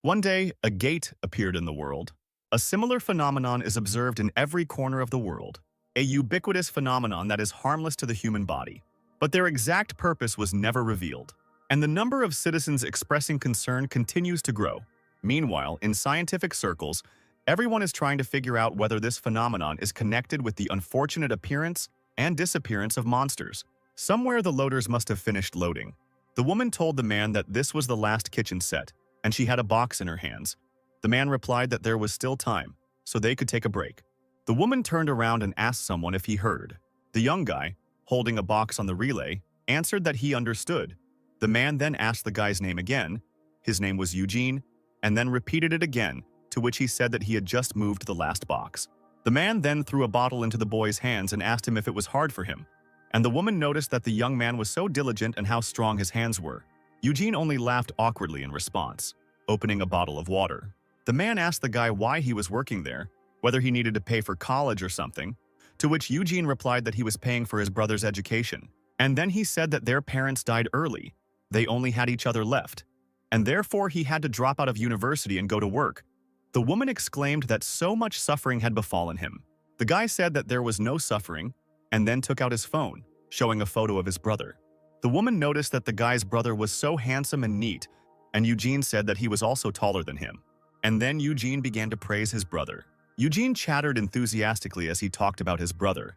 One day, a gate appeared in the world. A similar phenomenon is observed in every corner of the world, a ubiquitous phenomenon that is harmless to the human body. But their exact purpose was never revealed, and the number of citizens expressing concern continues to grow. Meanwhile, in scientific circles, everyone is trying to figure out whether this phenomenon is connected with the unfortunate appearance and disappearance of monsters. Somewhere the loaders must have finished loading. The woman told the man that this was the last kitchen set, and she had a box in her hands. The man replied that there was still time, so they could take a break. The woman turned around and asked someone if he heard. The young guy, holding a box on the relay, answered that he understood. The man then asked the guy's name again. His name was Eugene, and then repeated it again, to which he said that he had just moved the last box. The man then threw a bottle into the boy's hands and asked him if it was hard for him, and the woman noticed that the young man was so diligent and how strong his hands were. Eugene only laughed awkwardly in response, opening a bottle of water. The man asked the guy why he was working there, whether he needed to pay for college or something, to which Eugene replied that he was paying for his brother's education. And then he said that their parents died early. They only had each other left, and therefore he had to drop out of university and go to work. The woman exclaimed that so much suffering had befallen him. The guy said that there was no suffering, and then took out his phone, showing a photo of his brother. The woman noticed that the guy's brother was so handsome and neat, and Eugene said that he was also taller than him. And then Eugene began to praise his brother. Eugene chattered enthusiastically as he talked about his brother,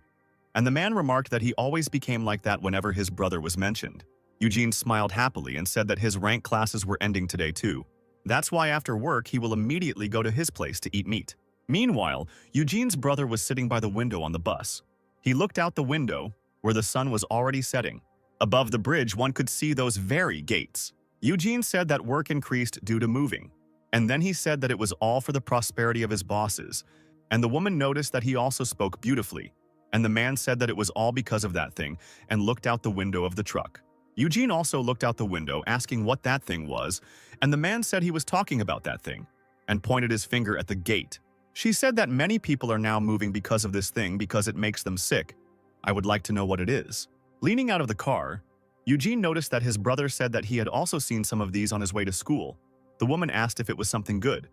and the man remarked that he always became like that whenever his brother was mentioned. Eugene smiled happily and said that his rank classes were ending today too. That's why after work he will immediately go to his place to eat meat. Meanwhile, Eugene's brother was sitting by the window on the bus. He looked out the window, where the sun was already setting. Above the bridge, one could see those very gates. Eugene said that work increased due to moving, and then he said that it was all for the prosperity of his bosses, and the woman noticed that he also spoke beautifully, and the man said that it was all because of that thing and looked out the window of the truck. Eugene also looked out the window asking what that thing was, and the man said he was talking about that thing, and pointed his finger at the gate. She said that many people are now moving because of this thing because it makes them sick. I would like to know what it is. Leaning out of the car, Eugene noticed that his brother said that he had also seen some of these on his way to school. The woman asked if it was something good,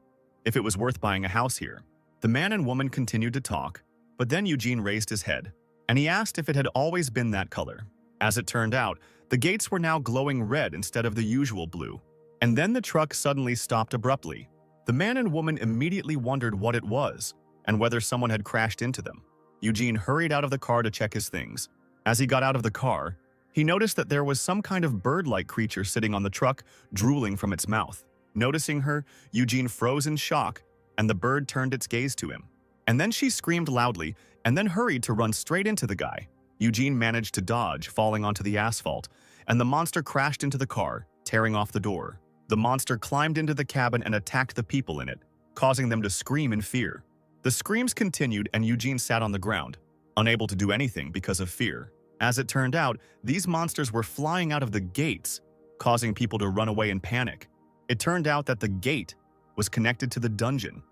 if it was worth buying a house here. The man and woman continued to talk, but then Eugene raised his head, and he asked if it had always been that color. As it turned out, the gates were now glowing red instead of the usual blue. And then the truck suddenly stopped abruptly. The man and woman immediately wondered what it was, and whether someone had crashed into them. Eugene hurried out of the car to check his things. As he got out of the car, he noticed that there was some kind of bird-like creature sitting on the truck, drooling from its mouth. Noticing her, Eugene froze in shock, and the bird turned its gaze to him. And then she screamed loudly, and then hurried to run straight into the guy. Eugene managed to dodge, falling onto the asphalt, and the monster crashed into the car, tearing off the door. The monster climbed into the cabin and attacked the people in it, causing them to scream in fear. The screams continued and Eugene sat on the ground, unable to do anything because of fear. As it turned out, these monsters were flying out of the gates, causing people to run away in panic. It turned out that the gate was connected to the dungeon,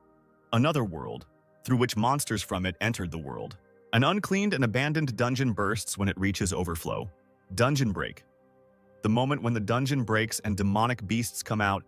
another world, through which monsters from it entered the world. An uncleaned and abandoned dungeon bursts when it reaches overflow. Dungeon break. The moment when the dungeon breaks and demonic beasts come out,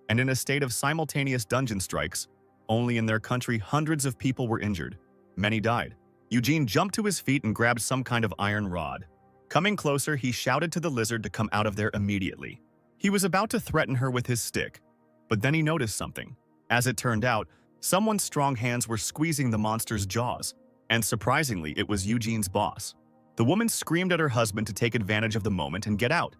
and in a state of simultaneous dungeon strikes, only in their country hundreds of people were injured. Many died. Eugene jumped to his feet and grabbed some kind of iron rod. Coming closer, he shouted to the lizard to come out of there immediately. He was about to threaten her with his stick, but then he noticed something. As it turned out, someone's strong hands were squeezing the monster's jaws, and surprisingly, it was Eugene's boss. The woman screamed at her husband to take advantage of the moment and get out,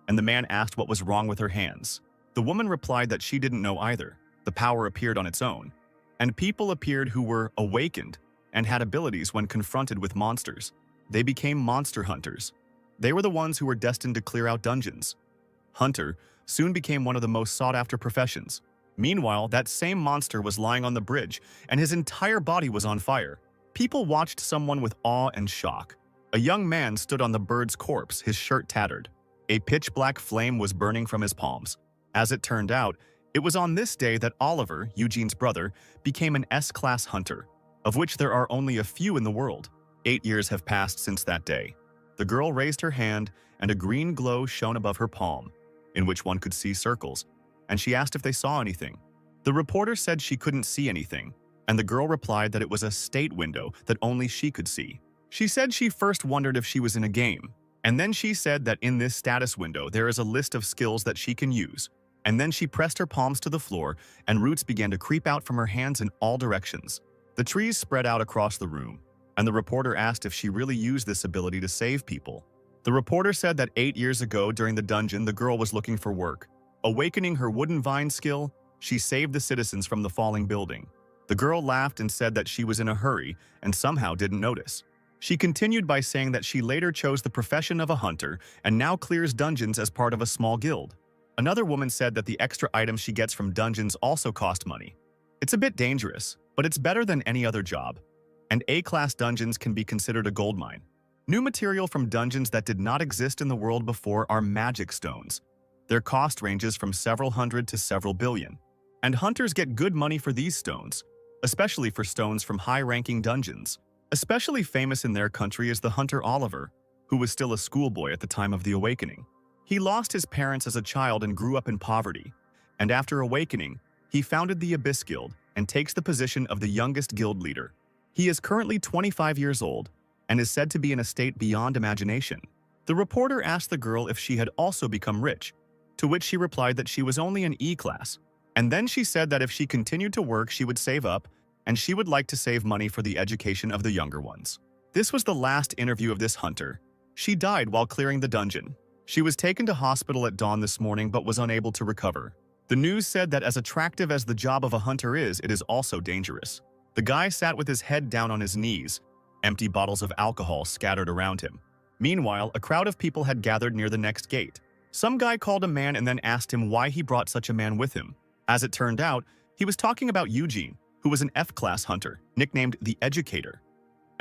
and the man asked what was wrong with her hands. The woman replied that she didn't know either. The power appeared on its own, and people appeared who were awakened and had abilities when confronted with monsters. They became monster hunters. They were the ones who were destined to clear out dungeons. Hunter soon became one of the most sought-after professions. Meanwhile, that same monster was lying on the bridge, and his entire body was on fire. People watched someone with awe and shock. A young man stood on the bird's corpse, his shirt tattered. A pitch-black flame was burning from his palms. As it turned out, it was on this day that Oliver, Eugene's brother, became an S-class hunter, of which there are only a few in the world. 8 years have passed since that day. The girl raised her hand, and a green glow shone above her palm, in which one could see circles, and she asked if they saw anything. The reporter said she couldn't see anything, and the girl replied that it was a state window that only she could see. She said she first wondered if she was in a game, and then she said that in this status window there is a list of skills that she can use. And then she pressed her palms to the floor, and roots began to creep out from her hands in all directions. The trees spread out across the room, and the reporter asked if she really used this ability to save people. The reporter said that 8 years ago during the dungeon, the girl was looking for work. Awakening her wooden vine skill, she saved the citizens from the falling building. The girl laughed and said that she was in a hurry and somehow didn't notice. She continued by saying that she later chose the profession of a hunter and now clears dungeons as part of a small guild. Another woman said that the extra items she gets from dungeons also cost money. It's a bit dangerous, but it's better than any other job. And A-class dungeons can be considered a goldmine. New material from dungeons that did not exist in the world before are magic stones. Their cost ranges from several hundred to several billion. And hunters get good money for these stones, especially for stones from high-ranking dungeons. Especially famous in their country is the hunter Oliver, who was still a schoolboy at the time of the awakening. He lost his parents as a child and grew up in poverty, and after awakening, he founded the Abyss Guild and takes the position of the youngest guild leader. He is currently 25 years old and is said to be in a state beyond imagination. The reporter asked the girl if she had also become rich, to which she replied that she was only an E-class, and then she said that if she continued to work, she would save up, and she would like to save money for the education of the younger ones. This was the last interview of this hunter. She died while clearing the dungeon. She was taken to hospital at dawn this morning but was unable to recover. The news said that as attractive as the job of a hunter is, it is also dangerous. The guy sat with his head down on his knees, empty bottles of alcohol scattered around him. Meanwhile, a crowd of people had gathered near the next gate. Some guy called a man and then asked him why he brought such a man with him. As it turned out, he was talking about Eugene, who was an F-class hunter, nicknamed the Educator.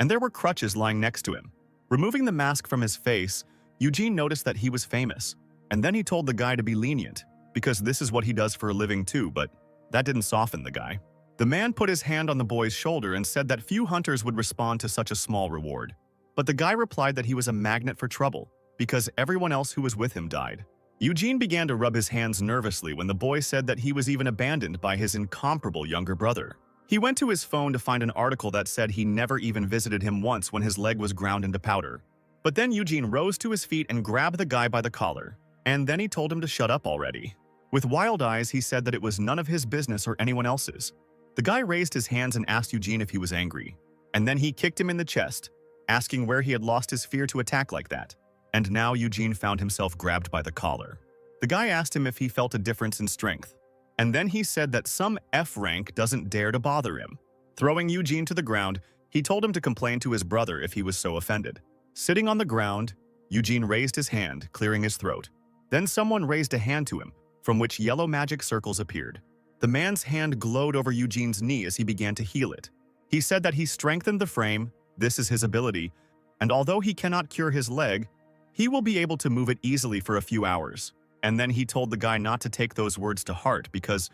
And there were crutches lying next to him. Removing the mask from his face, Eugene noticed that he was famous, and then he told the guy to be lenient, because this is what he does for a living too, but that didn't soften the guy. The man put his hand on the boy's shoulder and said that few hunters would respond to such a small reward. But the guy replied that he was a magnet for trouble, because everyone else who was with him died. Eugene began to rub his hands nervously when the boy said that he was even abandoned by his incomparable younger brother. He went to his phone to find an article that said he never even visited him once when his leg was ground into powder. But then Eugene rose to his feet and grabbed the guy by the collar, and then he told him to shut up already. With wild eyes, he said that it was none of his business or anyone else's. The guy raised his hands and asked Eugene if he was angry, and then he kicked him in the chest, asking where he had lost his fear to attack like that. And now Eugene found himself grabbed by the collar. The guy asked him if he felt a difference in strength, and then he said that some F rank doesn't dare to bother him. Throwing Eugene to the ground, he told him to complain to his brother if he was so offended. Sitting on the ground, Eugene raised his hand, clearing his throat. Then someone raised a hand to him, from which yellow magic circles appeared. The man's hand glowed over Eugene's knee as he began to heal it. He said that he strengthened the frame, this is his ability, and although he cannot cure his leg, he will be able to move it easily for a few hours. And then he told the guy not to take those words to heart because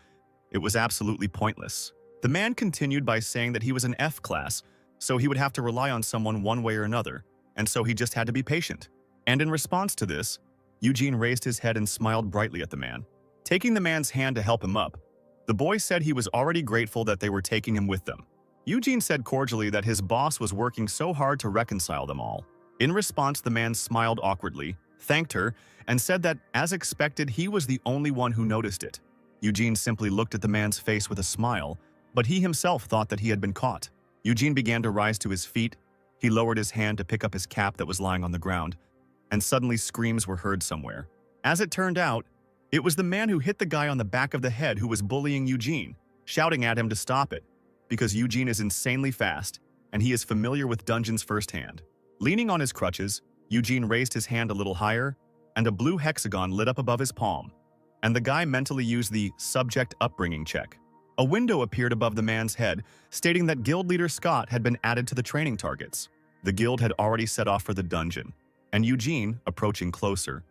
it was absolutely pointless. The man continued by saying that he was an F class, so he would have to rely on someone one way or another, and so he just had to be patient. And in response to this, Eugene raised his head and smiled brightly at the man. Taking the man's hand to help him up, the boy said he was already grateful that they were taking him with them. Eugene said cordially that his boss was working so hard to reconcile them all. In response, the man smiled awkwardly, thanked her, and said that, as expected, he was the only one who noticed it. Eugene simply looked at the man's face with a smile, but he himself thought that he had been caught. Eugene began to rise to his feet. He lowered his hand to pick up his cap that was lying on the ground, and suddenly screams were heard somewhere. As it turned out, it was the man who hit the guy on the back of the head who was bullying Eugene, shouting at him to stop it, because Eugene is insanely fast, and he is familiar with dungeons firsthand. Leaning on his crutches, Eugene raised his hand a little higher, and a blue hexagon lit up above his palm, and the guy mentally used the subject upbringing check. A window appeared above the man's head, stating that guild leader Scott had been added to the training targets. The guild had already set off for the dungeon, and Eugene, approaching closer,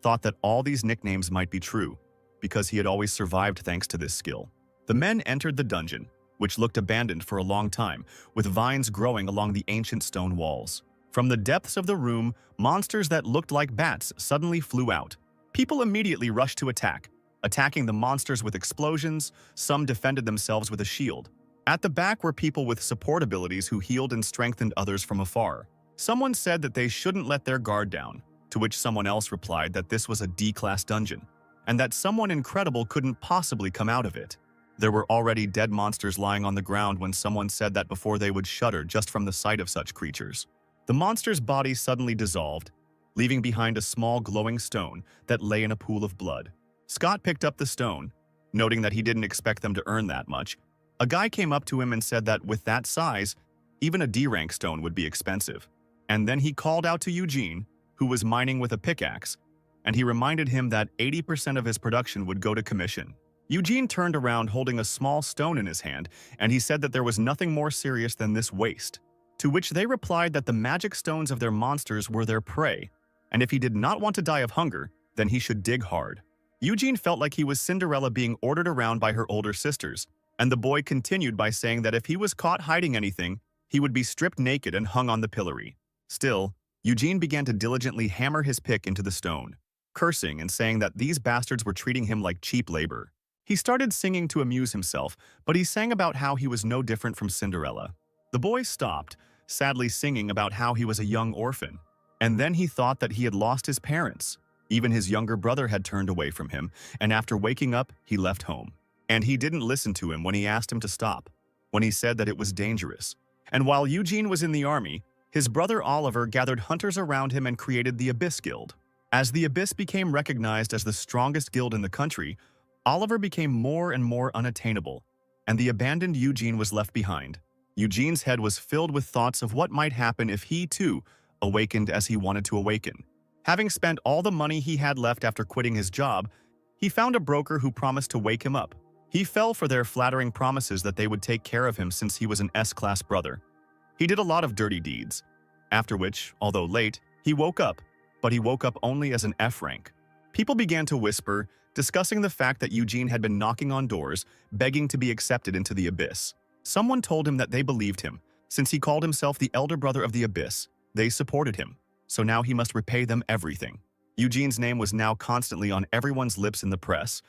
thought that all these nicknames might be true, because he had always survived thanks to this skill. The men entered the dungeon, which looked abandoned for a long time, with vines growing along the ancient stone walls. From the depths of the room, monsters that looked like bats suddenly flew out. People immediately rushed to attack, attacking the monsters with explosions. Some defended themselves with a shield. At the back were people with support abilities who healed and strengthened others from afar. Someone said that they shouldn't let their guard down, to which someone else replied that this was a D-class dungeon, and that someone incredible couldn't possibly come out of it. There were already dead monsters lying on the ground when someone said that before they would shudder just from the sight of such creatures. The monster's body suddenly dissolved, leaving behind a small glowing stone that lay in a pool of blood. Scott picked up the stone, noting that he didn't expect them to earn that much. A guy came up to him and said that with that size, even a D-rank stone would be expensive. And then he called out to Eugene, who was mining with a pickaxe, and he reminded him that 80% of his production would go to commission. Eugene turned around holding a small stone in his hand, and he said that there was nothing more serious than this waste. To which they replied that the magic stones of their monsters were their prey, and if he did not want to die of hunger, then he should dig hard. Eugene felt like he was Cinderella being ordered around by her older sisters, and the boy continued by saying that if he was caught hiding anything, he would be stripped naked and hung on the pillory. Still, Eugene began to diligently hammer his pick into the stone, cursing and saying that these bastards were treating him like cheap labor. He started singing to amuse himself, but he sang about how he was no different from Cinderella. The boy stopped, sadly singing about how he was a young orphan. And then he thought that he had lost his parents. Even his younger brother had turned away from him, and after waking up, he left home. And he didn't listen to him when he asked him to stop, when he said that it was dangerous. And while Eugene was in the army, his brother Oliver gathered hunters around him and created the Abyss Guild. As the Abyss became recognized as the strongest guild in the country, Oliver became more and more unattainable, and the abandoned Eugene was left behind. Eugene's head was filled with thoughts of what might happen if he, too, awakened as he wanted to awaken. Having spent all the money he had left after quitting his job, he found a broker who promised to wake him up. He fell for their flattering promises that they would take care of him since he was an S-class brother. He did a lot of dirty deeds, after which, although late, he woke up, but he woke up only as an F rank. People began to whisper, discussing the fact that Eugene had been knocking on doors, begging to be accepted into the Abyss. Someone told him that they believed him. Since he called himself the elder brother of the Abyss, they supported him, so now he must repay them everything. Eugene's name was now constantly on everyone's lips in the press,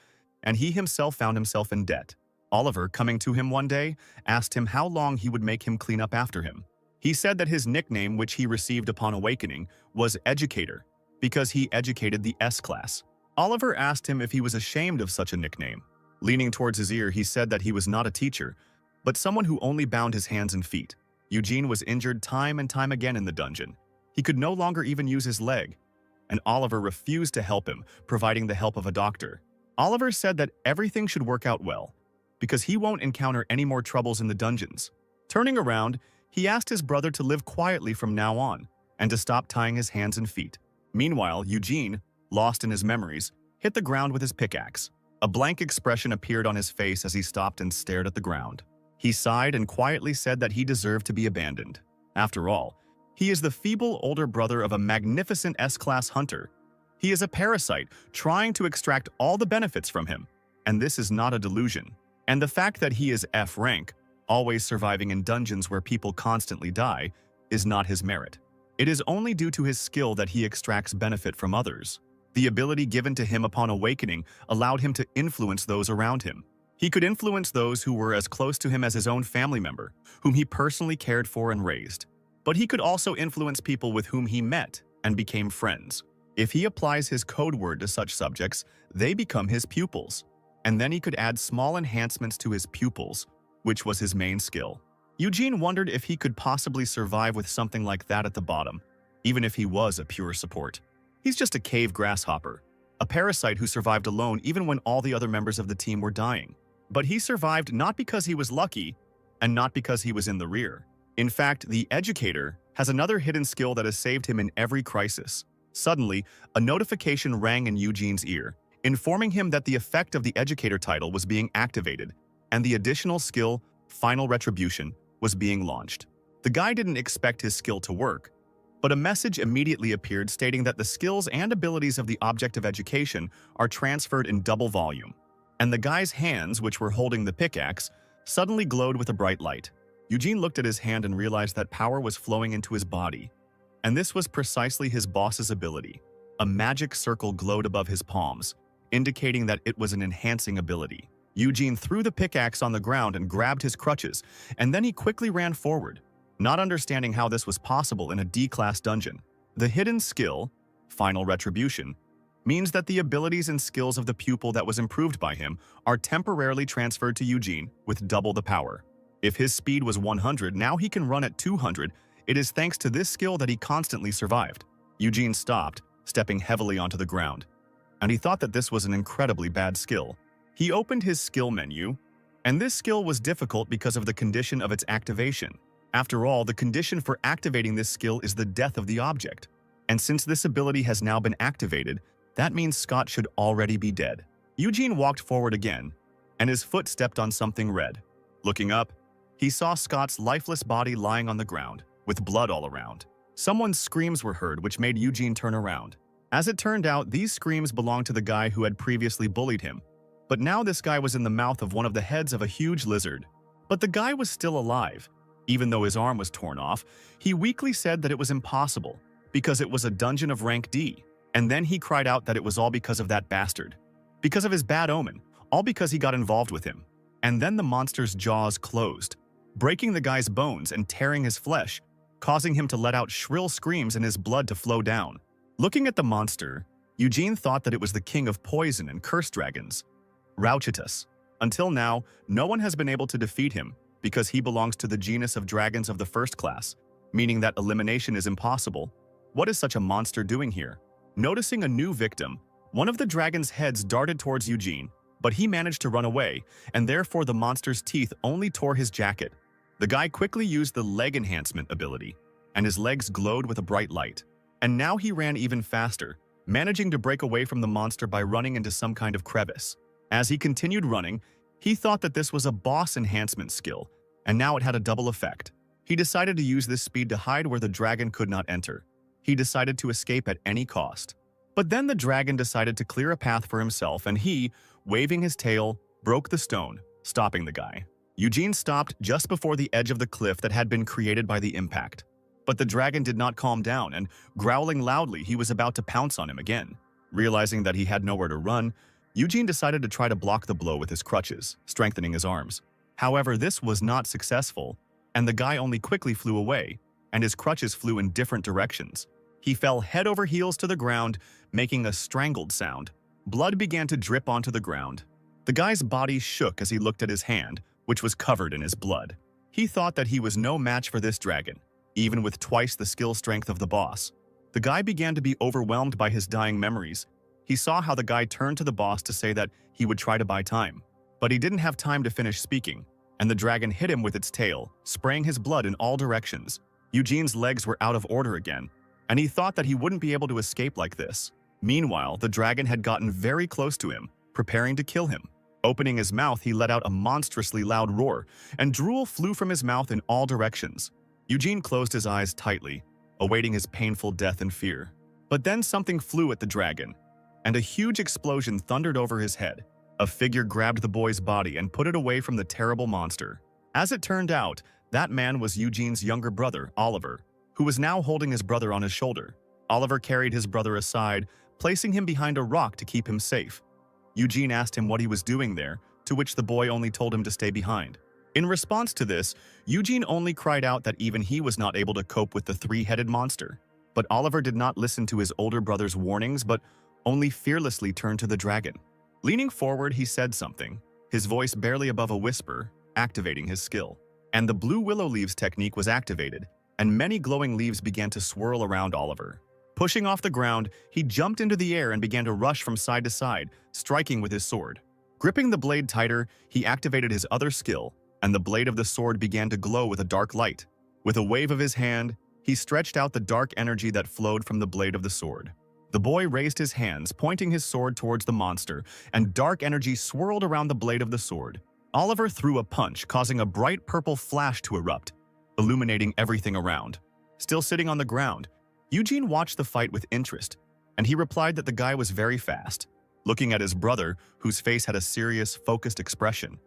and he himself found himself in debt. Oliver, coming to him one day, asked him how long he would make him clean up after him. He said that his nickname, which he received upon awakening, was Educator, because he educated the S-class. Oliver asked him if he was ashamed of such a nickname. Leaning towards his ear, he said that he was not a teacher, but someone who only bound his hands and feet. Eugene was injured time and time again in the dungeon. He could no longer even use his leg, and Oliver refused to help him, providing the help of a doctor. Oliver said that everything should work out well, because he won't encounter any more troubles in the dungeons. Turning around, he asked his brother to live quietly from now on, and to stop tying his hands and feet. Meanwhile, Eugene, lost in his memories, hit the ground with his pickaxe. A blank expression appeared on his face as he stopped and stared at the ground. He sighed and quietly said that he deserved to be abandoned. After all, he is the feeble older brother of a magnificent S-class hunter. He is a parasite trying to extract all the benefits from him, and this is not a delusion. And the fact that he is F rank, always surviving in dungeons where people constantly die, is not his merit. It is only due to his skill that he extracts benefit from others. The ability given to him upon awakening allowed him to influence those around him. He could influence those who were as close to him as his own family member, whom he personally cared for and raised. But he could also influence people with whom he met and became friends. If he applies his code word to such subjects, they become his pupils. And then he could add small enhancements to his pupils, which was his main skill. Eugene wondered if he could possibly survive with something like that at the bottom, even if he was a pure support. He's just a cave grasshopper, a parasite who survived alone even when all the other members of the team were dying. But he survived not because he was lucky, and not because he was in the rear. In fact, the Educator has another hidden skill that has saved him in every crisis. Suddenly, a notification rang in Eugene's ear, informing him that the effect of the Educator title was being activated, and the additional skill, Final Retribution, was being launched. The guy didn't expect his skill to work, but a message immediately appeared stating that the skills and abilities of the object of education are transferred in double volume. And the guy's hands, which were holding the pickaxe, suddenly glowed with a bright light. Eugene looked at his hand and realized that power was flowing into his body. And this was precisely his boss's ability. A magic circle glowed above his palms, indicating that it was an enhancing ability. Eugene threw the pickaxe on the ground and grabbed his crutches, and then he quickly ran forward, not understanding how this was possible in a D-class dungeon. The hidden skill, Final Retribution, means that the abilities and skills of the pupil that was improved by him are temporarily transferred to Eugene with double the power. If his speed was 100, now he can run at 200. It is thanks to this skill that he constantly survived. Eugene stopped, stepping heavily onto the ground, and he thought that this was an incredibly bad skill. He opened his skill menu, and this skill was difficult because of the condition of its activation. After all, the condition for activating this skill is the death of the object. And since this ability has now been activated, that means Scott should already be dead. Eugene walked forward again, and his foot stepped on something red. Looking up, he saw Scott's lifeless body lying on the ground, with blood all around. Someone's screams were heard, which made Eugene turn around. As it turned out, these screams belonged to the guy who had previously bullied him. But now this guy was in the mouth of one of the heads of a huge lizard. But the guy was still alive. Even though his arm was torn off, he weakly said that it was impossible, because it was a dungeon of rank D. And then he cried out that it was all because of that bastard. Because of his bad omen, all because he got involved with him. And then the monster's jaws closed, breaking the guy's bones and tearing his flesh, causing him to let out shrill screams and his blood to flow down. Looking at the monster, Eugene thought that it was the king of poison and curse dragons, Rauchitus. Until now, no one has been able to defeat him because he belongs to the genus of dragons of the first class, meaning that elimination is impossible. What is such a monster doing here? Noticing a new victim, one of the dragon's heads darted towards Eugene, but he managed to run away, and therefore the monster's teeth only tore his jacket. The guy quickly used the leg enhancement ability, and his legs glowed with a bright light. And now he ran even faster, managing to break away from the monster by running into some kind of crevice. As he continued running, he thought that this was a boss enhancement skill, and now it had a double effect. He decided to use this speed to hide where the dragon could not enter. He decided to escape at any cost. But then the dragon decided to clear a path for himself, and he, waving his tail, broke the stone, stopping the guy. Eugene stopped just before the edge of the cliff that had been created by the impact. But the dragon did not calm down, and growling loudly, he was about to pounce on him again. Realizing that he had nowhere to run, Eugene decided to try to block the blow with his crutches, strengthening his arms. However, this was not successful, and the guy only quickly flew away, and his crutches flew in different directions. He fell head over heels to the ground, making a strangled sound. Blood began to drip onto the ground. The guy's body shook as he looked at his hand, which was covered in his blood. He thought that he was no match for this dragon, even with twice the skill strength of the boss. The guy began to be overwhelmed by his dying memories. He saw how the guy turned to the boss to say that he would try to buy time. But he didn't have time to finish speaking, and the dragon hit him with its tail, spraying his blood in all directions. Eugene's legs were out of order again, and he thought that he wouldn't be able to escape like this. Meanwhile, the dragon had gotten very close to him, preparing to kill him. Opening his mouth, he let out a monstrously loud roar, and drool flew from his mouth in all directions. Eugene closed his eyes tightly, awaiting his painful death in fear. But then something flew at the dragon, and a huge explosion thundered over his head. A figure grabbed the boy's body and put it away from the terrible monster. As it turned out, that man was Eugene's younger brother, Oliver, who was now holding his brother on his shoulder. Oliver carried his brother aside, placing him behind a rock to keep him safe. Eugene asked him what he was doing there, to which the boy only told him to stay behind. In response to this, Eugene only cried out that even he was not able to cope with the three-headed monster. But Oliver did not listen to his older brother's warnings, but only fearlessly turned to the dragon. Leaning forward, he said something, his voice barely above a whisper, activating his skill. And the blue willow leaves technique was activated, and many glowing leaves began to swirl around Oliver. Pushing off the ground, he jumped into the air and began to rush from side to side, striking with his sword. Gripping the blade tighter, he activated his other skill, and the blade of the sword began to glow with a dark light. With a wave of his hand, he stretched out the dark energy that flowed from the blade of the sword. The boy raised his hands, pointing his sword towards the monster, and dark energy swirled around the blade of the sword. Oliver threw a punch, causing a bright purple flash to erupt, illuminating everything around. Still sitting on the ground, Eugene watched the fight with interest, and he replied that the guy was very fast. Looking at his brother, whose face had a serious, focused expression,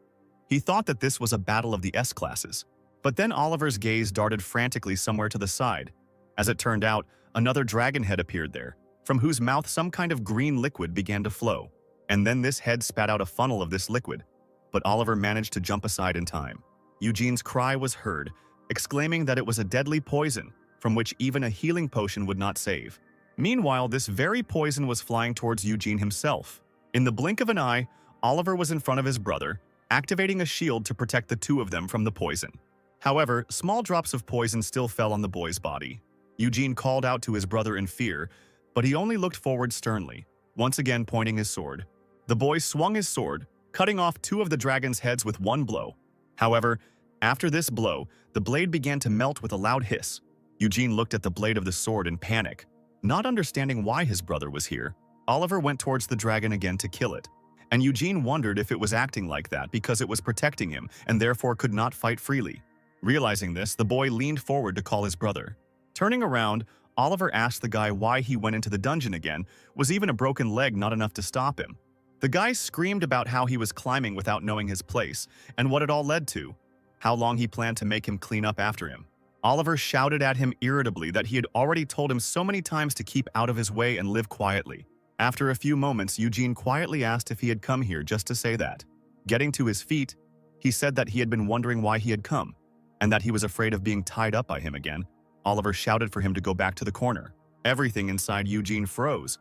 he thought that this was a battle of the S-classes. But then Oliver's gaze darted frantically somewhere to the side. As it turned out, another dragon head appeared there, from whose mouth some kind of green liquid began to flow. and then this head spat out a funnel of this liquid, but Oliver managed to jump aside in time. Eugene's cry was heard, exclaiming that it was a deadly poison, from which even a healing potion would not save. Meanwhile, this very poison was flying towards Eugene himself. In the blink of an eye, Oliver was in front of his brother, activating a shield to protect the two of them from the poison. However, small drops of poison still fell on the boy's body. Eugene called out to his brother in fear, but he only looked forward sternly, once again pointing his sword. The boy swung his sword, cutting off two of the dragon's heads with one blow. However, after this blow, the blade began to melt with a loud hiss. Eugene looked at the blade of the sword in panic. Not understanding why his brother was here, Oliver went towards the dragon again to kill it, and Eugene wondered if it was acting like that because it was protecting him and therefore could not fight freely. Realizing this, the boy leaned forward to call his brother. Turning around, Oliver asked the guy why he went into the dungeon again. Was even a broken leg not enough to stop him? The guy screamed about how he was climbing without knowing his place and what it all led to, how long he planned to make him clean up after him. Oliver shouted at him irritably that he had already told him so many times to keep out of his way and live quietly. After a few moments, Eugene quietly asked if he had come here just to say that. Getting to his feet, he said that he had been wondering why he had come, and that he was afraid of being tied up by him again. Oliver shouted for him to go back to the corner. Everything inside Eugene froze,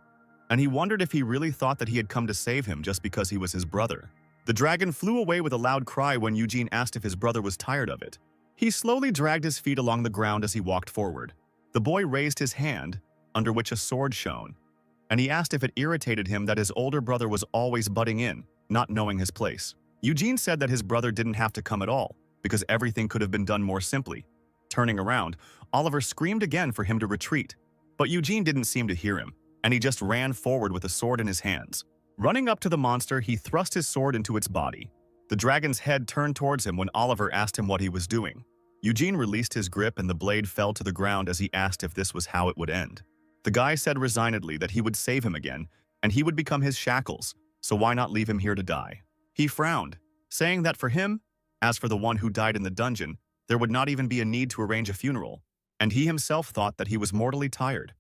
and he wondered if he really thought that he had come to save him just because he was his brother. The dragon flew away with a loud cry when Eugene asked if his brother was tired of it. He slowly dragged his feet along the ground as he walked forward. The boy raised his hand, under which a sword shone, and he asked if it irritated him that his older brother was always butting in, not knowing his place. Eugene said that his brother didn't have to come at all, because everything could have been done more simply. Turning around, Oliver screamed again for him to retreat, but Eugene didn't seem to hear him, and he just ran forward with a sword in his hands. Running up to the monster, he thrust his sword into its body. The dragon's head turned towards him when Oliver asked him what he was doing. Eugene released his grip and the blade fell to the ground as he asked if this was how it would end. The guy said resignedly that he would save him again, and he would become his shackles, so why not leave him here to die? He frowned, saying that for him, as for the one who died in the dungeon, there would not even be a need to arrange a funeral, and he himself thought that he was mortally tired,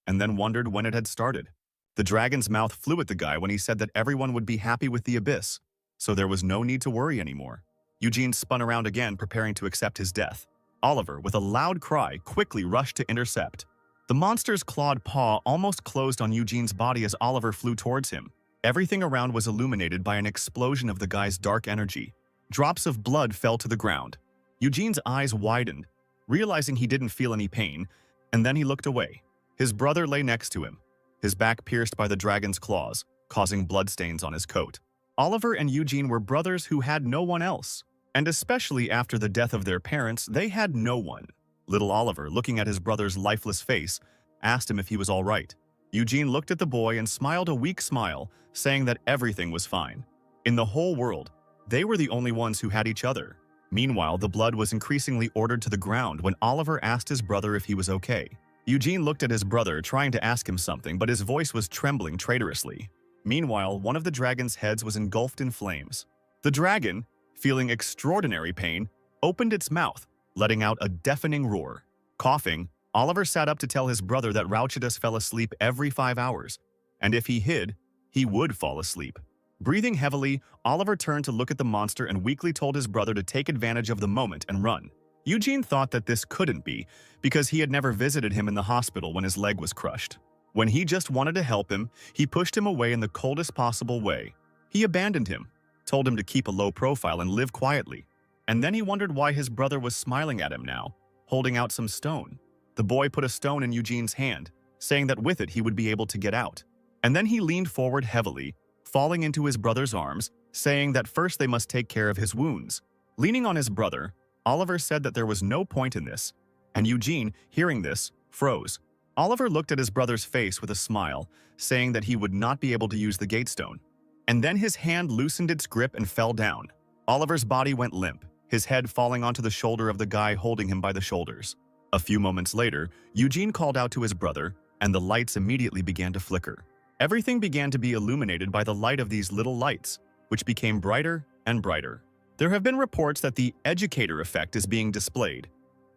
and then wondered when it had started. The dragon's mouth flew at the guy when he said that everyone would be happy with the abyss, so there was no need to worry anymore. Eugene spun around again, preparing to accept his death. Oliver, with a loud cry, quickly rushed to intercept. The monster's clawed paw almost closed on Eugene's body as Oliver flew towards him. Everything around was illuminated by an explosion of the guy's dark energy. Drops of blood fell to the ground. Eugene's eyes widened, realizing he didn't feel any pain, and then he looked away. His brother lay next to him, his back pierced by the dragon's claws, causing bloodstains on his coat. Oliver and Eugene were brothers who had no one else, and especially after the death of their parents, they had no one. Little Oliver, looking at his brother's lifeless face, asked him if he was all right. Eugene looked at the boy and smiled a weak smile, saying that everything was fine. In the whole world, they were the only ones who had each other. Meanwhile, the blood was increasingly ordered to the ground when Oliver asked his brother if he was okay. Eugene looked at his brother, trying to ask him something, but his voice was trembling traitorously. Meanwhile, one of the dragon's heads was engulfed in flames. The dragon, feeling extraordinary pain, opened its mouth, letting out a deafening roar. Coughing, Oliver sat up to tell his brother that Rauchidus fell asleep every 5 hours, and if he hid, he would fall asleep. Breathing heavily, Oliver turned to look at the monster and weakly told his brother to take advantage of the moment and run. Eugene thought that this couldn't be, because he had never visited him in the hospital when his leg was crushed. When he just wanted to help him, he pushed him away in the coldest possible way. He abandoned him, told him to keep a low profile and live quietly. And then he wondered why his brother was smiling at him now, holding out some stone. The boy put a stone in Eugene's hand, saying that with it he would be able to get out. And then he leaned forward heavily, falling into his brother's arms, saying that first they must take care of his wounds. Leaning on his brother, Oliver said that there was no point in this, and Eugene, hearing this, froze. Oliver looked at his brother's face with a smile, saying that he would not be able to use the gatestone. And then his hand loosened its grip and fell down. Oliver's body went limp, his head falling onto the shoulder of the guy holding him by the shoulders. A few moments later, Eugene called out to his brother, and the lights immediately began to flicker. Everything began to be illuminated by the light of these little lights, which became brighter and brighter. There have been reports that the educator effect is being displayed.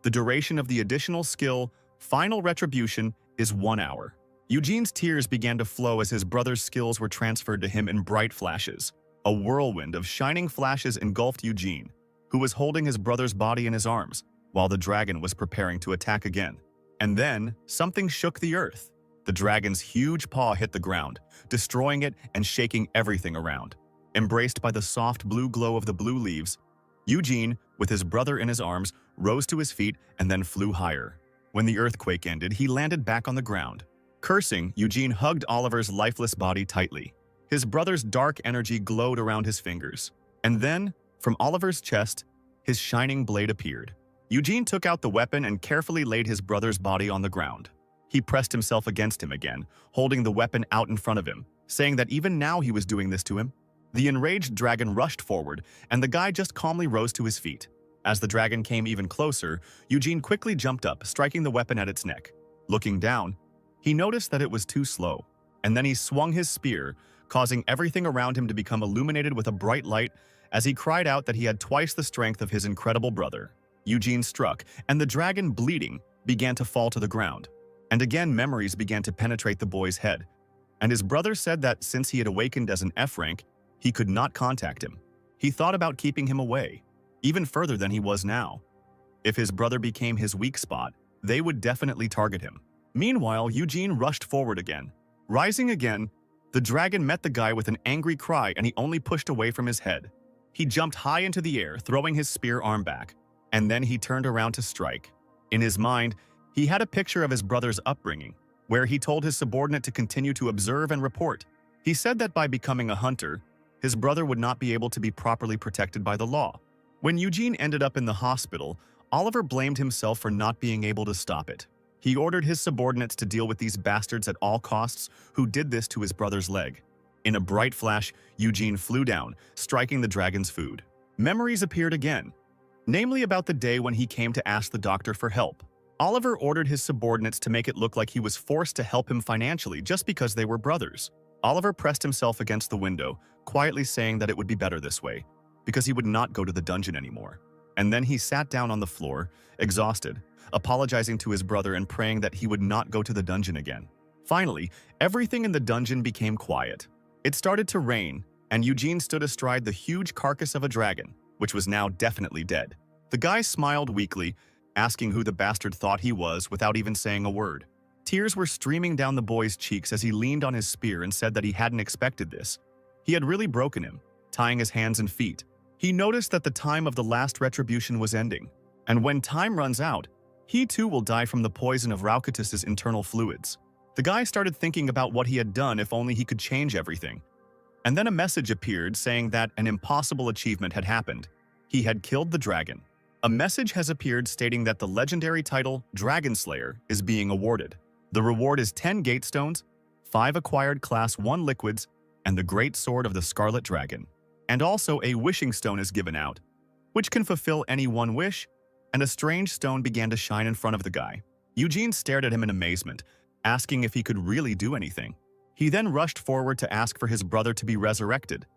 The duration of the additional skill, Final Retribution, is 1 hour. Eugene's tears began to flow as his brother's skills were transferred to him in bright flashes. A whirlwind of shining flashes engulfed Eugene, who was holding his brother's body in his arms, while the dragon was preparing to attack again. And then, something shook the earth. The dragon's huge paw hit the ground, destroying it and shaking everything around. Embraced by the soft blue glow of the blue leaves, Eugene, with his brother in his arms, rose to his feet and then flew higher. When the earthquake ended, he landed back on the ground. Cursing, Eugene hugged Oliver's lifeless body tightly. His brother's dark energy glowed around his fingers. And then, from Oliver's chest, his shining blade appeared. Eugene took out the weapon and carefully laid his brother's body on the ground. He pressed himself against him again, holding the weapon out in front of him, saying that even now he was doing this to him. The enraged dragon rushed forward, and the guy just calmly rose to his feet. As the dragon came even closer, Eugene quickly jumped up, striking the weapon at its neck. Looking down, he noticed that it was too slow, and then he swung his spear, causing everything around him to become illuminated with a bright light as he cried out that he had twice the strength of his incredible brother. Eugene struck, and the dragon, bleeding, began to fall to the ground. And again memories began to penetrate the boy's head, and his brother said that since he had awakened as an F rank, he could not contact him. He thought about keeping him away, even further than he was now. If his brother became his weak spot, they would definitely target him. Meanwhile, Eugene rushed forward again. Rising again, the dragon met the guy with an angry cry and he only pushed away from his head. He jumped high into the air, throwing his spear arm back, and then he turned around to strike. In his mind, he had a picture of his brother's upbringing, where he told his subordinate to continue to observe and report. He said that by becoming a hunter, his brother would not be able to be properly protected by the law. When Eugene ended up in the hospital, Oliver blamed himself for not being able to stop it. He ordered his subordinates to deal with these bastards at all costs who did this to his brother's leg. In a bright flash, Eugene flew down, striking the dragon's food. Memories appeared again, namely about the day when he came to ask the doctor for help. Oliver ordered his subordinates to make it look like he was forced to help him financially just because they were brothers. Oliver pressed himself against the window, quietly saying that it would be better this way, because he would not go to the dungeon anymore. And then he sat down on the floor, exhausted, apologizing to his brother and praying that he would not go to the dungeon again. Finally, everything in the dungeon became quiet. It started to rain, and Eugene stood astride the huge carcass of a dragon, which was now definitely dead. The guy smiled weakly, asking who the bastard thought he was without even saying a word. Tears were streaming down the boy's cheeks as he leaned on his spear and said that he hadn't expected this. He had really broken him, tying his hands and feet. He noticed that the time of the last retribution was ending, and when time runs out, he too will die from the poison of Raucatus's internal fluids. The guy started thinking about what he had done if only he could change everything. And then a message appeared saying that an impossible achievement had happened. He had killed the dragon. A message has appeared stating that the legendary title, Dragon Slayer, is being awarded. The reward is 10 gate stones, 5 acquired Class 1 liquids, and the Great Sword of the Scarlet Dragon. And also a wishing stone is given out, which can fulfill any one wish, and a strange stone began to shine in front of the guy. Eugene stared at him in amazement, asking if he could really do anything. He then rushed forward to ask for his brother to be resurrected.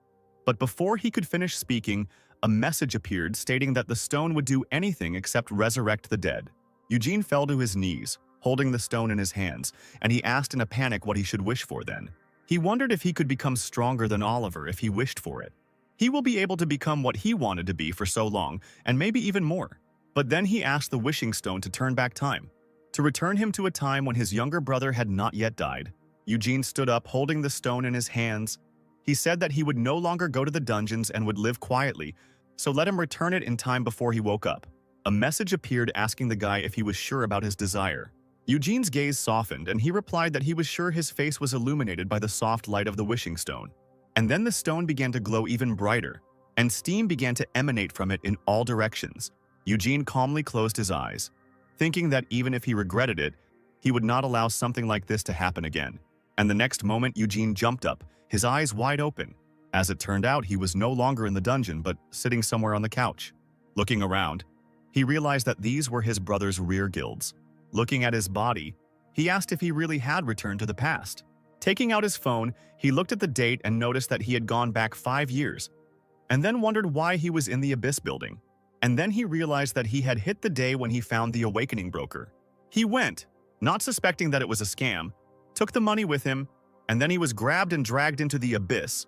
But before he could finish speaking, a message appeared stating that the stone would do anything except resurrect the dead. Eugene fell to his knees, holding the stone in his hands, and he asked in a panic what he should wish for then. He wondered if he could become stronger than Oliver if he wished for it. He will be able to become what he wanted to be for so long, and maybe even more. But then he asked the wishing stone to turn back time, to return him to a time when his younger brother had not yet died. Eugene stood up, holding the stone in his hands. He said that he would no longer go to the dungeons and would live quietly, so let him return it in time before he woke up. A message appeared asking the guy if he was sure about his desire. Eugene's gaze softened, and he replied that he was sure his face was illuminated by the soft light of the wishing stone. And then the stone began to glow even brighter, and steam began to emanate from it in all directions. Eugene calmly closed his eyes, thinking that even if he regretted it, he would not allow something like this to happen again. And the next moment, Eugene jumped up, his eyes wide open. As it turned out, he was no longer in the dungeon, but sitting somewhere on the couch. Looking around, he realized that these were his brother's rear guilds. Looking at his body, he asked if he really had returned to the past. Taking out his phone, he looked at the date and noticed that he had gone back 5 years, and then wondered why he was in the Abyss building. And then he realized that he had hit the day when he found the Awakening Broker. He went, not suspecting that it was a scam, took the money with him, and then he was grabbed and dragged into the abyss.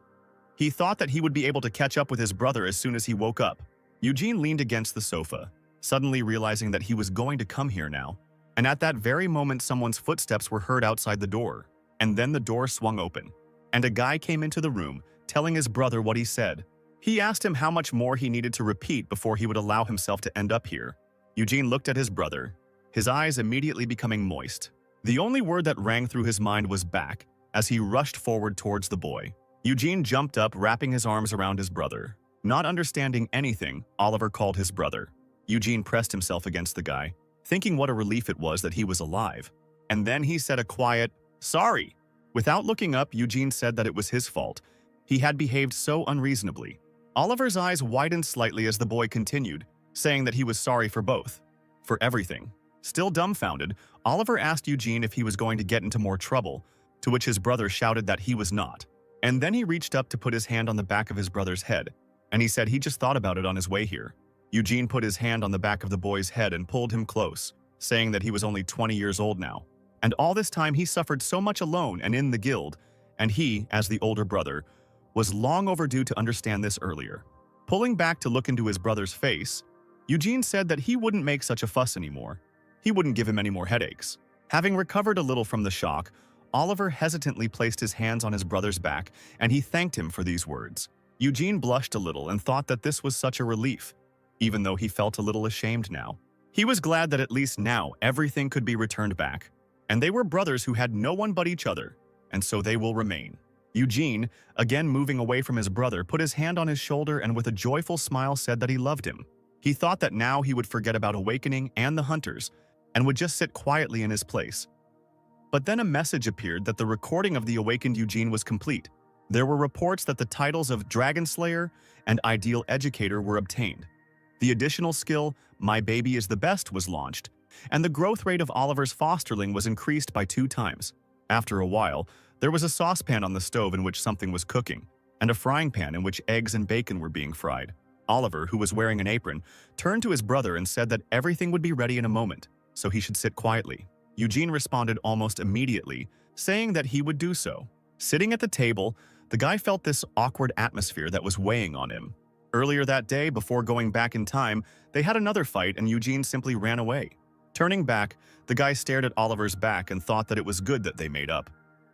He thought that he would be able to catch up with his brother as soon as he woke up. Eugene leaned against the sofa, suddenly realizing that he was going to come here now. And at that very moment, someone's footsteps were heard outside the door. And then the door swung open, and a guy came into the room, telling his brother what he said. He asked him how much more he needed to repeat before he would allow himself to end up here. Eugene looked at his brother, his eyes immediately becoming moist. The only word that rang through his mind was back, as he rushed forward towards the boy. Eugene jumped up, wrapping his arms around his brother. Not understanding anything, Oliver called his brother. Eugene pressed himself against the guy, thinking what a relief it was that he was alive. And then he said a quiet, "Sorry." Without looking up, Eugene said that it was his fault. He had behaved so unreasonably. Oliver's eyes widened slightly as the boy continued, saying that he was sorry for both. For everything. Still dumbfounded, Oliver asked Eugene if he was going to get into more trouble, to which his brother shouted that he was not. And then he reached up to put his hand on the back of his brother's head, and he said he just thought about it on his way here. Eugene put his hand on the back of the boy's head and pulled him close, saying that he was only 20 years old now. And all this time he suffered so much alone and in the guild, and he, as the older brother, was long overdue to understand this earlier. Pulling back to look into his brother's face, Eugene said that he wouldn't make such a fuss anymore. He wouldn't give him any more headaches. Having recovered a little from the shock, Oliver hesitantly placed his hands on his brother's back, and he thanked him for these words. Eugene blushed a little and thought that this was such a relief, even though he felt a little ashamed now. He was glad that at least now everything could be returned back, and they were brothers who had no one but each other, and so they will remain. Eugene, again moving away from his brother, put his hand on his shoulder and with a joyful smile said that he loved him. He thought that now he would forget about awakening and the hunters, and would just sit quietly in his place. But then a message appeared that the recording of the awakened Eugene was complete. There were reports that the titles of Dragon Slayer and Ideal Educator were obtained. The additional skill, My Baby is the Best, was launched, and the growth rate of Oliver's fosterling was increased by 2 times. After a while, there was a saucepan on the stove in which something was cooking, and a frying pan in which eggs and bacon were being fried. Oliver, who was wearing an apron, turned to his brother and said that everything would be ready in a moment, so he should sit quietly. Eugene responded almost immediately, saying that he would do so. Sitting at the table, the guy felt this awkward atmosphere that was weighing on him. Earlier that day, before going back in time, they had another fight and Eugene simply ran away. Turning back, the guy stared at Oliver's back and thought that it was good that they made up.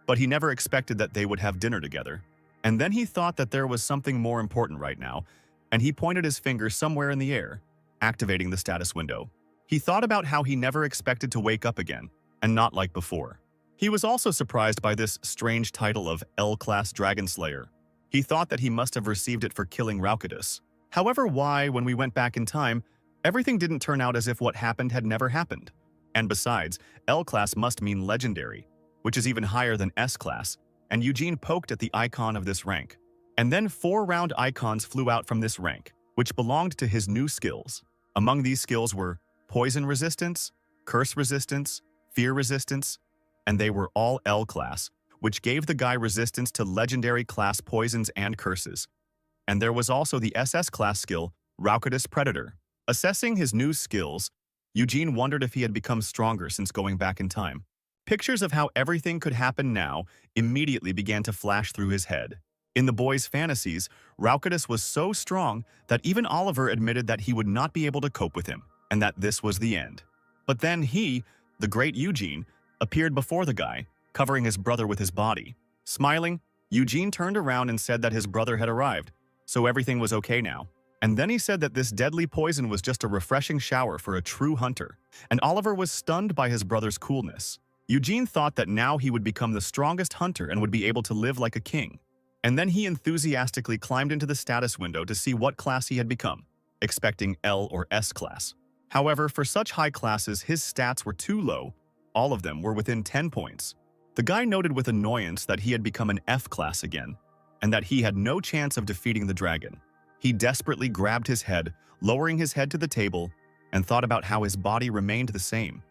But he never expected that they would have dinner together. And then he thought that there was something more important right now, and he pointed his finger somewhere in the air, activating the status window. He thought about how he never expected to wake up again, and not like before. He was also surprised by this strange title of L-Class Dragon Slayer. He thought that he must have received it for killing Raucadus. However, why, when we went back in time, everything didn't turn out as if what happened had never happened. And besides, L-Class must mean legendary, which is even higher than S-Class, and Eugene poked at the icon of this rank. And then 4 round icons flew out from this rank, which belonged to his new skills. Among these skills were Poison Resistance, Curse Resistance, Fear Resistance, and they were all L-Class, which gave the guy resistance to legendary class poisons and curses. And there was also the SS-Class skill, Raucadus Predator. Assessing his new skills, Eugene wondered if he had become stronger since going back in time. Pictures of how everything could happen now immediately began to flash through his head. In the boy's fantasies, Raucadus was so strong that even Oliver admitted that he would not be able to cope with him, and that this was the end. But then he, the great Eugene, appeared before the guy, covering his brother with his body. Smiling, Eugene turned around and said that his brother had arrived, so everything was okay now. And then he said that this deadly poison was just a refreshing shower for a true hunter, and Oliver was stunned by his brother's coolness. Eugene thought that now he would become the strongest hunter and would be able to live like a king. And then he enthusiastically climbed into the status window to see what class he had become, expecting L or S class. However, for such high classes, his stats were too low. All of them were within 10 points. The guy noted with annoyance that he had become an F class again, and that he had no chance of defeating the dragon. He desperately grabbed his head, lowering his head to the table, and thought about how his body remained the same.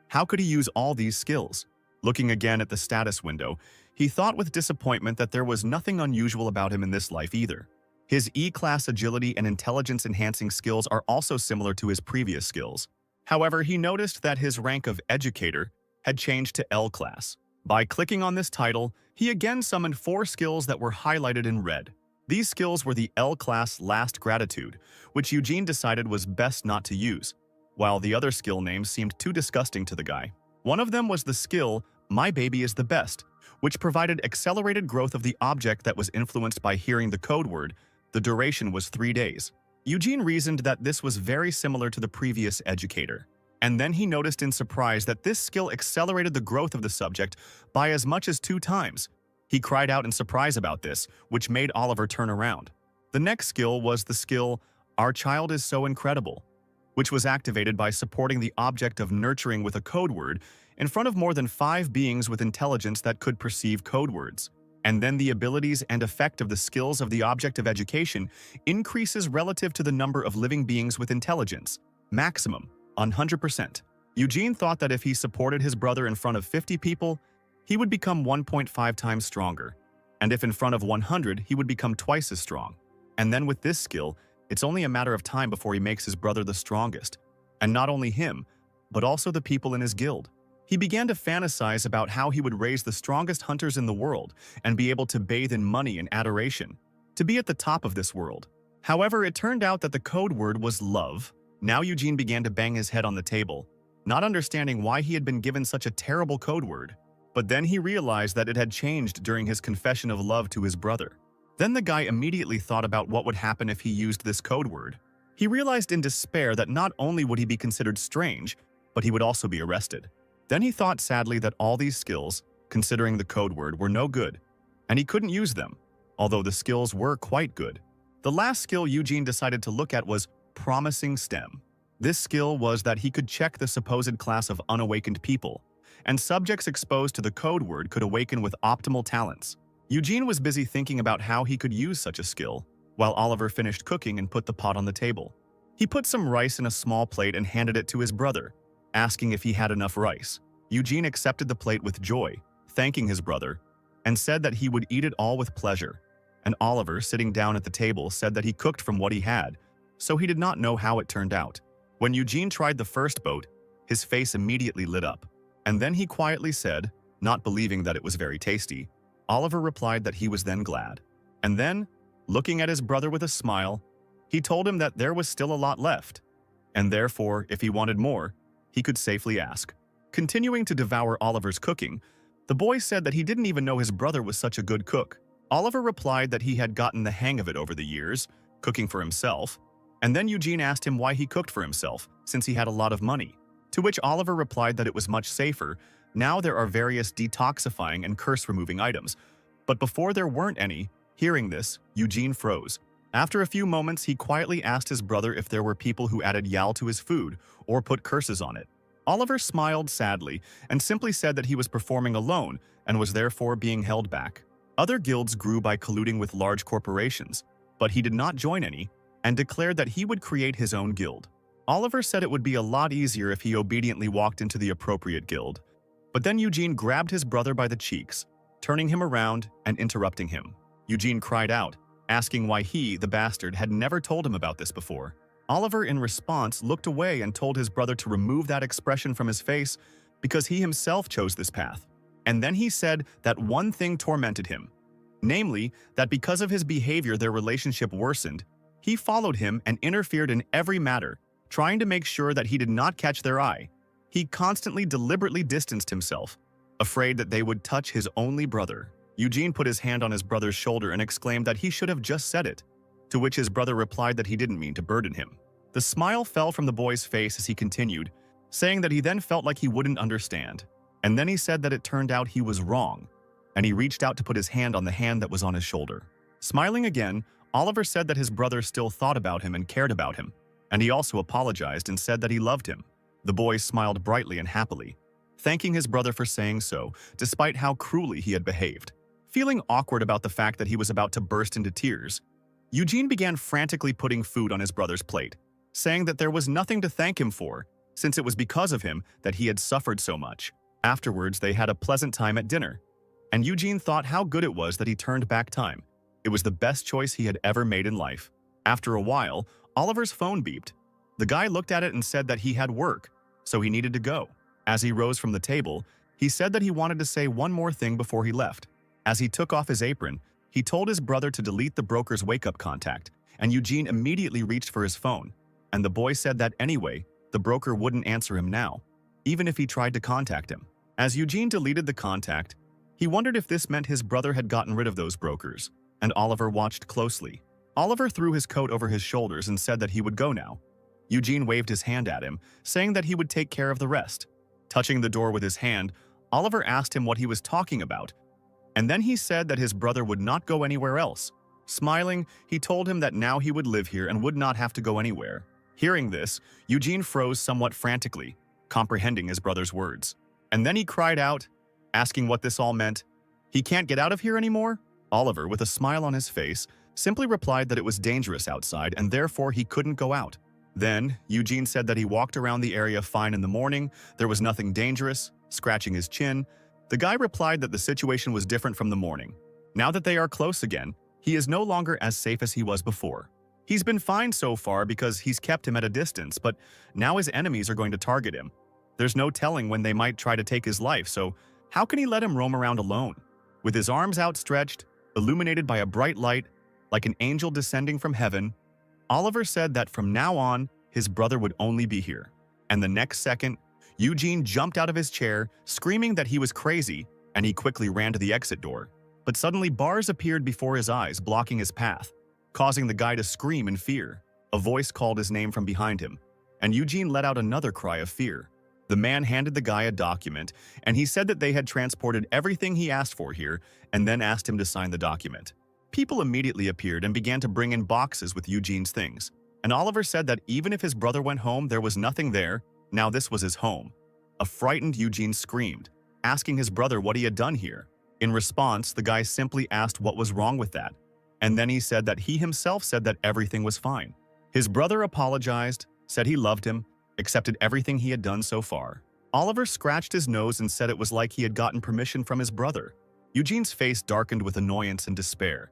How could he use all these skills? Looking again at the status window, he thought with disappointment that there was nothing unusual about him in this life either. His E-class agility and intelligence-enhancing skills are also similar to his previous skills. However, he noticed that his rank of educator had changed to L-class. By clicking on this title, he again summoned 4 skills that were highlighted in red. These skills were the L-class Last Gratitude, which Eugene decided was best not to use, while the other skill names seemed too disgusting to the guy. One of them was the skill My Baby is the Best, which provided accelerated growth of the object that was influenced by hearing the code word. The duration was 3 days. Eugene reasoned that this was very similar to the previous educator. And then he noticed in surprise that this skill accelerated the growth of the subject by as much as 2 times. He cried out in surprise about this, which made Oliver turn around. The next skill was the skill Our Child is So Incredible, which was activated by supporting the object of nurturing with a code word in front of more than 5 beings with intelligence that could perceive code words. And then the abilities and effect of the skills of the object of education increases relative to the number of living beings with intelligence, maximum, 100%. Eugene thought that if he supported his brother in front of 50 people, he would become 1.5 times stronger, and if in front of 100, he would become twice as strong. And then with this skill, it's only a matter of time before he makes his brother the strongest. And not only him, but also the people in his guild. He began to fantasize about how he would raise the strongest hunters in the world and be able to bathe in money and adoration, to be at the top of this world. However, it turned out that the code word was love. Now Eugene began to bang his head on the table, not understanding why he had been given such a terrible code word. But then he realized that it had changed during his confession of love to his brother. Then the guy immediately thought about what would happen if he used this code word. He realized in despair that not only would he be considered strange, but he would also be arrested. Then he thought sadly that all these skills, considering the code word, were no good, and he couldn't use them, although the skills were quite good. The last skill Eugene decided to look at was Promising STEM. This skill was that he could check the supposed class of unawakened people, and subjects exposed to the code word could awaken with optimal talents. Eugene was busy thinking about how he could use such a skill, while Oliver finished cooking and put the pot on the table. He put some rice in a small plate and handed it to his brother, asking if he had enough rice. Eugene accepted the plate with joy, thanking his brother, and said that he would eat it all with pleasure. And Oliver, sitting down at the table, said that he cooked from what he had, so he did not know how it turned out. When Eugene tried the first boat, his face immediately lit up. And then he quietly said, not believing that it was very tasty. Oliver replied that he was then glad. And then, looking at his brother with a smile, he told him that there was still a lot left, and therefore, if he wanted more, he could safely ask. Continuing to devour Oliver's cooking, the boy said that he didn't even know his brother was such a good cook. Oliver replied that he had gotten the hang of it over the years, cooking for himself, and then Eugene asked him why he cooked for himself, since he had a lot of money. To which Oliver replied that it was much safer. Now there are various detoxifying and curse-removing items, but before there weren't any. Hearing this, Eugene froze. After a few moments, he quietly asked his brother if there were people who added Yal to his food or put curses on it. Oliver smiled sadly and simply said that he was performing alone and was therefore being held back. Other guilds grew by colluding with large corporations, but he did not join any and declared that he would create his own guild. Oliver said it would be a lot easier if he obediently walked into the appropriate guild. But then Eugene grabbed his brother by the cheeks, turning him around and interrupting him. Eugene cried out, asking why he, the bastard, had never told him about this before. Oliver, in response, looked away and told his brother to remove that expression from his face because he himself chose this path. And then he said that one thing tormented him, namely, that because of his behavior their relationship worsened. He followed him and interfered in every matter, trying to make sure that he did not catch their eye. He constantly deliberately distanced himself, afraid that they would touch his only brother. Eugene put his hand on his brother's shoulder and exclaimed that he should have just said it, to which his brother replied that he didn't mean to burden him. The smile fell from the boy's face as he continued, saying that he then felt like he wouldn't understand. And then he said that it turned out he was wrong, and he reached out to put his hand on the hand that was on his shoulder. Smiling again, Oliver said that his brother still thought about him and cared about him, and he also apologized and said that he loved him. The boy smiled brightly and happily, thanking his brother for saying so, despite how cruelly he had behaved. Feeling awkward about the fact that he was about to burst into tears, Eugene began frantically putting food on his brother's plate, saying that there was nothing to thank him for, since it was because of him that he had suffered so much. Afterwards, they had a pleasant time at dinner, and Eugene thought how good it was that he turned back time. It was the best choice he had ever made in life. After a while, Oliver's phone beeped. The guy looked at it and said that he had work, so he needed to go. As he rose from the table, He said that he wanted to say one more thing before he left. As he took off his apron, he told his brother to delete the broker's wake-up contact, and Eugene immediately reached for his phone. And the boy said that anyway, the broker wouldn't answer him now, even if he tried to contact him. As Eugene deleted the contact, he wondered if this meant his brother had gotten rid of those brokers, and Oliver watched closely. Oliver threw his coat over his shoulders and said that he would go now. Eugene waved his hand at him, saying that he would take care of the rest. Touching the door with his hand, Oliver asked him what he was talking about, and then he said that his brother would not go anywhere else. Smiling, he told him that now he would live here and would not have to go anywhere. Hearing this, Eugene froze somewhat frantically, comprehending his brother's words. And then he cried out, asking what this all meant. "He can't get out of here anymore?" Oliver, with a smile on his face, simply replied that it was dangerous outside and therefore he couldn't go out. Then, Eugene said that he walked around the area fine in the morning, there was nothing dangerous, scratching his chin. The guy replied that the situation was different from the morning. Now that they are close again, he is no longer as safe as he was before. He's been fine so far because he's kept him at a distance, but now his enemies are going to target him. There's no telling when they might try to take his life, so how can he let him roam around alone? With his arms outstretched, illuminated by a bright light, like an angel descending from heaven, Oliver said that from now on, his brother would only be here. And the next second, Eugene jumped out of his chair, screaming that he was crazy, and he quickly ran to the exit door. But suddenly bars appeared before his eyes, blocking his path, causing the guy to scream in fear. A voice called his name from behind him, and Eugene let out another cry of fear. The man handed the guy a document, and he said that they had transported everything he asked for here, and then asked him to sign the document. People immediately appeared and began to bring in boxes with Eugene's things. And Oliver said that even if his brother went home, there was nothing there. Now this was his home. A frightened Eugene screamed, asking his brother what he had done here. In response, the guy simply asked what was wrong with that. And then he said that he himself said that everything was fine. His brother apologized, said he loved him, accepted everything he had done so far. Oliver scratched his nose and said it was like he had gotten permission from his brother. Eugene's face darkened with annoyance and despair.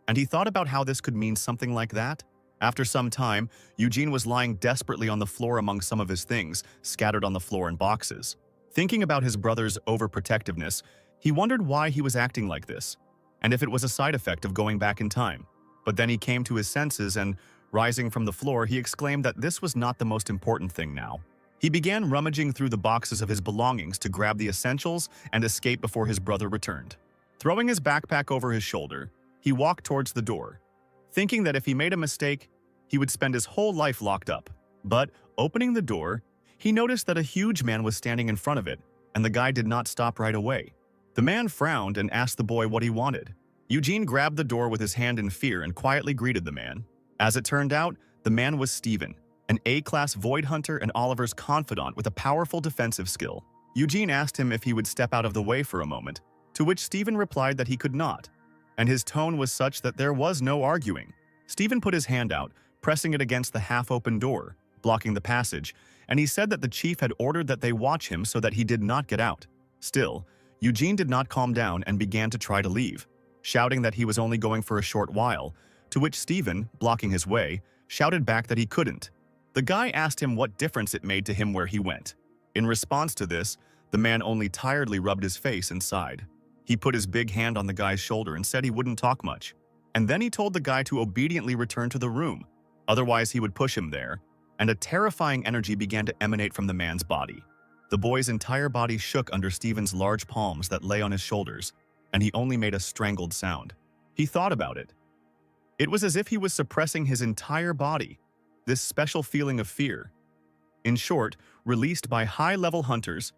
And he thought about how this could mean something like that. After some time, Eugene was lying desperately on the floor among some of his things, scattered on the floor in boxes. Thinking about his brother's overprotectiveness, he wondered why he was acting like this, and if it was a side effect of going back in time. But then he came to his senses and, rising from the floor, he exclaimed that this was not the most important thing now. He began rummaging through the boxes of his belongings to grab the essentials and escape before his brother returned. Throwing his backpack over his shoulder, he walked towards the door, thinking that if he made a mistake, he would spend his whole life locked up. But, opening the door, he noticed that a huge man was standing in front of it, and the guy did not stop right away. The man frowned and asked the boy what he wanted. Eugene grabbed the door with his hand in fear and quietly greeted the man. As it turned out, the man was Steven, an A-class void hunter and Oliver's confidant with a powerful defensive skill. Eugene asked him if he would step out of the way for a moment, to which Steven replied that he could not, and his tone was such that there was no arguing. Steven put his hand out, pressing it against the half-open door, blocking the passage, and he said that the chief had ordered that they watch him so that he did not get out. Still, Eugene did not calm down and began to try to leave, shouting that he was only going for a short while, to which Steven, blocking his way, shouted back that he couldn't. The guy asked him what difference it made to him where he went. In response to this, the man only tiredly rubbed his face and sighed. He put his big hand on the guy's shoulder and said he wouldn't talk much. And then he told the guy to obediently return to the room, otherwise he would push him there, and a terrifying energy began to emanate from the man's body. The boy's entire body shook under Steven's large palms that lay on his shoulders, and he only made a strangled sound. He thought about it. It was as if he was suppressing his entire body, this special feeling of fear. In short, released by high-level hunters,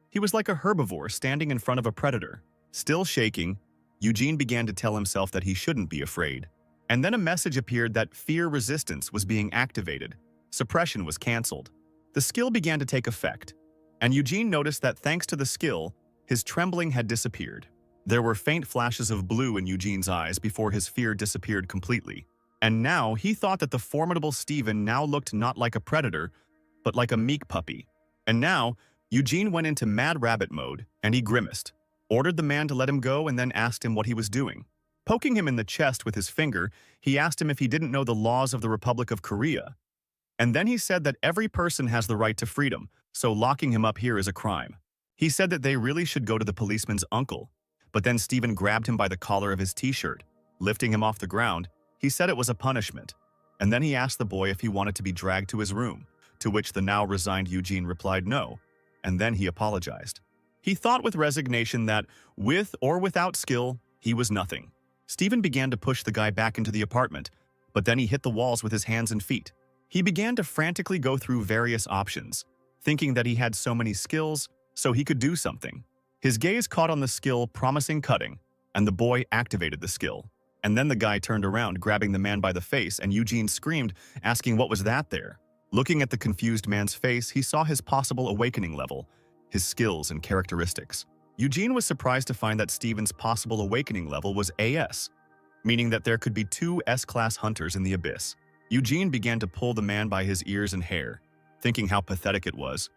he was like a herbivore standing in front of a predator. Still shaking, Eugene began to tell himself that he shouldn't be afraid. And then a message appeared that fear resistance was being activated. Suppression was cancelled. The skill began to take effect, and Eugene noticed that thanks to the skill, his trembling had disappeared. There were faint flashes of blue in Eugene's eyes before his fear disappeared completely. And now he thought that the formidable Steven now looked not like a predator, but like a meek puppy. And now, Eugene went into mad rabbit mode, and he grimaced, ordered the man to let him go, and then asked him what he was doing. Poking him in the chest with his finger, he asked him if he didn't know the laws of the Republic of Korea. And then he said that every person has the right to freedom, so locking him up here is a crime. He said that they really should go to the policeman's uncle, but then Steven grabbed him by the collar of his t-shirt. Lifting him off the ground, he said it was a punishment, and then he asked the boy if he wanted to be dragged to his room, to which the now resigned Eugene replied no, and then he apologized. He thought with resignation that, with or without skill, he was nothing. Steven began to push the guy back into the apartment, but then he hit the walls with his hands and feet. He began to frantically go through various options, thinking that he had so many skills, so he could do something. His gaze caught on the skill promising cutting, and the boy activated the skill. And then the guy turned around, grabbing the man by the face, and Eugene screamed, asking what was that there. Looking at the confused man's face, he saw his possible awakening level, his skills and characteristics. Eugene was surprised to find that Steven's possible awakening level was AS, meaning that there could be 2 S-class hunters in the abyss. Eugene began to pull the man by his ears and hair, thinking how pathetic it was.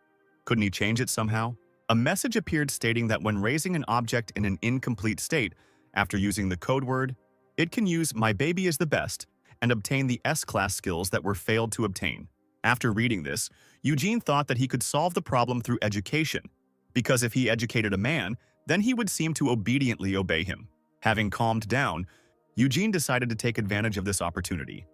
Couldn't he change it somehow? A message appeared stating that when raising an object in an incomplete state, after using the code word, it can use "my baby is the best" and obtain the S-class skills that were failed to obtain. After reading this, Eugene thought that he could solve the problem through education, because if he educated a man, then he would seem to obediently obey him. Having calmed down, Eugene decided to take advantage of this opportunity.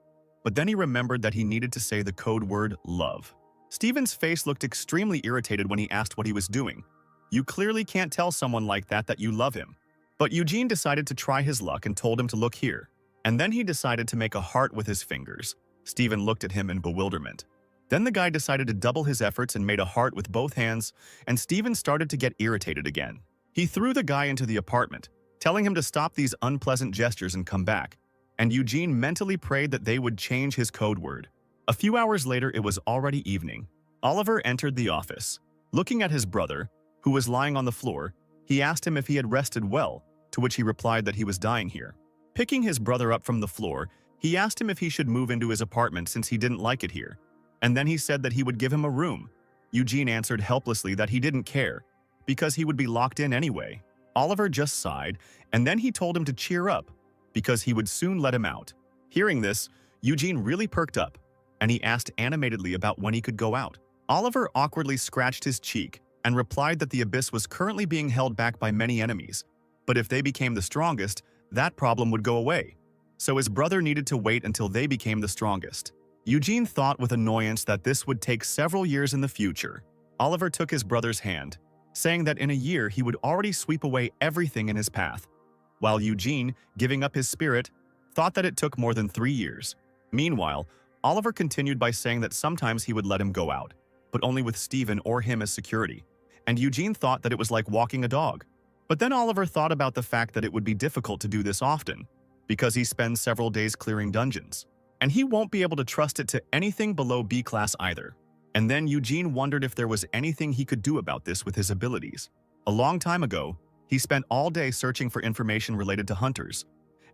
But then he remembered that he needed to say the code word love. Steven's face looked extremely irritated when he asked what he was doing. You clearly can't tell someone like that you love him. But Eugene decided to try his luck and told him to look here. And then he decided to make a heart with his fingers. Steven looked at him in bewilderment. Then the guy decided to double his efforts and made a heart with both hands, and Steven started to get irritated again. He threw the guy into the apartment, telling him to stop these unpleasant gestures and come back, and Eugene mentally prayed that they would change his code word. A few hours later, it was already evening. Oliver entered the office. Looking at his brother, who was lying on the floor, he asked him if he had rested well, to which he replied that he was dying here. Picking his brother up from the floor, he asked him if he should move into his apartment since he didn't like it here, and then he said that he would give him a room. Eugene answered helplessly that he didn't care, because he would be locked in anyway. Oliver just sighed, and then he told him to cheer up, because he would soon let him out. Hearing this, Eugene really perked up, and he asked animatedly about when he could go out. Oliver awkwardly scratched his cheek and replied that the abyss was currently being held back by many enemies, but if they became the strongest, that problem would go away. So his brother needed to wait until they became the strongest. Eugene thought with annoyance that this would take several years in the future. Oliver took his brother's hand, saying that in a year he would already sweep away everything in his path, while Eugene, giving up his spirit, thought that it took more than 3 years. Meanwhile, Oliver continued by saying that sometimes he would let him go out, but only with Steven or him as security, and Eugene thought that it was like walking a dog. But then Oliver thought about the fact that it would be difficult to do this often, because he spends several days clearing dungeons, and he won't be able to trust it to anything below B class either. And then Eugene wondered if there was anything he could do about this with his abilities. A long time ago, he spent all day searching for information related to hunters,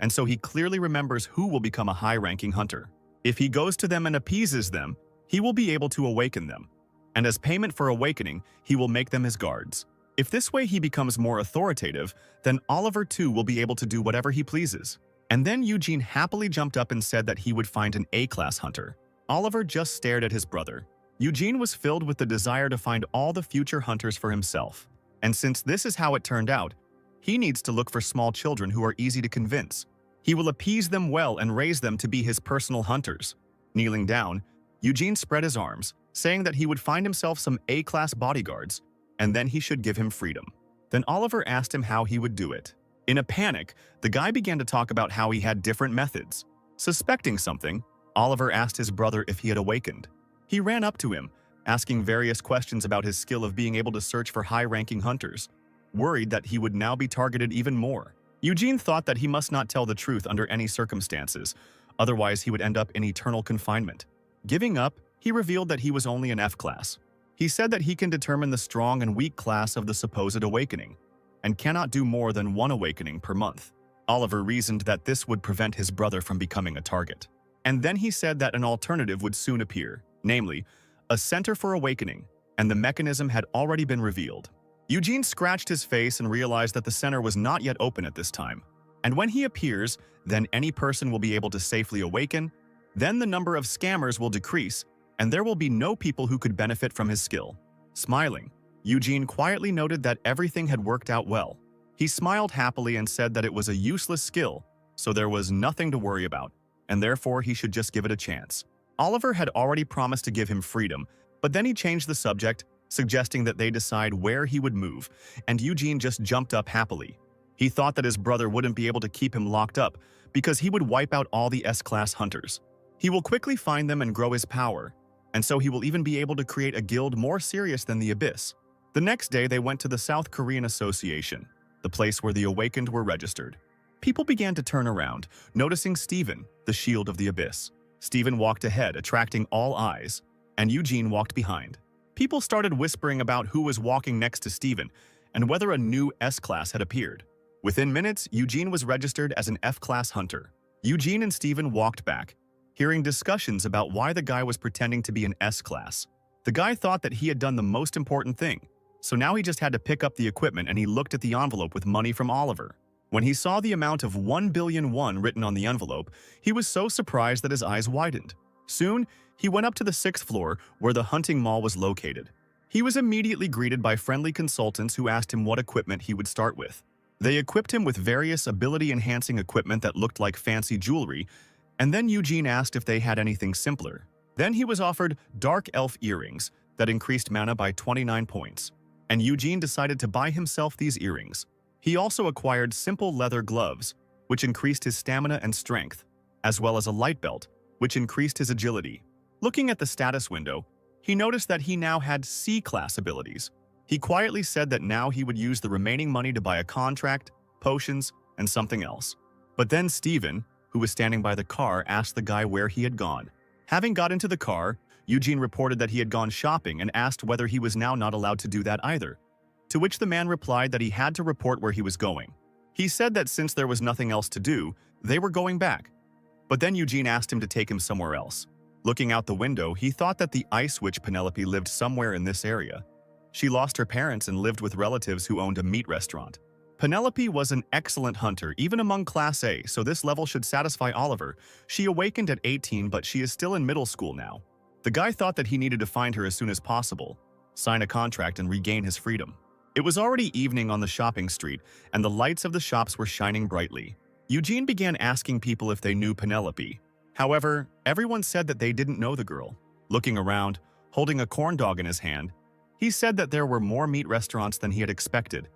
and so he clearly remembers who will become a high-ranking hunter. If he goes to them and appeases them, he will be able to awaken them, and as payment for awakening, he will make them his guards. If this way he becomes more authoritative, then Oliver too will be able to do whatever he pleases. And then Eugene happily jumped up and said that he would find an A-class hunter. Oliver just stared at his brother. Eugene was filled with the desire to find all the future hunters for himself. And since this is how it turned out, he needs to look for small children who are easy to convince. He will appease them well and raise them to be his personal hunters. Kneeling down, Eugene spread his arms, saying that he would find himself some A-class bodyguards, and then he should give him freedom. Then Oliver asked him how he would do it. In a panic, the guy began to talk about how he had different methods. Suspecting something, Oliver asked his brother if he had awakened. He ran up to him, asking various questions about his skill of being able to search for high-ranking hunters, worried that he would now be targeted even more. Eugene thought that he must not tell the truth under any circumstances, otherwise he would end up in eternal confinement. Giving up, he revealed that he was only an F-class. He said that he can determine the strong and weak class of the supposed awakening, and cannot do more than 1 awakening per month. Oliver reasoned that this would prevent his brother from becoming a target. And then he said that an alternative would soon appear, namely, a center for awakening, and the mechanism had already been revealed. Eugene scratched his face and realized that the center was not yet open at this time. And when he appears, then any person will be able to safely awaken, then the number of scammers will decrease, and there will be no people who could benefit from his skill. Smiling, Eugene quietly noted that everything had worked out well. He smiled happily and said that it was a useless skill, so there was nothing to worry about, and therefore he should just give it a chance. Oliver had already promised to give him freedom, but then he changed the subject, suggesting that they decide where he would move, and Eugene just jumped up happily. He thought that his brother wouldn't be able to keep him locked up because he would wipe out all the S-class hunters. He will quickly find them and grow his power, and so he will even be able to create a guild more serious than the Abyss. The next day, they went to the South Korean Association, the place where the Awakened were registered. People began to turn around, noticing Steven, the Shield of the Abyss. Steven walked ahead, attracting all eyes, and Eugene walked behind. People started whispering about who was walking next to Steven and whether a new S-class had appeared. Within minutes, Eugene was registered as an F-class hunter. Eugene and Steven walked back, hearing discussions about why the guy was pretending to be an S-class. The guy thought that he had done the most important thing, so now he just had to pick up the equipment, and he looked at the envelope with money from Oliver. When he saw the amount of 1 billion won written on the envelope, he was so surprised that his eyes widened. Soon, he went up to the 6th floor where the hunting mall was located. He was immediately greeted by friendly consultants who asked him what equipment he would start with. They equipped him with various ability-enhancing equipment that looked like fancy jewelry, and then Eugene asked if they had anything simpler. Then he was offered dark elf earrings that increased mana by 29 points, and Eugene decided to buy himself these earrings. He also acquired simple leather gloves, which increased his stamina and strength, as well as a light belt, which increased his agility. Looking at the status window, he noticed that he now had C-class abilities. He quietly said that now he would use the remaining money to buy a contract, potions, and something else. But then Steven, who was standing by the car, asked the guy where he had gone. Having got into the car, Eugene reported that he had gone shopping and asked whether he was now not allowed to do that either, to which the man replied that he had to report where he was going. He said that since there was nothing else to do, they were going back. But then Eugene asked him to take him somewhere else. Looking out the window, he thought that the ice witch Penelope lived somewhere in this area. She lost her parents and lived with relatives who owned a meat restaurant. Penelope was an excellent hunter, even among Class A, so this level should satisfy Oliver. She awakened at 18, but she is still in middle school now. The guy thought that he needed to find her as soon as possible, sign a contract, and regain his freedom. It was already evening on the shopping street, and the lights of the shops were shining brightly. Eugene began asking people if they knew Penelope. However, everyone said that they didn't know the girl. Looking around, holding a corn dog in his hand, he said that there were more meat restaurants than he had expected.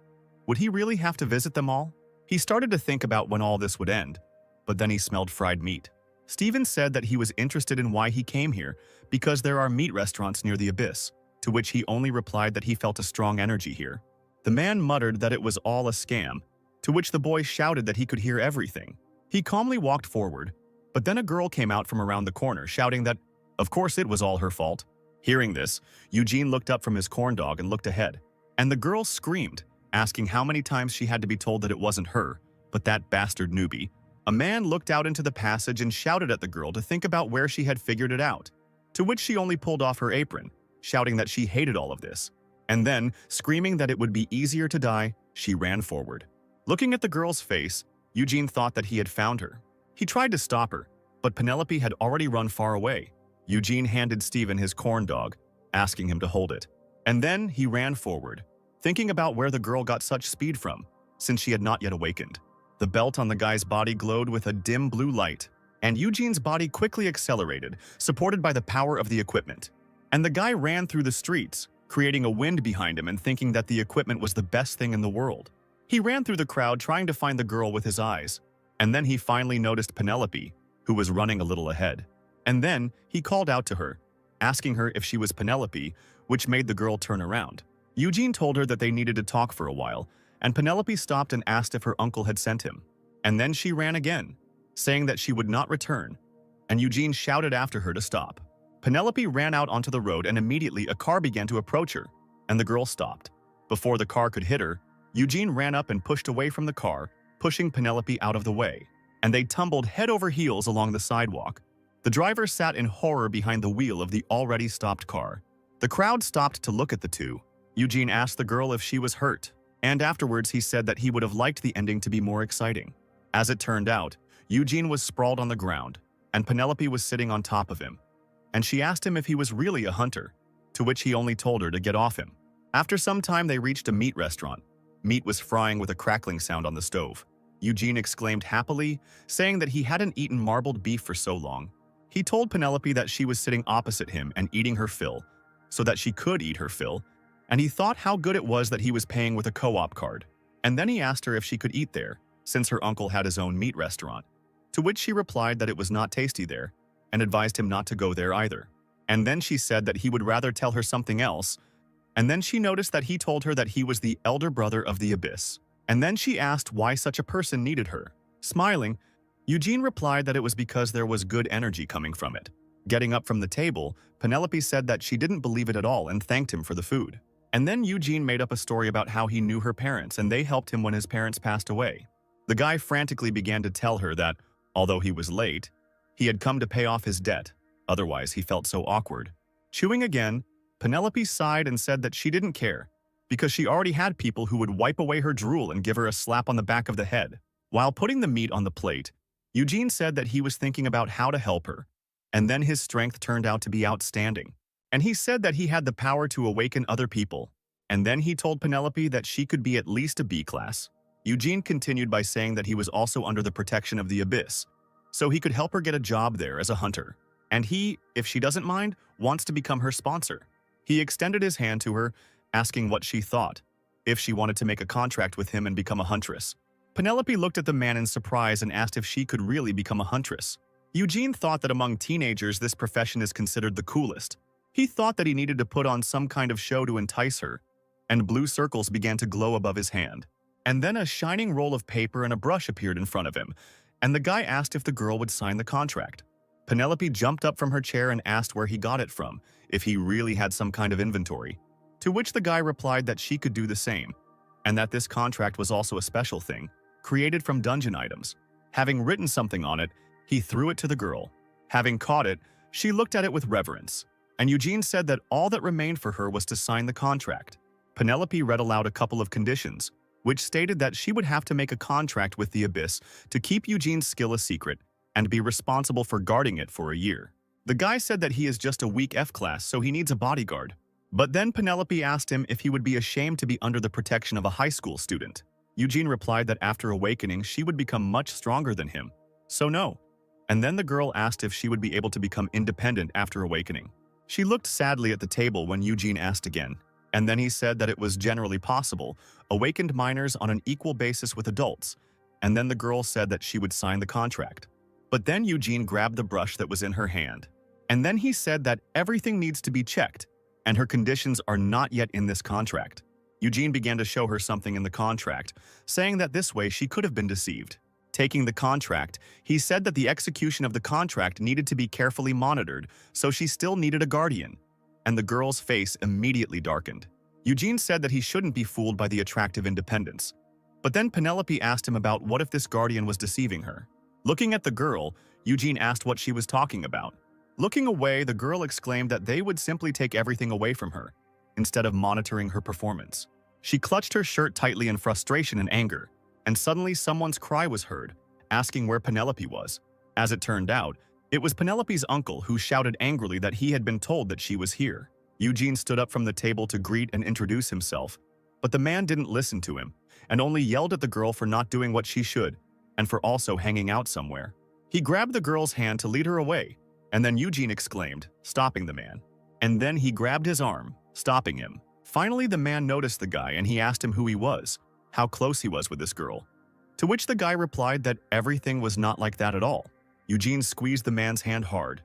Would he really have to visit them all? He started to think about when all this would end, but then he smelled fried meat. Steven said that he was interested in why he came here, because there are meat restaurants near the Abyss, to which he only replied that he felt a strong energy here. The man muttered that it was all a scam, to which the boy shouted that he could hear everything. He calmly walked forward, but then a girl came out from around the corner, shouting that, of course, it was all her fault. Hearing this, Eugene looked up from his corn dog and looked ahead, and the girl screamed, asking how many times she had to be told that it wasn't her, but that bastard newbie. A man looked out into the passage and shouted at the girl to think about where she had figured it out, to which she only pulled off her apron, shouting that she hated all of this. And then, screaming that it would be easier to die, she ran forward. Looking at the girl's face, Eugene thought that he had found her. He tried to stop her, but Penelope had already run far away. Eugene handed Steven his corn dog, asking him to hold it. And then he ran forward, thinking about where the girl got such speed from, since she had not yet awakened. The belt on the guy's body glowed with a dim blue light, and Eugene's body quickly accelerated, supported by the power of the equipment. And the guy ran through the streets, creating a wind behind him and thinking that the equipment was the best thing in the world. He ran through the crowd trying to find the girl with his eyes, and then he finally noticed Penelope, who was running a little ahead. And then he called out to her, asking her if she was Penelope, which made the girl turn around. Eugene told her that they needed to talk for a while, and Penelope stopped and asked if her uncle had sent him. And then she ran again, saying that she would not return, and Eugene shouted after her to stop. Penelope ran out onto the road, and immediately a car began to approach her, and the girl stopped. Before the car could hit her, Eugene ran up and pushed away from the car, pushing Penelope out of the way, and they tumbled head over heels along the sidewalk. The driver sat in horror behind the wheel of the already stopped car. The crowd stopped to look at the two. Eugene asked the girl if she was hurt, and afterwards he said that he would have liked the ending to be more exciting. As it turned out, Eugene was sprawled on the ground, and Penelope was sitting on top of him. And she asked him if he was really a hunter, to which he only told her to get off him. After some time, they reached a meat restaurant. Meat was frying with a crackling sound on the stove. Eugene exclaimed happily, saying that he hadn't eaten marbled beef for so long. He told Penelope that she was sitting opposite him and eating her fill, so that she could eat her fill, and he thought how good it was that he was paying with a co-op card. And then he asked her if she could eat there, since her uncle had his own meat restaurant, to which she replied that it was not tasty there, and advised him not to go there either. And then she said that he would rather tell her something else, and then she noticed that he told her that he was the elder brother of the Abyss. And then she asked why such a person needed her. Smiling, Eugene replied that it was because there was good energy coming from it. Getting up from the table, Penelope said that she didn't believe it at all and thanked him for the food. And then Eugene made up a story about how he knew her parents and they helped him when his parents passed away. The guy frantically began to tell her that, although he was late, he had come to pay off his debt. Otherwise, he felt so awkward. Chewing again, Penelope sighed and said that she didn't care, because she already had people who would wipe away her drool and give her a slap on the back of the head. While putting the meat on the plate, Eugene said that he was thinking about how to help her, and then his strength turned out to be outstanding. And he said that he had the power to awaken other people, and then he told Penelope that she could be at least a B class. Eugene continued by saying that he was also under the protection of the Abyss, so he could help her get a job there as a hunter. And he, if she doesn't mind, wants to become her sponsor. He extended his hand to her, asking what she thought, if she wanted to make a contract with him and become a huntress. Penelope looked at the man in surprise and asked if she could really become a huntress. Eugene thought that among teenagers this profession is considered the coolest. He thought that he needed to put on some kind of show to entice her, and blue circles began to glow above his hand. And then a shining roll of paper and a brush appeared in front of him, and the guy asked if the girl would sign the contract. Penelope jumped up from her chair and asked where he got it from, if he really had some kind of inventory. To which the guy replied that she could do the same, and that this contract was also a special thing, created from dungeon items. Having written something on it, he threw it to the girl. Having caught it, she looked at it with reverence, and Eugene said that all that remained for her was to sign the contract. Penelope read aloud a couple of conditions, which stated that she would have to make a contract with the Abyss to keep Eugene's skill a secret and be responsible for guarding it for a year. The guy said that he is just a weak F-class, so he needs a bodyguard. But then Penelope asked him if he would be ashamed to be under the protection of a high school student. Eugene replied that after awakening, she would become much stronger than him. So no. And then the girl asked if she would be able to become independent after awakening. She looked sadly at the table when Eugene asked again. And then he said that it was generally possible, awakened minors on an equal basis with adults. And then the girl said that she would sign the contract. But then Eugene grabbed the brush that was in her hand. And then he said that everything needs to be checked, and her conditions are not yet in this contract. Eugene began to show her something in the contract, saying that this way she could have been deceived. Taking the contract, he said that the execution of the contract needed to be carefully monitored, so she still needed a guardian. And the girl's face immediately darkened. Eugene said that he shouldn't be fooled by the attractive independence. But then Penelope asked him about what if this guardian was deceiving her. Looking at the girl, Eugene asked what she was talking about. Looking away, the girl exclaimed that they would simply take everything away from her, instead of monitoring her performance. She clutched her shirt tightly in frustration and anger, and suddenly someone's cry was heard, asking where Penelope was. As it turned out, it was Penelope's uncle who shouted angrily that he had been told that she was here. Eugene stood up from the table to greet and introduce himself, but the man didn't listen to him, and only yelled at the girl for not doing what she should, and for also hanging out somewhere. He grabbed the girl's hand to lead her away, and then Eugene exclaimed, stopping the man. And then he grabbed his arm, stopping him. Finally, the man noticed the guy and he asked him who he was, how close he was with this girl. To which the guy replied that everything was not like that at all. Eugene squeezed the man's hand hard,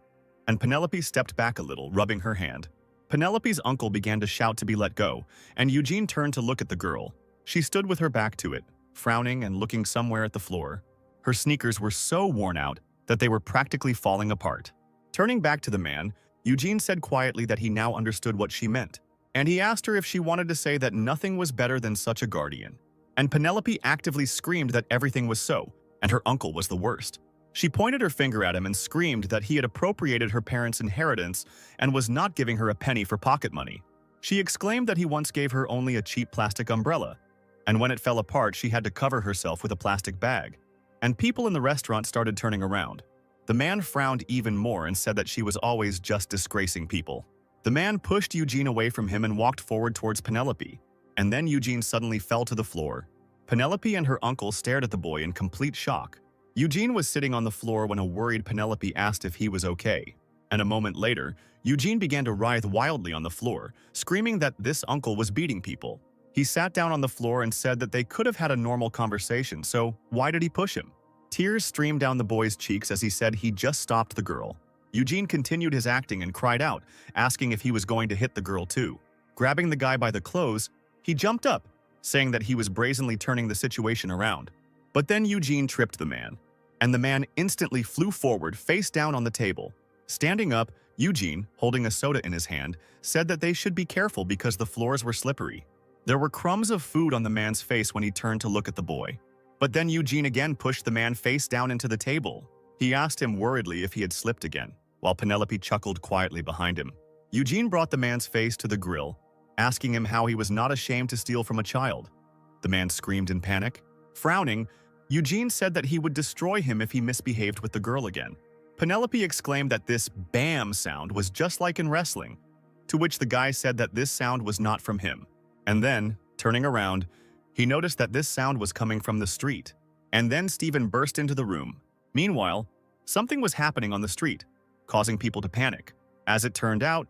and Penelope stepped back a little, rubbing her hand. Penelope's uncle began to shout to be let go, and Eugene turned to look at the girl. She stood with her back to it, frowning and looking somewhere at the floor. Her sneakers were so worn out that they were practically falling apart. Turning back to the man, Eugene said quietly that he now understood what she meant, and he asked her if she wanted to say that nothing was better than such a guardian. And Penelope actively screamed that everything was so, and her uncle was the worst. She pointed her finger at him and screamed that he had appropriated her parents' inheritance and was not giving her a penny for pocket money. She exclaimed that he once gave her only a cheap plastic umbrella, and when it fell apart she had to cover herself with a plastic bag. And people in the restaurant started turning around. The man frowned even more and said that she was always just disgracing people. The man pushed Eugene away from him and walked forward towards Penelope, and then Eugene suddenly fell to the floor. Penelope and her uncle stared at the boy in complete shock. Eugene was sitting on the floor when a worried Penelope asked if he was okay, and a moment later, Eugene began to writhe wildly on the floor, screaming that this uncle was beating people. He sat down on the floor and said that they could have had a normal conversation, so why did he push him? Tears streamed down the boy's cheeks as he said he just stopped the girl. Eugene continued his acting and cried out, asking if he was going to hit the girl too. Grabbing the guy by the clothes, he jumped up, saying that he was brazenly turning the situation around. But then Eugene tripped the man, and the man instantly flew forward face down on the table. Standing up, Eugene, holding a soda in his hand, said that they should be careful because the floors were slippery. There were crumbs of food on the man's face when he turned to look at the boy. But then Eugene again pushed the man face down into the table. He asked him worriedly if he had slipped again, while Penelope chuckled quietly behind him. Eugene brought the man's face to the grill, asking him how he was not ashamed to steal from a child. The man screamed in panic. Frowning, Eugene said that he would destroy him if he misbehaved with the girl again. Penelope exclaimed that this BAM sound was just like in wrestling, to which the guy said that this sound was not from him. And then, turning around, he noticed that this sound was coming from the street. And then Steven burst into the room. Meanwhile, something was happening on the street, causing people to panic. As it turned out,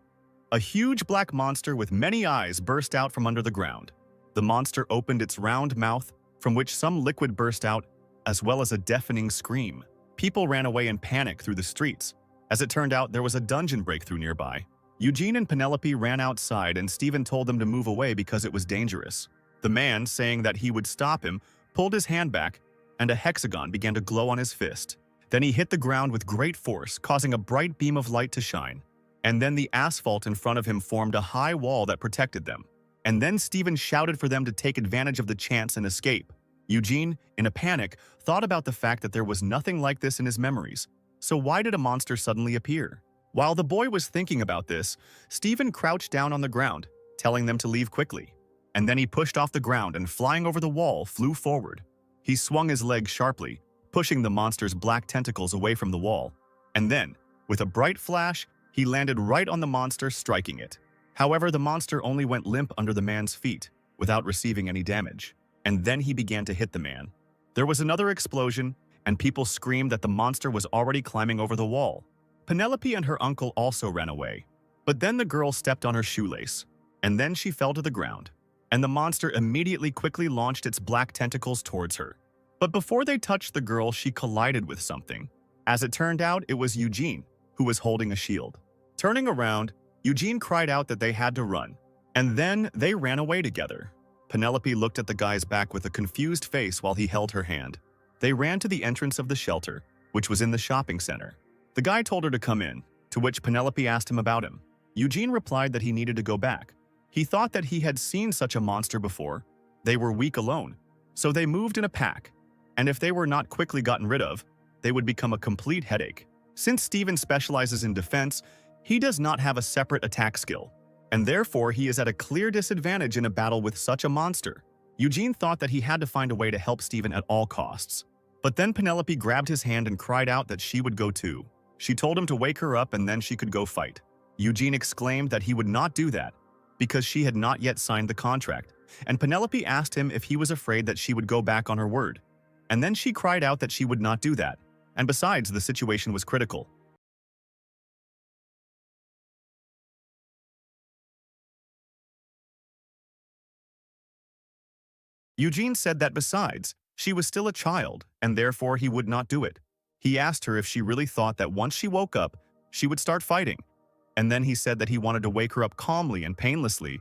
a huge black monster with many eyes burst out from under the ground. The monster opened its round mouth, from which some liquid burst out, as well as a deafening scream. People ran away in panic through the streets. As it turned out, there was a dungeon breakthrough nearby. Eugene and Penelope ran outside and Steven told them to move away because it was dangerous. The man, saying that he would stop him, pulled his hand back, and a hexagon began to glow on his fist. Then he hit the ground with great force, causing a bright beam of light to shine. And then the asphalt in front of him formed a high wall that protected them. And then Steven shouted for them to take advantage of the chance and escape. Eugene, in a panic, thought about the fact that there was nothing like this in his memories. So why did a monster suddenly appear? While the boy was thinking about this, Steven crouched down on the ground, telling them to leave quickly. And then he pushed off the ground and flying over the wall, flew forward. He swung his leg sharply, pushing the monster's black tentacles away from the wall. And then, with a bright flash, he landed right on the monster, striking it. However, the monster only went limp under the man's feet, without receiving any damage. And then he began to hit the man. There was another explosion, and people screamed that the monster was already climbing over the wall. Penelope and her uncle also ran away. But then the girl stepped on her shoelace, and then she fell to the ground. And the monster immediately quickly launched its black tentacles towards her. But before they touched the girl, she collided with something. As it turned out, it was Eugene, who was holding a shield. Turning around, Eugene cried out that they had to run. And then they ran away together. Penelope looked at the guy's back with a confused face while he held her hand. They ran to the entrance of the shelter, which was in the shopping center. The guy told her to come in, to which Penelope asked him about him. Eugene replied that he needed to go back. He thought that he had seen such a monster before. They were weak alone, so they moved in a pack, and if they were not quickly gotten rid of, they would become a complete headache. Since Steven specializes in defense, he does not have a separate attack skill, and therefore he is at a clear disadvantage in a battle with such a monster. Eugene thought that he had to find a way to help Steven at all costs. But then Penelope grabbed his hand and cried out that she would go too. She told him to wake her up and then she could go fight. Eugene exclaimed that he would not do that, because she had not yet signed the contract, and Penelope asked him if he was afraid that she would go back on her word. And then she cried out that she would not do that, and besides, the situation was critical. Eugene said that besides, she was still a child, and therefore he would not do it. He asked her if she really thought that once she woke up, she would start fighting. And then he said that he wanted to wake her up calmly and painlessly,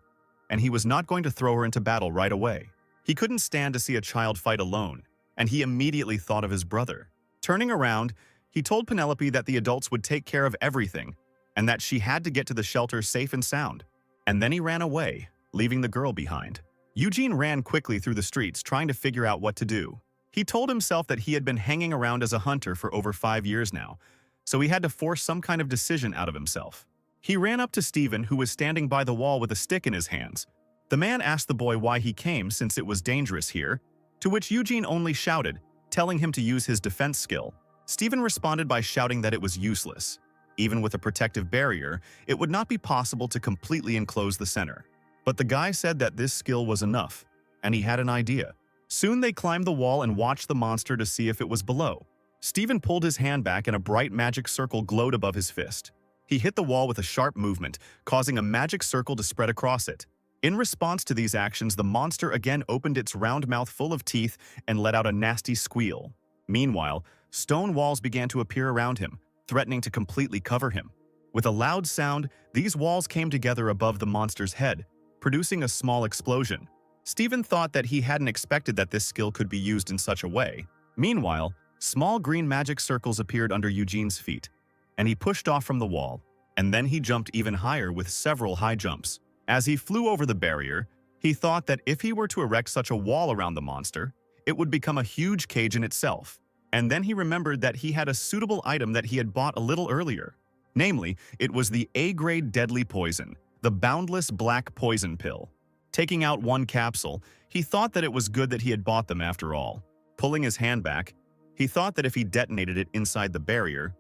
and he was not going to throw her into battle right away. He couldn't stand to see a child fight alone, and he immediately thought of his brother. Turning around, he told Penelope that the adults would take care of everything, and that she had to get to the shelter safe and sound. And then he ran away, leaving the girl behind. Eugene ran quickly through the streets trying to figure out what to do. He told himself that he had been hanging around as a hunter for over 5 years now, so he had to force some kind of decision out of himself. He ran up to Steven, who was standing by the wall with a stick in his hands. The man asked the boy why he came since it was dangerous here, to which Eugene only shouted, telling him to use his defense skill. Steven responded by shouting that it was useless. Even with a protective barrier, it would not be possible to completely enclose the center. But the guy said that this skill was enough, and he had an idea. Soon they climbed the wall and watched the monster to see if it was below. Steven pulled his hand back and a bright magic circle glowed above his fist. He hit the wall with a sharp movement, causing a magic circle to spread across it. In response to these actions, the monster again opened its round mouth full of teeth and let out a nasty squeal. Meanwhile, stone walls began to appear around him, threatening to completely cover him. With a loud sound, these walls came together above the monster's head, producing a small explosion. Steven thought that he hadn't expected that this skill could be used in such a way. Meanwhile, small green magic circles appeared under Eugene's feet, and he pushed off from the wall, and then he jumped even higher with several high jumps. As he flew over the barrier, he thought that if he were to erect such a wall around the monster, it would become a huge cage in itself. And then he remembered that he had a suitable item that he had bought a little earlier. Namely, it was the A-grade deadly poison, the boundless black poison pill. Taking out one capsule, he thought that it was good that he had bought them after all. Pulling his hand back, he thought that if he detonated it inside the barrier,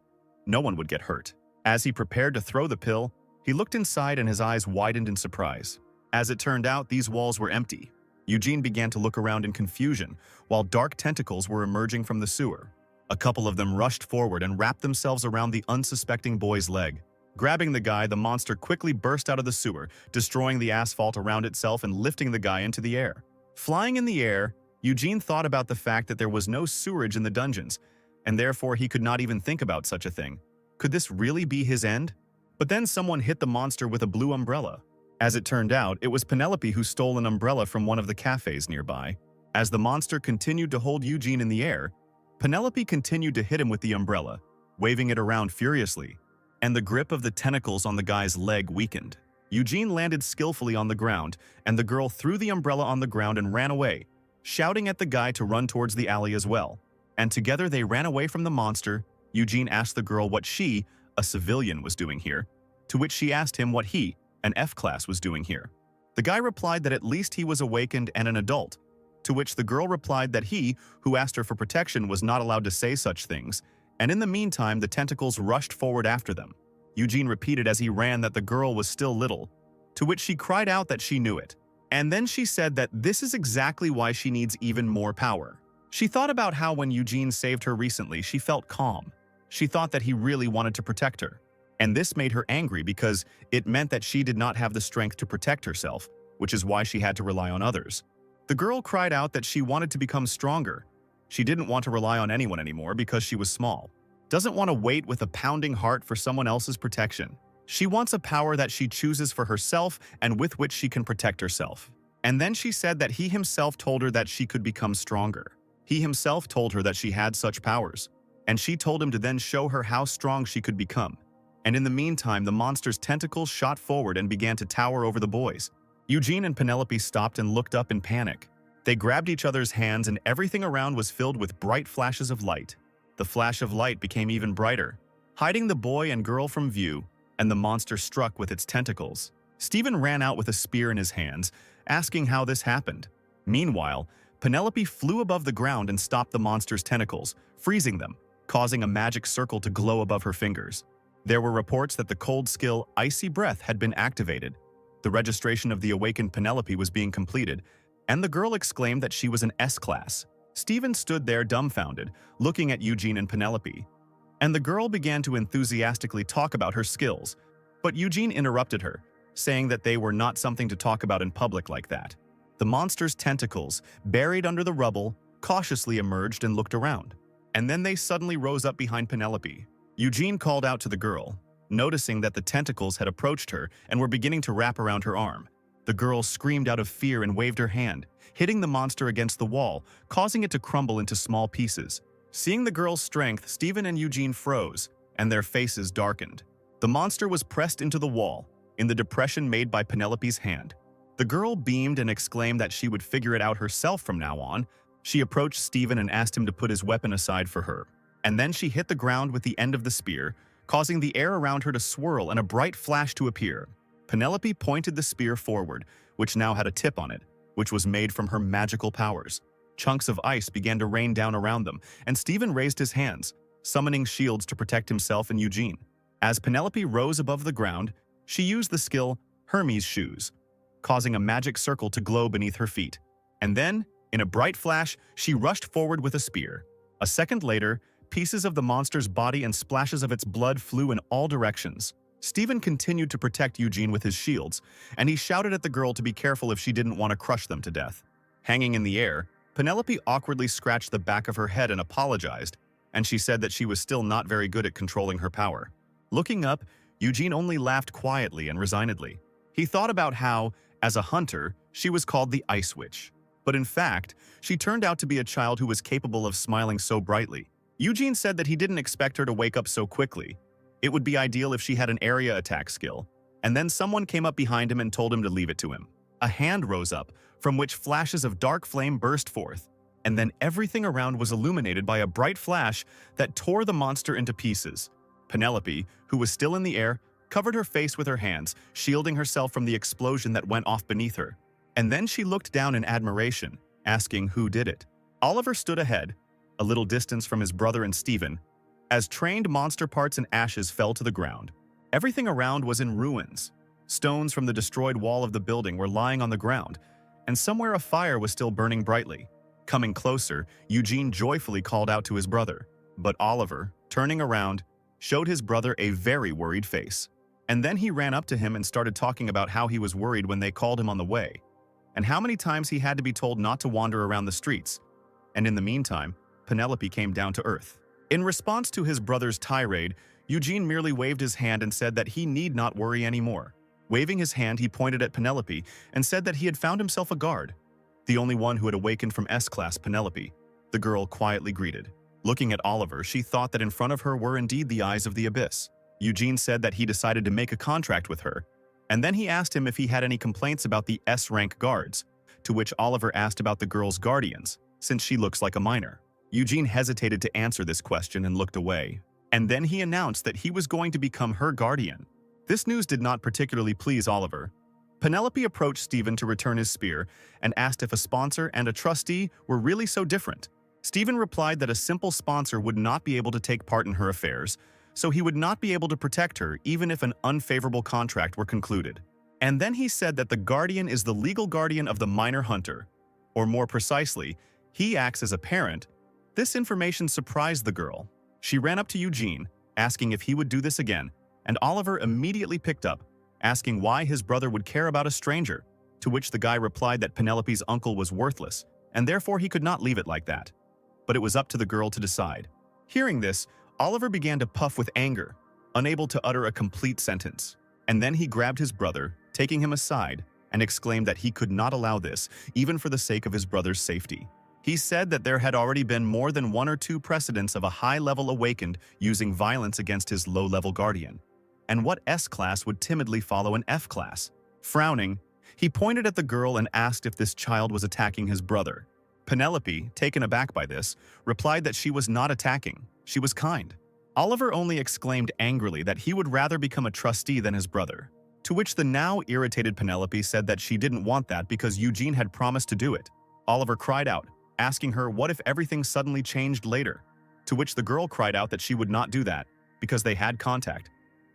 no one would get hurt. As he prepared to throw the pill, he looked inside and his eyes widened in surprise. As it turned out, these walls were empty. Eugene began to look around in confusion, while dark tentacles were emerging from the sewer. A couple of them rushed forward and wrapped themselves around the unsuspecting boy's leg. Grabbing the guy, the monster quickly burst out of the sewer, destroying the asphalt around itself and lifting the guy into the air. Flying in the air, Eugene thought about the fact that there was no sewerage in the dungeons, and therefore he could not even think about such a thing. Could this really be his end? But then someone hit the monster with a blue umbrella. As it turned out, it was Penelope who stole an umbrella from one of the cafes nearby. As the monster continued to hold Eugene in the air, Penelope continued to hit him with the umbrella, waving it around furiously, and the grip of the tentacles on the guy's leg weakened. Eugene landed skillfully on the ground, and the girl threw the umbrella on the ground and ran away, shouting at the guy to run towards the alley as well. And together they ran away from the monster. Eugene asked the girl what she, a civilian, was doing here, to which she asked him what he, an F-class, was doing here. The guy replied that at least he was awakened and an adult, to which the girl replied that he, who asked her for protection, was not allowed to say such things, and in the meantime the tentacles rushed forward after them. Eugene repeated as he ran that the girl was still little, to which she cried out that she knew it. And then she said that this is exactly why she needs even more power. She thought about how when Eugene saved her recently, she felt calm. She thought that he really wanted to protect her. And this made her angry because it meant that she did not have the strength to protect herself, which is why she had to rely on others. The girl cried out that she wanted to become stronger. She didn't want to rely on anyone anymore because she was small. Doesn't want to wait with a pounding heart for someone else's protection. She wants a power that she chooses for herself and with which she can protect herself. And then she said that he himself told her that she could become stronger. He himself told her that she had such powers, and she told him to then show her how strong she could become. And in the meantime, the monster's tentacles shot forward and began to tower over the boys. Eugene and Penelope stopped and looked up in panic. They grabbed each other's hands and everything around was filled with bright flashes of light. The flash of light became even brighter, hiding the boy and girl from view, and the monster struck with its tentacles. Steven ran out with a spear in his hands, asking how this happened. Meanwhile, Penelope flew above the ground and stopped the monster's tentacles, freezing them, causing a magic circle to glow above her fingers. There were reports that the cold skill Icy Breath had been activated. The registration of the awakened Penelope was being completed, and the girl exclaimed that she was an S-class. Steven stood there dumbfounded, looking at Eugene and Penelope. And the girl began to enthusiastically talk about her skills, but Eugene interrupted her, saying that they were not something to talk about in public like that. The monster's tentacles, buried under the rubble, cautiously emerged and looked around. And then they suddenly rose up behind Penelope. Eugene called out to the girl, noticing that the tentacles had approached her and were beginning to wrap around her arm. The girl screamed out of fear and waved her hand, hitting the monster against the wall, causing it to crumble into small pieces. Seeing the girl's strength, Steven and Eugene froze, and their faces darkened. The monster was pressed into the wall, in the depression made by Penelope's hand. The girl beamed and exclaimed that she would figure it out herself from now on. She approached Steven and asked him to put his weapon aside for her. And then she hit the ground with the end of the spear, causing the air around her to swirl and a bright flash to appear. Penelope pointed the spear forward, which now had a tip on it, which was made from her magical powers. Chunks of ice began to rain down around them, and Steven raised his hands, summoning shields to protect himself and Eugene. As Penelope rose above the ground, she used the skill Hermes' Shoes, causing a magic circle to glow beneath her feet. And then, in a bright flash, she rushed forward with a spear. A second later, pieces of the monster's body and splashes of its blood flew in all directions. Stephen continued to protect Eugene with his shields, and he shouted at the girl to be careful if she didn't want to crush them to death. Hanging in the air, Penelope awkwardly scratched the back of her head and apologized, and she said that she was still not very good at controlling her power. Looking up, Eugene only laughed quietly and resignedly. He thought about how, as a hunter, she was called the Ice Witch. But in fact, she turned out to be a child who was capable of smiling so brightly. Eugene said that he didn't expect her to wake up so quickly. It would be ideal if she had an area attack skill. And then someone came up behind him and told him to leave it to him. A hand rose up, from which flashes of dark flame burst forth. And then everything around was illuminated by a bright flash that tore the monster into pieces. Penelope, who was still in the air, covered her face with her hands, shielding herself from the explosion that went off beneath her. And then she looked down in admiration, asking who did it. Oliver stood ahead, a little distance from his brother and Stephen, as trained monster parts and ashes fell to the ground. Everything around was in ruins. Stones from the destroyed wall of the building were lying on the ground, and somewhere a fire was still burning brightly. Coming closer, Eugene joyfully called out to his brother, but Oliver, turning around, showed his brother a very worried face. And then he ran up to him and started talking about how he was worried when they called him on the way, and how many times he had to be told not to wander around the streets. And in the meantime, Penelope came down to earth. In response to his brother's tirade, Eugene merely waved his hand and said that he need not worry anymore. Waving his hand, he pointed at Penelope and said that he had found himself a guard, the only one who had awakened from S-Class Penelope. The girl quietly greeted. Looking at Oliver, she thought that in front of her were indeed the eyes of the abyss. Eugene said that he decided to make a contract with her, and then he asked him if he had any complaints about the S-rank guards, to which Oliver asked about the girl's guardians, since she looks like a minor. Eugene hesitated to answer this question and looked away, and then he announced that he was going to become her guardian. This news did not particularly please Oliver. Penelope approached Stephen to return his spear and asked if a sponsor and a trustee were really so different. Stephen replied that a simple sponsor would not be able to take part in her affairs, so he would not be able to protect her even if an unfavorable contract were concluded. And then he said that the guardian is the legal guardian of the minor hunter, or more precisely, he acts as a parent. This information surprised the girl. She ran up to Eugene, asking if he would do this again, and Oliver immediately picked up, asking why his brother would care about a stranger, to which the guy replied that Penelope's uncle was worthless, and therefore he could not leave it like that. But it was up to the girl to decide. Hearing this, Oliver began to puff with anger, unable to utter a complete sentence. And then he grabbed his brother, taking him aside, and exclaimed that he could not allow this, even for the sake of his brother's safety. He said that there had already been more than 1 or 2 precedents of a high-level awakened using violence against his low-level guardian. And what S-class would timidly follow an F-class? Frowning, he pointed at the girl and asked if this child was attacking his brother. Penelope, taken aback by this, replied that she was not attacking, she was kind. Oliver only exclaimed angrily that he would rather become a trustee than his brother, to which the now irritated Penelope said that she didn't want that because Eugene had promised to do it. Oliver cried out, asking her what if everything suddenly changed later, to which the girl cried out that she would not do that, because they had contact,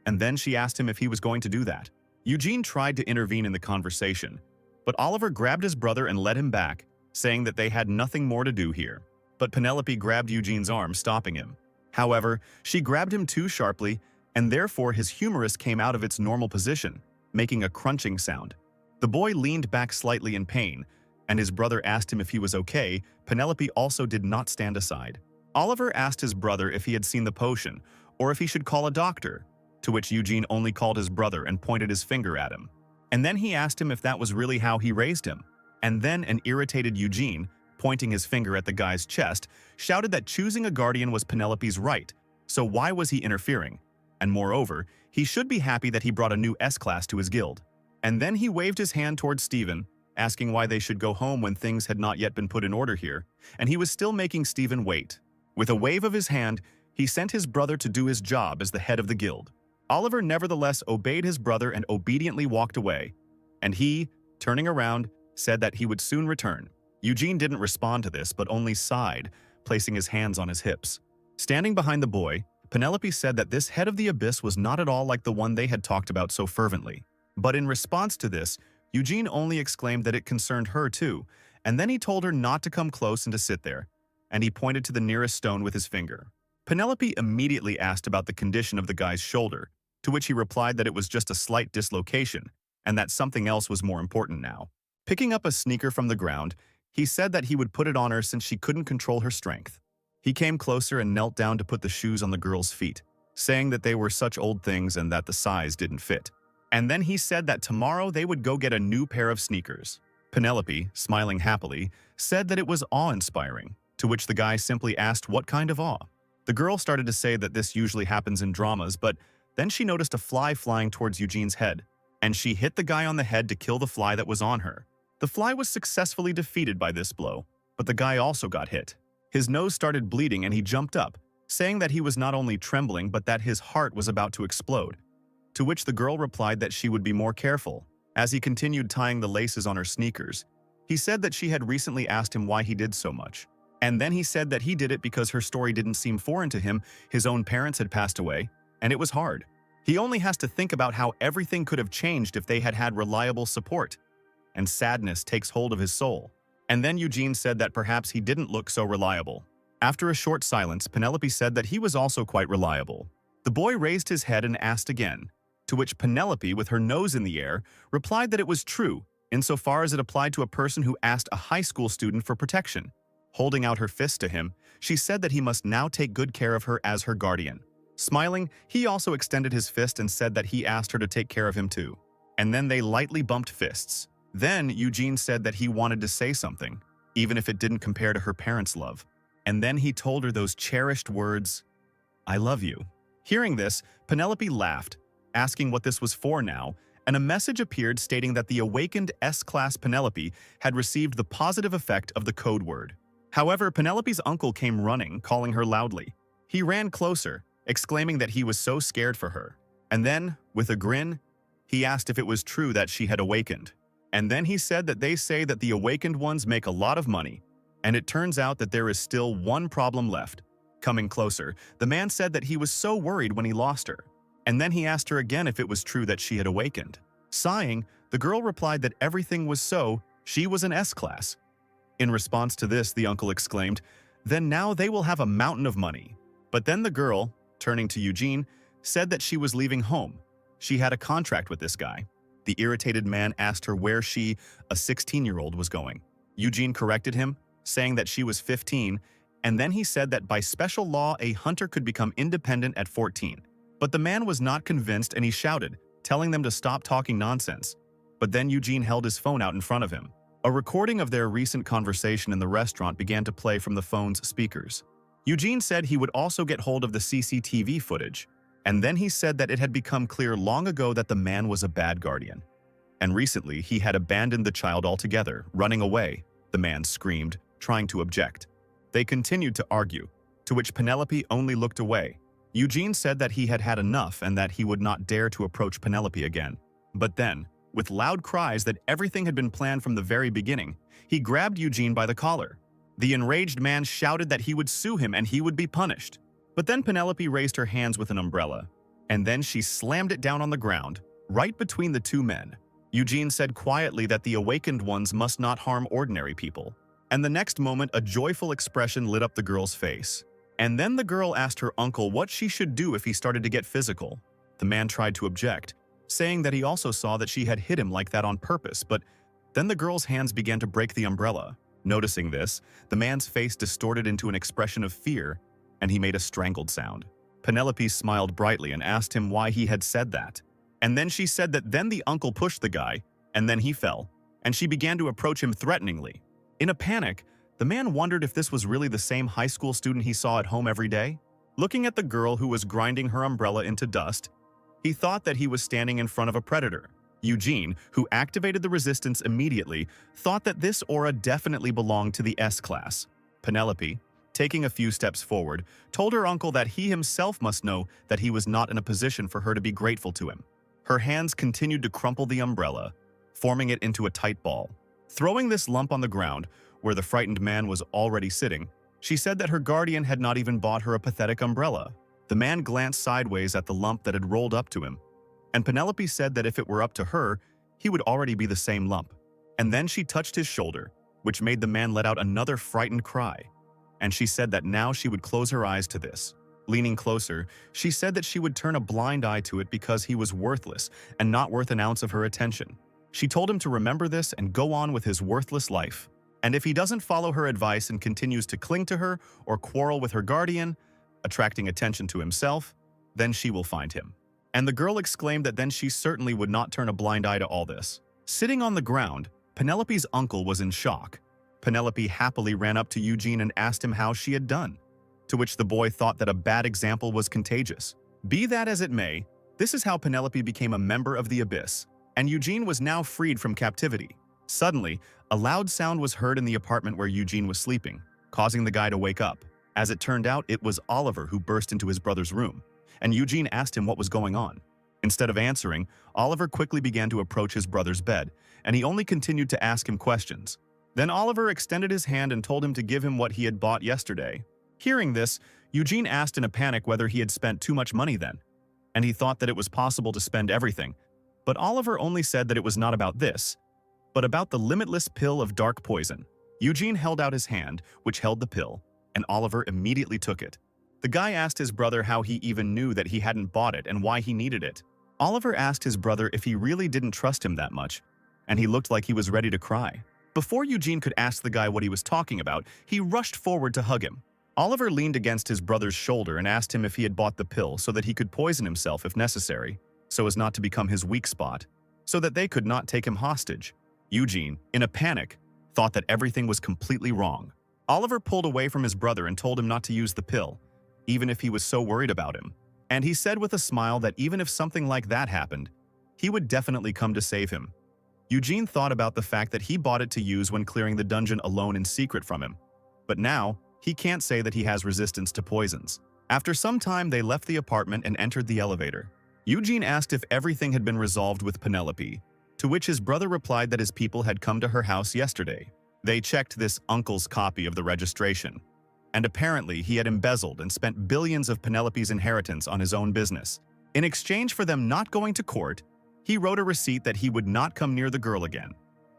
and then she asked him if he was going to do that. Eugene tried to intervene in the conversation, but Oliver grabbed his brother and led him back, saying that they had nothing more to do here. But Penelope grabbed Eugene's arm, stopping him. However, she grabbed him too sharply, and therefore his humerus came out of its normal position, making a crunching sound. The boy leaned back slightly in pain, and his brother asked him if he was okay. Penelope also did not stand aside. Oliver asked his brother if he had seen the potion, or if he should call a doctor, to which Eugene only called his brother and pointed his finger at him. And then he asked him if that was really how he raised him. And then an irritated Eugene, pointing his finger at the guy's chest, shouted that choosing a guardian was Penelope's right, so why was he interfering? And moreover, he should be happy that he brought a new S-class to his guild. And then he waved his hand towards Stephen, asking why they should go home when things had not yet been put in order here, and he was still making Stephen wait. With a wave of his hand, he sent his brother to do his job as the head of the guild. Oliver nevertheless obeyed his brother and obediently walked away, and he, turning around, said that he would soon return. Eugene didn't respond to this but only sighed, placing his hands on his hips. Standing behind the boy, Penelope said that this head of the abyss was not at all like the one they had talked about so fervently. But in response to this, Eugene only exclaimed that it concerned her too, and then he told her not to come close and to sit there, and he pointed to the nearest stone with his finger. Penelope immediately asked about the condition of the guy's shoulder, to which he replied that it was just a slight dislocation, and that something else was more important now. Picking up a sneaker from the ground, he said that he would put it on her since she couldn't control her strength. He came closer and knelt down to put the shoes on the girl's feet, saying that they were such old things and that the size didn't fit. And then he said that tomorrow they would go get a new pair of sneakers. Penelope, smiling happily, said that it was awe-inspiring, to which the guy simply asked what kind of awe. The girl started to say that this usually happens in dramas, but then she noticed a fly flying towards Eugene's head, and she hit the guy on the head to kill the fly that was on her. The fly was successfully defeated by this blow, but the guy also got hit. His nose started bleeding and he jumped up, saying that he was not only trembling but that his heart was about to explode. To which the girl replied that she would be more careful. As he continued tying the laces on her sneakers, he said that she had recently asked him why he did so much. And then he said that he did it because her story didn't seem foreign to him, his own parents had passed away, and it was hard. He only has to think about how everything could have changed if they had had reliable support. And sadness takes hold of his soul. And then Eugene said that perhaps he didn't look so reliable. After a short silence, Penelope said that he was also quite reliable. The boy raised his head and asked again, to which Penelope, with her nose in the air, replied that it was true, insofar as it applied to a person who asked a high school student for protection. Holding out her fist to him, she said that he must now take good care of her as her guardian. Smiling, he also extended his fist and said that he asked her to take care of him too. And then they lightly bumped fists. Then Eugene said that he wanted to say something, even if it didn't compare to her parents' love. And then he told her those cherished words, "I love you." Hearing this, Penelope laughed, asking what this was for now, and a message appeared stating that the awakened S-class Penelope had received the positive effect of the code word. However, Penelope's uncle came running, calling her loudly. He ran closer, exclaiming that he was so scared for her. And then, with a grin, he asked if it was true that she had awakened. And then he said that they say that the awakened ones make a lot of money, and it turns out that there is still one problem left. Coming closer, the man said that he was so worried when he lost her. And then he asked her again if it was true that she had awakened. Sighing, the girl replied that everything was so, she was an S-class. In response to this, the uncle exclaimed, "Then now they will have a mountain of money." But then the girl, turning to Eugene, said that she was leaving home. She had a contract with this guy. The irritated man asked her where she, a 16-year-old, was going. Eugene corrected him, saying that she was 15, and then he said that by special law a hunter could become independent at 14. But the man was not convinced and he shouted, telling them to stop talking nonsense. But then Eugene held his phone out in front of him. A recording of their recent conversation in the restaurant began to play from the phone's speakers. Eugene said he would also get hold of the CCTV footage, and then he said that it had become clear long ago that the man was a bad guardian. And recently, he had abandoned the child altogether, running away, the man screamed, trying to object. They continued to argue, to which Penelope only looked away. Eugene said that he had had enough and that he would not dare to approach Penelope again. But then, with loud cries that everything had been planned from the very beginning, he grabbed Eugene by the collar. The enraged man shouted that he would sue him and he would be punished. But then Penelope raised her hands with an umbrella, and then she slammed it down on the ground, right between the two men. Eugene said quietly that the awakened ones must not harm ordinary people. And the next moment, a joyful expression lit up the girl's face. And then the girl asked her uncle what she should do if he started to get physical. The man tried to object, saying that he also saw that she had hit him like that on purpose, but then the girl's hands began to break the umbrella. Noticing this, the man's face distorted into an expression of fear, and he made a strangled sound. Penelope smiled brightly and asked him why he had said that. And then she said that then the uncle pushed the guy, and then he fell, and she began to approach him threateningly. In a panic, the man wondered if this was really the same high school student he saw at home every day. Looking at the girl who was grinding her umbrella into dust, he thought that he was standing in front of a predator. Eugene, who activated the resistance immediately, thought that this aura definitely belonged to the S-class. Penelope, taking a few steps forward, told her uncle that he himself must know that he was not in a position for her to be grateful to him. Her hands continued to crumple the umbrella, forming it into a tight ball. Throwing this lump on the ground, where the frightened man was already sitting, she said that her guardian had not even bought her a pathetic umbrella. The man glanced sideways at the lump that had rolled up to him, and Penelope said that if it were up to her, he would already be the same lump. And then she touched his shoulder, which made the man let out another frightened cry. And she said that now she would close her eyes to this. Leaning closer, she said that she would turn a blind eye to it because he was worthless and not worth an ounce of her attention. She told him to remember this and go on with his worthless life. And if he doesn't follow her advice and continues to cling to her or quarrel with her guardian, attracting attention to himself, then she will find him. And the girl exclaimed that then she certainly would not turn a blind eye to all this. Sitting on the ground, Penelope's uncle was in shock. Penelope happily ran up to Eugene and asked him how she had done, to which the boy thought that a bad example was contagious. Be that as it may, this is how Penelope became a member of the Abyss, and Eugene was now freed from captivity. Suddenly, a loud sound was heard in the apartment where Eugene was sleeping, causing the guy to wake up. As it turned out, it was Oliver who burst into his brother's room, and Eugene asked him what was going on. Instead of answering, Oliver quickly began to approach his brother's bed, and he only continued to ask him questions. Then Oliver extended his hand and told him to give him what he had bought yesterday. Hearing this, Eugene asked in a panic whether he had spent too much money then, and he thought that it was possible to spend everything. But Oliver only said that it was not about this, but about the limitless pill of dark poison. Eugene held out his hand, which held the pill, and Oliver immediately took it. The guy asked his brother how he even knew that he hadn't bought it and why he needed it. Oliver asked his brother if he really didn't trust him that much, and he looked like he was ready to cry. Before Eugene could ask the guy what he was talking about, he rushed forward to hug him. Oliver leaned against his brother's shoulder and asked him if he had bought the pill so that he could poison himself if necessary, so as not to become his weak spot, so that they could not take him hostage. Eugene, in a panic, thought that everything was completely wrong. Oliver pulled away from his brother and told him not to use the pill, even if he was so worried about him. And he said with a smile that even if something like that happened, he would definitely come to save him. Eugene thought about the fact that he bought it to use when clearing the dungeon alone in secret from him. But now, he can't say that he has resistance to poisons. After some time, they left the apartment and entered the elevator. Eugene asked if everything had been resolved with Penelope, to which his brother replied that his people had come to her house yesterday. They checked this uncle's copy of the registration, and apparently he had embezzled and spent billions of Penelope's inheritance on his own business. In exchange for them not going to court, he wrote a receipt that he would not come near the girl again,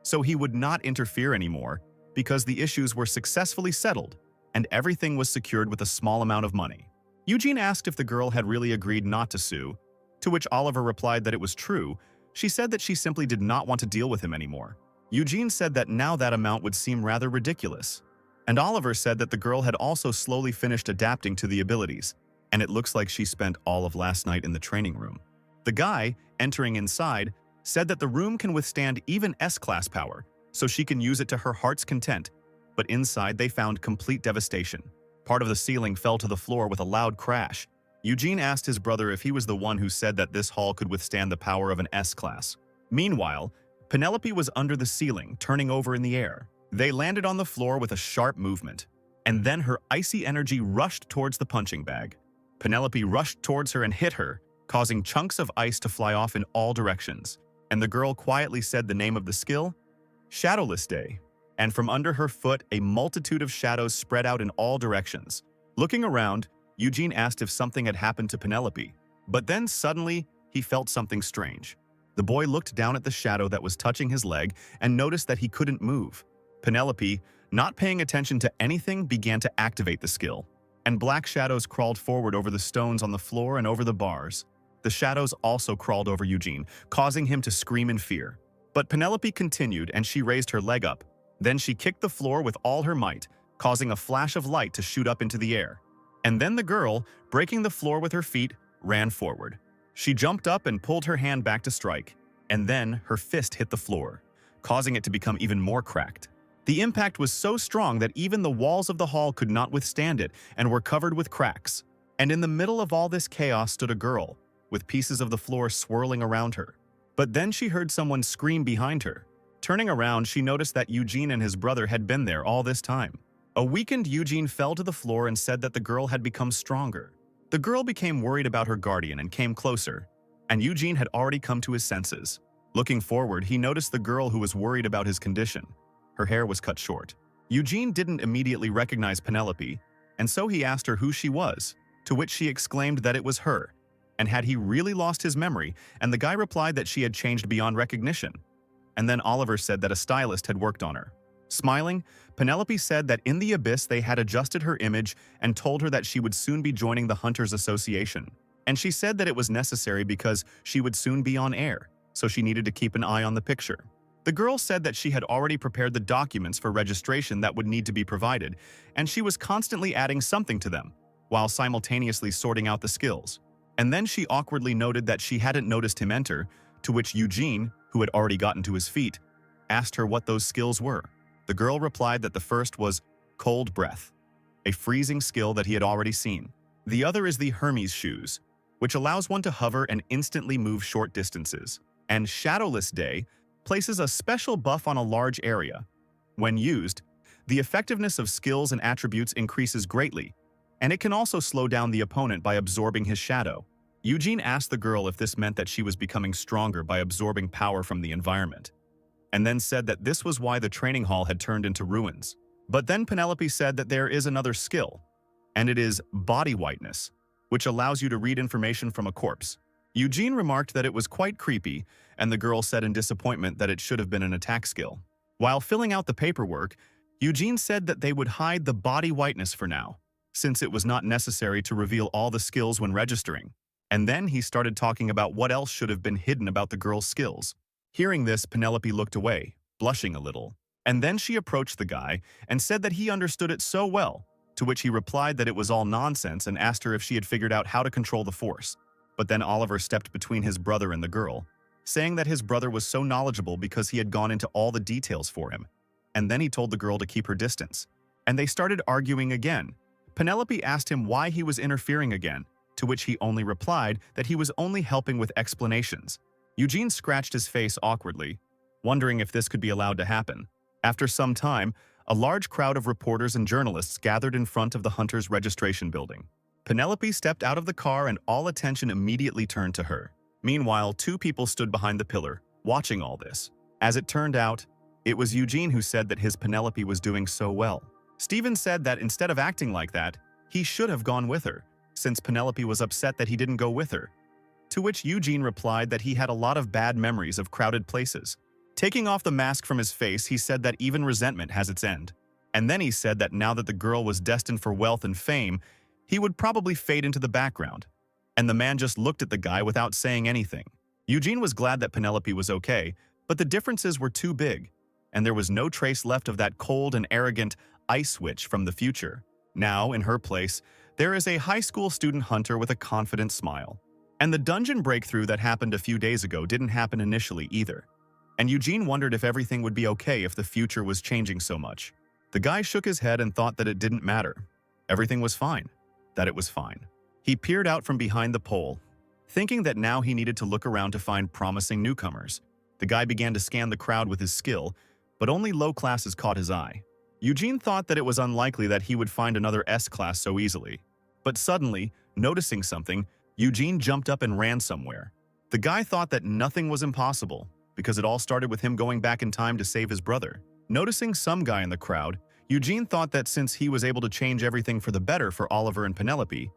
so he would not interfere anymore because the issues were successfully settled and everything was secured with a small amount of money. Eugene asked if the girl had really agreed not to sue, to which Oliver replied that it was true. She said that she simply did not want to deal with him anymore. Eugene said that now that amount would seem rather ridiculous, and Oliver said that the girl had also slowly finished adapting to the abilities, and it looks like she spent all of last night in the training room. The guy, entering inside, said that the room can withstand even S-class power, so she can use it to her heart's content, but inside they found complete devastation. Part of the ceiling fell to the floor with a loud crash. Eugene asked his brother if he was the one who said that this hall could withstand the power of an S-class. Meanwhile, Penelope was under the ceiling, turning over in the air. They landed on the floor with a sharp movement, and then her icy energy rushed towards the punching bag. Penelope rushed towards her and hit her, causing chunks of ice to fly off in all directions, and the girl quietly said the name of the skill, Shadowless Day, and from under her foot a multitude of shadows spread out in all directions. Looking around, Eugene asked if something had happened to Penelope, but then suddenly he felt something strange. The boy looked down at the shadow that was touching his leg and noticed that he couldn't move. Penelope, not paying attention to anything, began to activate the skill, and black shadows crawled forward over the stones on the floor and over the bars. The shadows also crawled over Eugene, causing him to scream in fear. But Penelope continued and she raised her leg up. Then she kicked the floor with all her might, causing a flash of light to shoot up into the air. And then the girl, breaking the floor with her feet, ran forward. She jumped up and pulled her hand back to strike, and then her fist hit the floor, causing it to become even more cracked. The impact was so strong that even the walls of the hall could not withstand it and were covered with cracks. And in the middle of all this chaos stood a girl, with pieces of the floor swirling around her. But then she heard someone scream behind her. Turning around, she noticed that Eugene and his brother had been there all this time. A weakened Eugene fell to the floor and said that the girl had become stronger. The girl became worried about her guardian and came closer, and Eugene had already come to his senses. Looking forward, he noticed the girl who was worried about his condition. Her hair was cut short. Eugene didn't immediately recognize Penelope, and so he asked her who she was, to which she exclaimed that it was her, and had he really lost his memory, and the guy replied that she had changed beyond recognition. And then Oliver said that a stylist had worked on her. Smiling, Penelope said that in the abyss they had adjusted her image and told her that she would soon be joining the Hunters Association. And she said that it was necessary because she would soon be on air, so she needed to keep an eye on the picture. The girl said that she had already prepared the documents for registration that would need to be provided, and she was constantly adding something to them, while simultaneously sorting out the skills. And then she awkwardly noted that she hadn't noticed him enter, to which Eugene, who had already gotten to his feet, asked her what those skills were. The girl replied that the first was cold breath, a freezing skill that he had already seen. The other is the Hermes shoes, which allows one to hover and instantly move short distances. And Shadowless Day places a special buff on a large area. When used, the effectiveness of skills and attributes increases greatly, and it can also slow down the opponent by absorbing his shadow. Eugene asked the girl if this meant that she was becoming stronger by absorbing power from the environment, and then said that this was why the training hall had turned into ruins. But then Penelope said that there is another skill, and it is body whiteness, which allows you to read information from a corpse. Eugene remarked that it was quite creepy, and the girl said in disappointment that it should have been an attack skill. While filling out the paperwork, Eugene said that they would hide the body whiteness for now, since it was not necessary to reveal all the skills when registering. And then he started talking about what else should have been hidden about the girl's skills. Hearing this, Penelope looked away, blushing a little. And then she approached the guy and said that he understood it so well, to which he replied that it was all nonsense and asked her if she had figured out how to control the force. But then Oliver stepped between his brother and the girl, saying that his brother was so knowledgeable because he had gone into all the details for him. And then he told the girl to keep her distance. And they started arguing again. Penelope asked him why he was interfering again, to which he only replied that he was only helping with explanations. Eugene scratched his face awkwardly, wondering if this could be allowed to happen. After some time, a large crowd of reporters and journalists gathered in front of the Hunters registration building. Penelope stepped out of the car and all attention immediately turned to her. Meanwhile, two people stood behind the pillar, watching all this. As it turned out, it was Eugene who said that his Penelope was doing so well. Steven said that instead of acting like that, he should have gone with her, since Penelope was upset that he didn't go with her. To which Eugene replied that he had a lot of bad memories of crowded places. Taking off the mask from his face, he said that even resentment has its end. And then he said that now that the girl was destined for wealth and fame, he would probably fade into the background. And the man just looked at the guy without saying anything. Eugene was glad that Penelope was okay, but the differences were too big, and there was no trace left of that cold and arrogant ice witch from the future. Now, in her place, there is a high school student hunter with a confident smile. And the dungeon breakthrough that happened a few days ago didn't happen initially either. And Eugene wondered if everything would be okay if the future was changing so much. The guy shook his head and thought that it didn't matter. Everything was fine. That it was fine. He peered out from behind the pole, thinking that now he needed to look around to find promising newcomers. The guy began to scan the crowd with his skill, but only low classes caught his eye. Eugene thought that it was unlikely that he would find another S-class so easily. But suddenly, noticing something, Eugene jumped up and ran somewhere. The guy thought that nothing was impossible, because it all started with him going back in time to save his brother. Noticing some guy in the crowd, Eugene thought that since he was able to change everything for the better for Oliver and Penelope,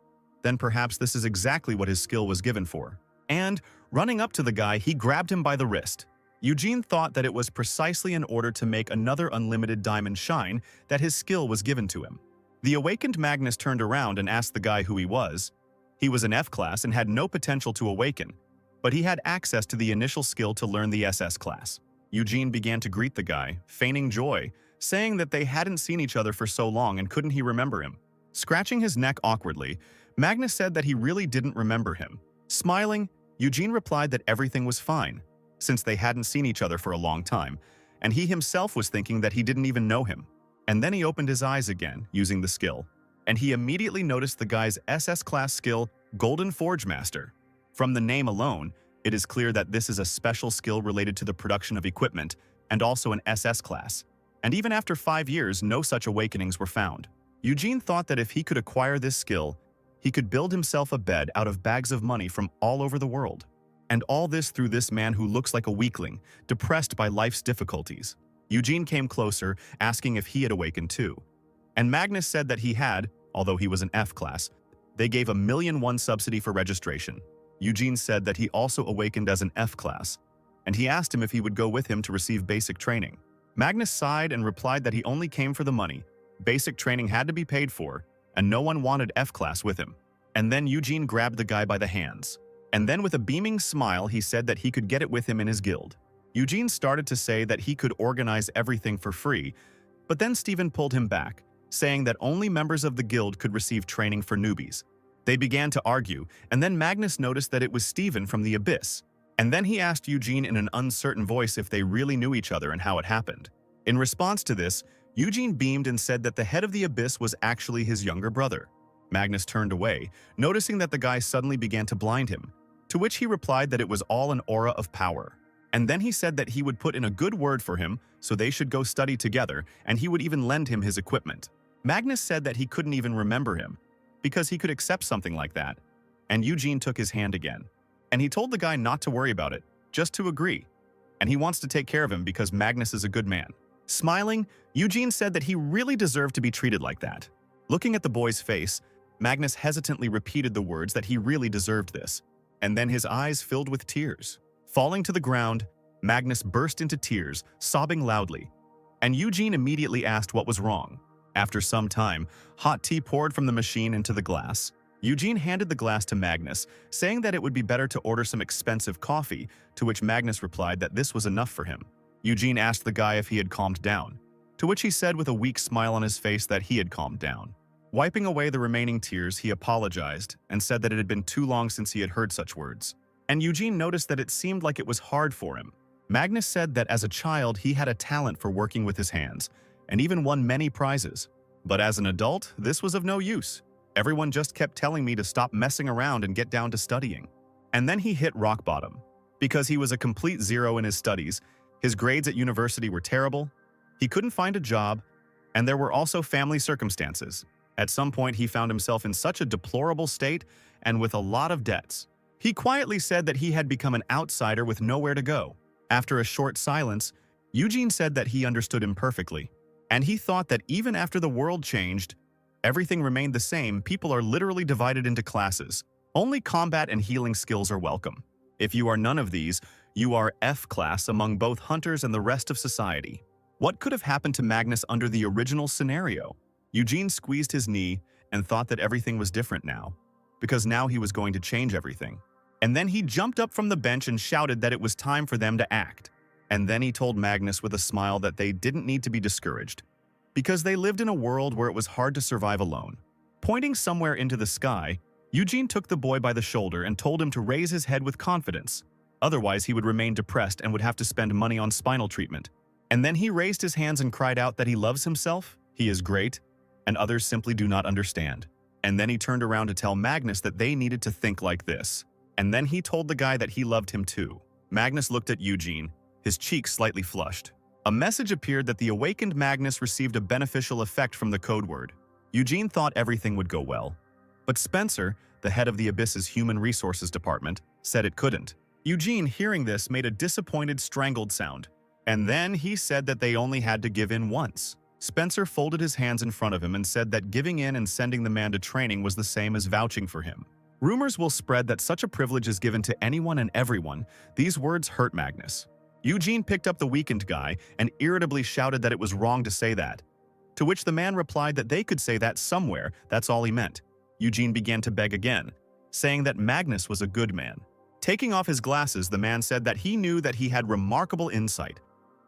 then perhaps this is exactly what his skill was given for. And, running up to the guy, he grabbed him by the wrist. Eugene thought that it was precisely in order to make another unlimited diamond shine that his skill was given to him. The awakened Magnus turned around and asked the guy who he was. He was an F-class and had no potential to awaken, but he had access to the initial skill to learn the SS class. Eugene began to greet the guy, feigning joy, saying that they hadn't seen each other for so long and couldn't he remember him. Scratching his neck awkwardly, Magnus said that he really didn't remember him. Smiling, Eugene replied that everything was fine, since they hadn't seen each other for a long time, and he himself was thinking that he didn't even know him. And then he opened his eyes again, using the skill, and he immediately noticed the guy's SS-class skill, Golden Forge Master. From the name alone, it is clear that this is a special skill related to the production of equipment, and also an SS class. And even after 5 years, no such awakenings were found. Eugene thought that if he could acquire this skill, he could build himself a bed out of bags of money from all over the world. And all this through this man who looks like a weakling, depressed by life's difficulties. Eugene came closer, asking if he had awakened too. And Magnus said that he had, although he was an F-class, They gave a $1,000,001 subsidy for registration. Eugene said that he also awakened as an F class, and he asked him if he would go with him to receive basic training. Magnus sighed and replied that he only came for the money. Basic training had to be paid for, and no one wanted F class with him. And then Eugene grabbed the guy by the hands. And then with a beaming smile, he said that he could get it with him in his guild. Eugene started to say that he could organize everything for free, but then Steven pulled him back, saying that only members of the guild could receive training for newbies. They began to argue, and then Magnus noticed that it was Steven from the Abyss. And then he asked Eugene in an uncertain voice if they really knew each other and how it happened. In response to this, Eugene beamed and said that the head of the Abyss was actually his younger brother. Magnus turned away, noticing that the guy suddenly began to blind him, to which he replied that it was all an aura of power. And then he said that he would put in a good word for him, so they should go study together, and he would even lend him his equipment. Magnus said that he couldn't even remember him, because he could accept something like that. And Eugene took his hand again. And he told the guy not to worry about it, just to agree. And he wants to take care of him because Magnus is a good man. Smiling, Eugene said that he really deserved to be treated like that. Looking at the boy's face, Magnus hesitantly repeated the words that he really deserved this. And then his eyes filled with tears. Falling to the ground, Magnus burst into tears, sobbing loudly. And Eugene immediately asked what was wrong. After some time, hot tea poured from the machine into the glass. Eugene handed the glass to Magnus, saying that it would be better to order some expensive coffee, to which Magnus replied that this was enough for him. Eugene asked the guy if he had calmed down, to which he said with a weak smile on his face that he had calmed down. Wiping away the remaining tears, he apologized and said that it had been too long since he had heard such words. And Eugene noticed that it seemed like it was hard for him. Magnus said that as a child he had a talent for working with his hands, and even won many prizes. But as an adult, this was of no use. Everyone just kept telling me to stop messing around and get down to studying. And then he hit rock bottom. Because he was a complete zero in his studies, his grades at university were terrible, he couldn't find a job, and there were also family circumstances. At some point, he found himself in such a deplorable state and with a lot of debts. He quietly said that he had become an outsider with nowhere to go. After a short silence, Eugene said that he understood him perfectly, and he thought that even after the world changed, everything remained the same. People are literally divided into classes. Only combat and healing skills are welcome. If you are none of these, you are F class among both hunters and the rest of society. What could have happened to Magnus under the original scenario? Eugene squeezed his knee and thought that everything was different now, because now he was going to change everything. And then he jumped up from the bench and shouted that it was time for them to act. And then he told Magnus with a smile that they didn't need to be discouraged, because they lived in a world where it was hard to survive alone. Pointing somewhere into the sky, Eugene took the boy by the shoulder and told him to raise his head with confidence. Otherwise, he would remain depressed and would have to spend money on spinal treatment. And then he raised his hands and cried out that he loves himself, he is great, and others simply do not understand. And then he turned around to tell Magnus that they needed to think like this. And then he told the guy that he loved him too. Magnus looked at Eugene, his cheeks slightly flushed. A message appeared that the awakened Magnus received a beneficial effect from the code word. Eugene thought everything would go well. But Spencer, the head of the Abyss's Human Resources Department, said it couldn't. Eugene, hearing this, made a disappointed, strangled sound. And then he said that they only had to give in once. Spencer folded his hands in front of him and said that giving in and sending the man to training was the same as vouching for him. Rumors will spread that such a privilege is given to anyone and everyone. These words hurt Magnus. Eugene picked up the weakened guy and irritably shouted that it was wrong to say that. To which the man replied that they could say that somewhere, that's all he meant. Eugene began to beg again, saying that Magnus was a good man. Taking off his glasses, the man said that he knew that he had remarkable insight,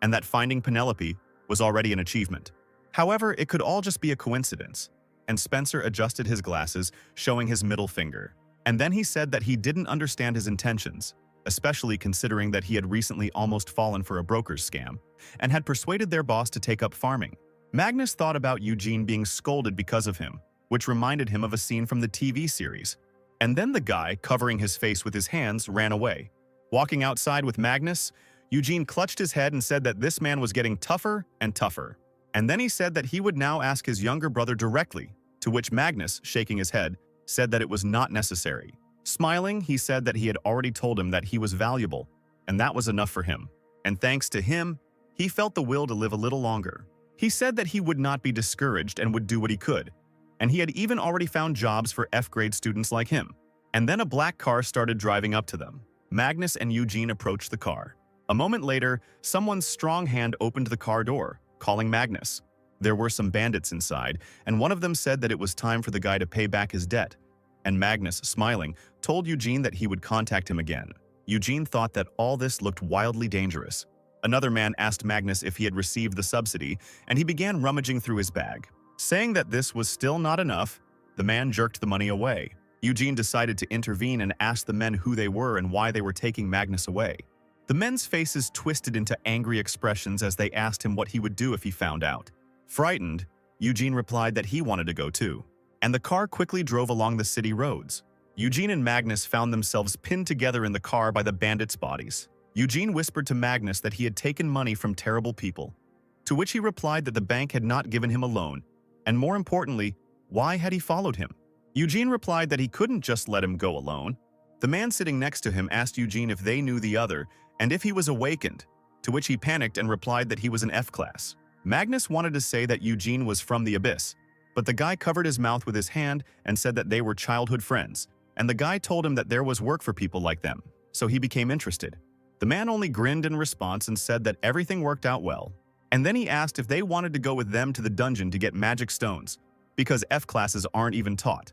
and that finding Penelope was already an achievement. However, it could all just be a coincidence, and Spencer adjusted his glasses, showing his middle finger. And then he said that he didn't understand his intentions, especially considering that he had recently almost fallen for a broker's scam, and had persuaded their boss to take up farming. Magnus thought about Eugene being scolded because of him, which reminded him of a scene from the TV series. And then the guy, covering his face with his hands, ran away. Walking outside with Magnus, Eugene clutched his head and said that this man was getting tougher and tougher. And then he said that he would now ask his younger brother directly, to which Magnus, shaking his head, said that it was not necessary. Smiling, he said that he had already told him that he was valuable, and that was enough for him. And thanks to him, he felt the will to live a little longer. He said that he would not be discouraged and would do what he could, and he had even already found jobs for F-grade students like him. And then a black car started driving up to them. Magnus and Eugene approached the car. A moment later, someone's strong hand opened the car door, calling Magnus. There were some bandits inside, and one of them said that it was time for the guy to pay back his debt. And Magnus, smiling, told Eugene that he would contact him again. Eugene thought that all this looked wildly dangerous. Another man asked Magnus if he had received the subsidy, and he began rummaging through his bag. Saying that this was still not enough, the man jerked the money away. Eugene decided to intervene and ask the men who they were and why they were taking Magnus away. The men's faces twisted into angry expressions as they asked him what he would do if he found out. Frightened, Eugene replied that he wanted to go too, and the car quickly drove along the city roads. Eugene and Magnus found themselves pinned together in the car by the bandits' bodies. Eugene whispered to Magnus that he had taken money from terrible people, to which he replied that the bank had not given him a loan, and more importantly, why had he followed him? Eugene replied that he couldn't just let him go alone. The man sitting next to him asked Eugene if they knew the other and if he was awakened, to which he panicked and replied that he was an F-class. Magnus wanted to say that Eugene was from the abyss, but the guy covered his mouth with his hand and said that they were childhood friends, and the guy told him that there was work for people like them, so he became interested. The man only grinned in response and said that everything worked out well, and then he asked if they wanted to go with them to the dungeon to get magic stones, because F-classes aren't even taught,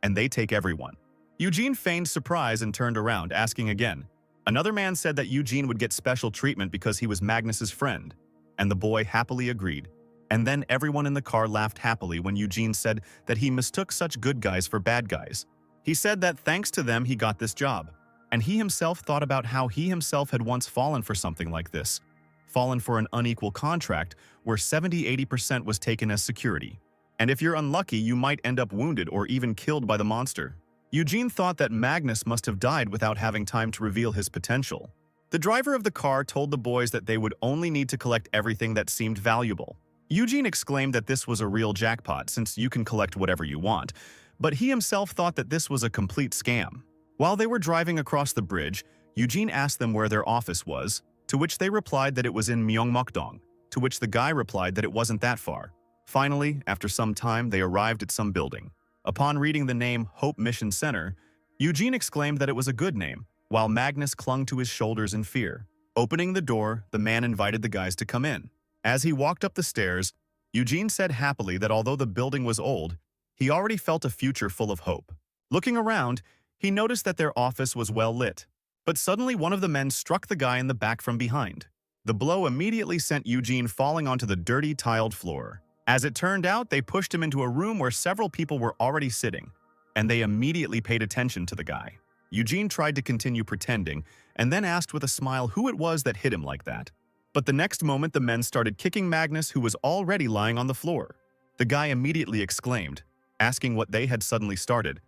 and they take everyone. Eugene feigned surprise and turned around, asking again. Another man said that Eugene would get special treatment because he was Magnus's friend, and the boy happily agreed. And then everyone in the car laughed happily when Eugene said that he mistook such good guys for bad guys. He said that thanks to them he got this job, and he himself thought about how he himself had once fallen for something like this, fallen for an unequal contract where 70–80% was taken as security. And if you're unlucky, you might end up wounded or even killed by the monster. Eugene thought that Magnus must have died without having time to reveal his potential. The driver of the car told the boys that they would only need to collect everything that seemed valuable. Eugene exclaimed that this was a real jackpot since you can collect whatever you want, but he himself thought that this was a complete scam. While they were driving across the bridge, Eugene asked them where their office was, to which they replied that it was in Myeongmokdong, to which the guy replied that it wasn't that far. Finally, after some time, they arrived at some building. Upon reading the name Hope Mission Center, Eugene exclaimed that it was a good name, while Magnus clung to his shoulders in fear. Opening the door, the man invited the guys to come in. As he walked up the stairs, Eugene said happily that although the building was old, he already felt a future full of hope. Looking around, he noticed that their office was well lit. But suddenly one of the men struck the guy in the back from behind. The blow immediately sent Eugene falling onto the dirty, tiled floor. As it turned out, they pushed him into a room where several people were already sitting, and they immediately paid attention to the guy. Eugene tried to continue pretending, and then asked with a smile who it was that hit him like that. But the next moment, the men started kicking Magnus, who was already lying on the floor. The guy immediately exclaimed, asking what they had suddenly started,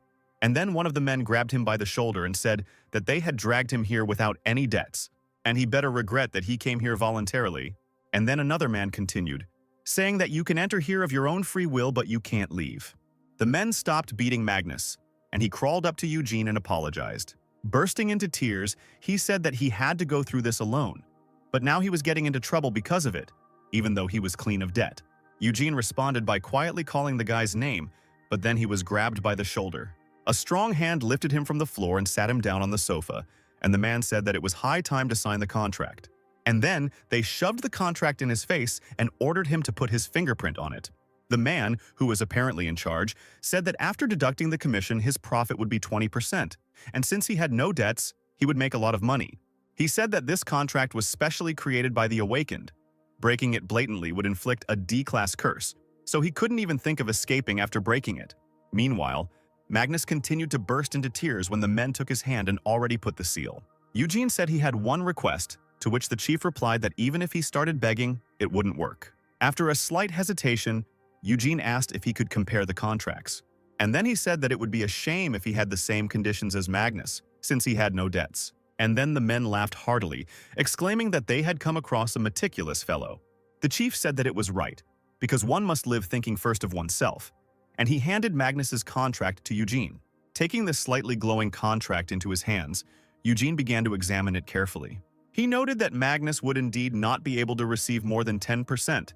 and then one of the men grabbed him by the shoulder and said that they had dragged him here without any debts, and he better regret that he came here voluntarily. And then another man continued, saying that you can enter here of your own free will, but you can't leave. The men stopped beating Magnus, and he crawled up to Eugene and apologized. Bursting into tears, he said that he had to go through this alone, but now he was getting into trouble because of it, even though he was clean of debt. Eugene responded by quietly calling the guy's name, but then he was grabbed by the shoulder. A strong hand lifted him from the floor and sat him down on the sofa, and the man said that it was high time to sign the contract. And then they shoved the contract in his face and ordered him to put his fingerprint on it. The man, who was apparently in charge, said that after deducting the commission, his profit would be 20%, and since he had no debts, he would make a lot of money. He said that this contract was specially created by the Awakened. Breaking it blatantly would inflict a D-class curse, so he couldn't even think of escaping after breaking it. Meanwhile, Magnus continued to burst into tears when the men took his hand and already put the seal. Eugene said he had one request, to which the chief replied that even if he started begging, it wouldn't work. After a slight hesitation, Eugene asked if he could compare the contracts. And then he said that it would be a shame if he had the same conditions as Magnus, since he had no debts. And then the men laughed heartily, exclaiming that they had come across a meticulous fellow. The chief said that it was right, because one must live thinking first of oneself, and he handed Magnus's contract to Eugene. Taking the slightly glowing contract into his hands, Eugene began to examine it carefully. He noted that Magnus would indeed not be able to receive more than 10%,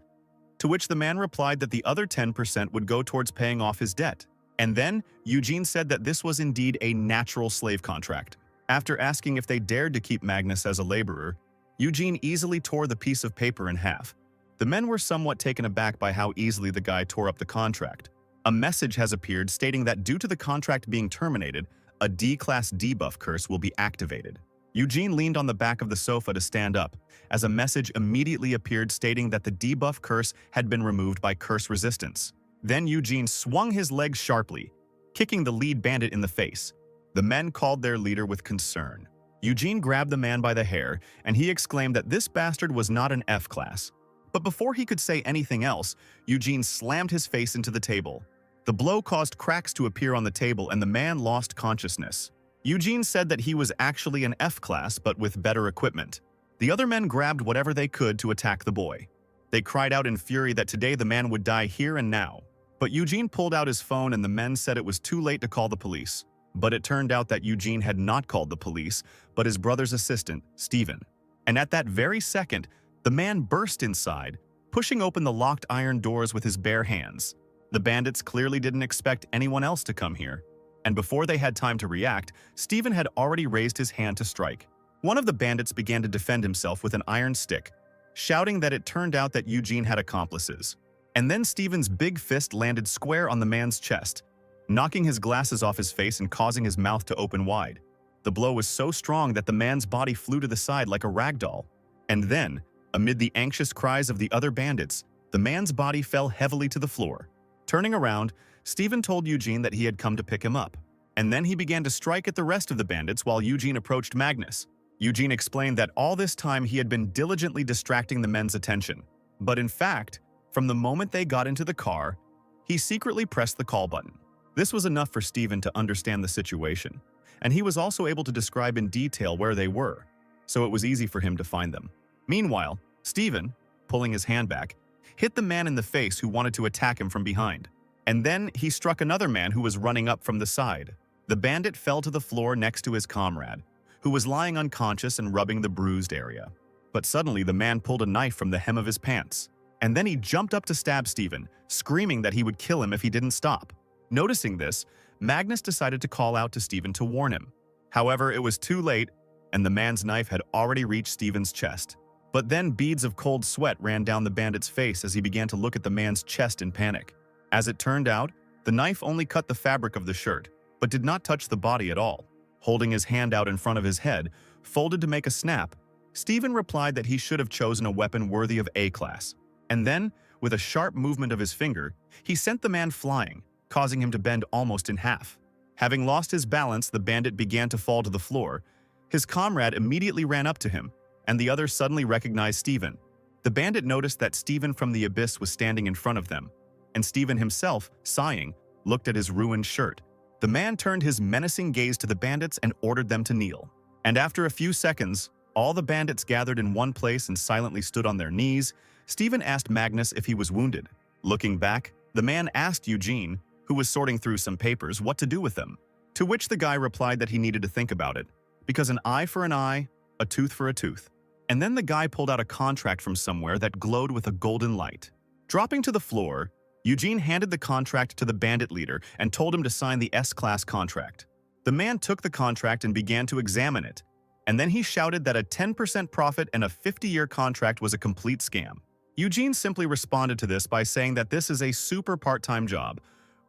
to which the man replied that the other 10% would go towards paying off his debt. And then, Eugene said that this was indeed a natural slave contract. After asking if they dared to keep Magnus as a laborer, Eugene easily tore the piece of paper in half. The men were somewhat taken aback by how easily the guy tore up the contract. A message has appeared stating that due to the contract being terminated, a D-class debuff curse will be activated. Eugene leaned on the back of the sofa to stand up, as a message immediately appeared stating that the debuff curse had been removed by curse resistance. Then Eugene swung his legs sharply, kicking the lead bandit in the face. The men called their leader with concern. Eugene grabbed the man by the hair, and he exclaimed that this bastard was not an F-class. But before he could say anything else, Eugene slammed his face into the table. The blow caused cracks to appear on the table, and the man lost consciousness. Eugene said that he was actually an F-class, but with better equipment. The other men grabbed whatever they could to attack the boy. They cried out in fury that today the man would die here and now. But Eugene pulled out his phone, and the men said it was too late to call the police. But it turned out that Eugene had not called the police, but his brother's assistant, Steven. And at that very second, the man burst inside, pushing open the locked iron doors with his bare hands. The bandits clearly didn't expect anyone else to come here. And before they had time to react, Steven had already raised his hand to strike. One of the bandits began to defend himself with an iron stick, shouting that it turned out that Eugene had accomplices. And then Steven's big fist landed square on the man's chest, knocking his glasses off his face and causing his mouth to open wide. The blow was so strong that the man's body flew to the side like a rag doll. And then, amid the anxious cries of the other bandits, the man's body fell heavily to the floor. Turning around, Steven told Eugene that he had come to pick him up. And then he began to strike at the rest of the bandits while Eugene approached Magnus. Eugene explained that all this time he had been diligently distracting the men's attention. But in fact, from the moment they got into the car, he secretly pressed the call button. This was enough for Steven to understand the situation, and he was also able to describe in detail where they were, so it was easy for him to find them. Meanwhile, Steven, pulling his hand back, hit the man in the face who wanted to attack him from behind. And then he struck another man who was running up from the side. The bandit fell to the floor next to his comrade, who was lying unconscious and rubbing the bruised area. But suddenly the man pulled a knife from the hem of his pants, and then he jumped up to stab Steven, screaming that he would kill him if he didn't stop. Noticing this, Magnus decided to call out to Steven to warn him. However, it was too late, and the man's knife had already reached Steven's chest. But then beads of cold sweat ran down the bandit's face as he began to look at the man's chest in panic. As it turned out, the knife only cut the fabric of the shirt, but did not touch the body at all. Holding his hand out in front of his head, folded to make a snap, Steven replied that he should have chosen a weapon worthy of A-class. And then, with a sharp movement of his finger, he sent the man flying, causing him to bend almost in half. Having lost his balance, the bandit began to fall to the floor. His comrade immediately ran up to him, and the other suddenly recognized Steven. The bandit noticed that Steven from the abyss was standing in front of them, and Steven himself, sighing, looked at his ruined shirt. The man turned his menacing gaze to the bandits and ordered them to kneel. And after a few seconds, all the bandits gathered in one place and silently stood on their knees. Steven asked Magnus if he was wounded. Looking back, the man asked Eugene, who was sorting through some papers, what to do with them. To which the guy replied that he needed to think about it, because an eye for an eye, a tooth for a tooth. And then the guy pulled out a contract from somewhere that glowed with a golden light. Dropping to the floor, Eugene handed the contract to the bandit leader and told him to sign the S-class contract. The man took the contract and began to examine it, and then he shouted that a 10% profit and a 50-year contract was a complete scam. Eugene simply responded to this by saying that this is a super part-time job,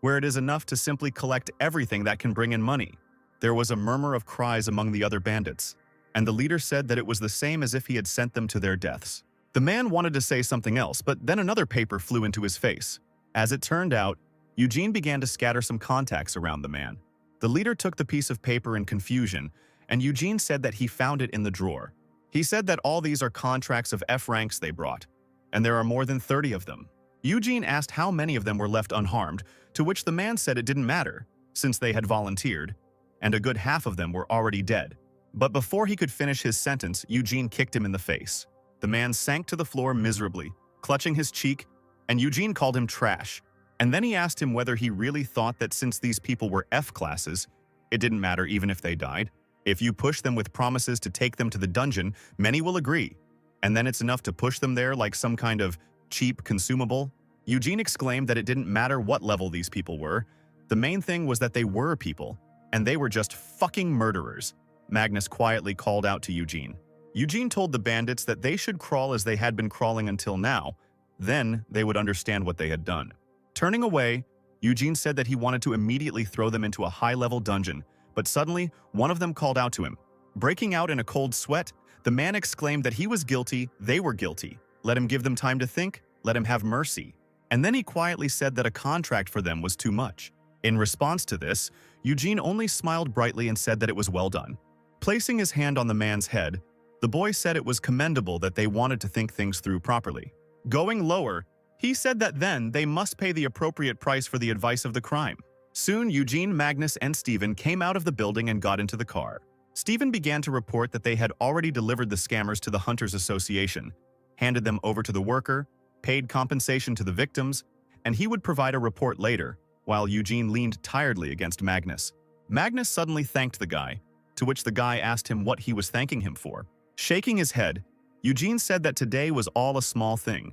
where it is enough to simply collect everything that can bring in money. There was a murmur of cries among the other bandits, and the leader said that it was the same as if he had sent them to their deaths. The man wanted to say something else, but then another paper flew into his face. As it turned out, Eugene began to scatter some contacts around the man. The leader took the piece of paper in confusion, and Eugene said that he found it in the drawer. He said that all these are contracts of F ranks they brought, and there are more than 30 of them. Eugene asked how many of them were left unharmed, to which the man said it didn't matter, since they had volunteered, and a good half of them were already dead. But before he could finish his sentence, Eugene kicked him in the face. The man sank to the floor miserably, clutching his cheek, and Eugene called him trash. And then he asked him whether he really thought that since these people were F-classes, it didn't matter even if they died. If you push them with promises to take them to the dungeon, many will agree, and then it's enough to push them there like some kind of cheap, consumable. Eugene exclaimed that it didn't matter what level these people were. The main thing was that they were people, and they were just fucking murderers. Magnus quietly called out to Eugene. Eugene told the bandits that they should crawl as they had been crawling until now. Then they would understand what they had done. Turning away, Eugene said that he wanted to immediately throw them into a high-level dungeon, but suddenly, one of them called out to him. Breaking out in a cold sweat, the man exclaimed that he was guilty, they were guilty. Let him give them time to think, let him have mercy. And then he quietly said that a contract for them was too much. In response to this, Eugene only smiled brightly and said that it was well done. Placing his hand on the man's head, the boy said it was commendable that they wanted to think things through properly. Going lower, he said that then they must pay the appropriate price for the advice of the crime. Soon, Eugene, Magnus, and Stephen came out of the building and got into the car. Stephen began to report that they had already delivered the scammers to the Hunters Association, handed them over to the worker, paid compensation to the victims, and he would provide a report later, while Eugene leaned tiredly against Magnus. Magnus suddenly thanked the guy, to which the guy asked him what he was thanking him for. Shaking his head, Eugene said that today was all a small thing,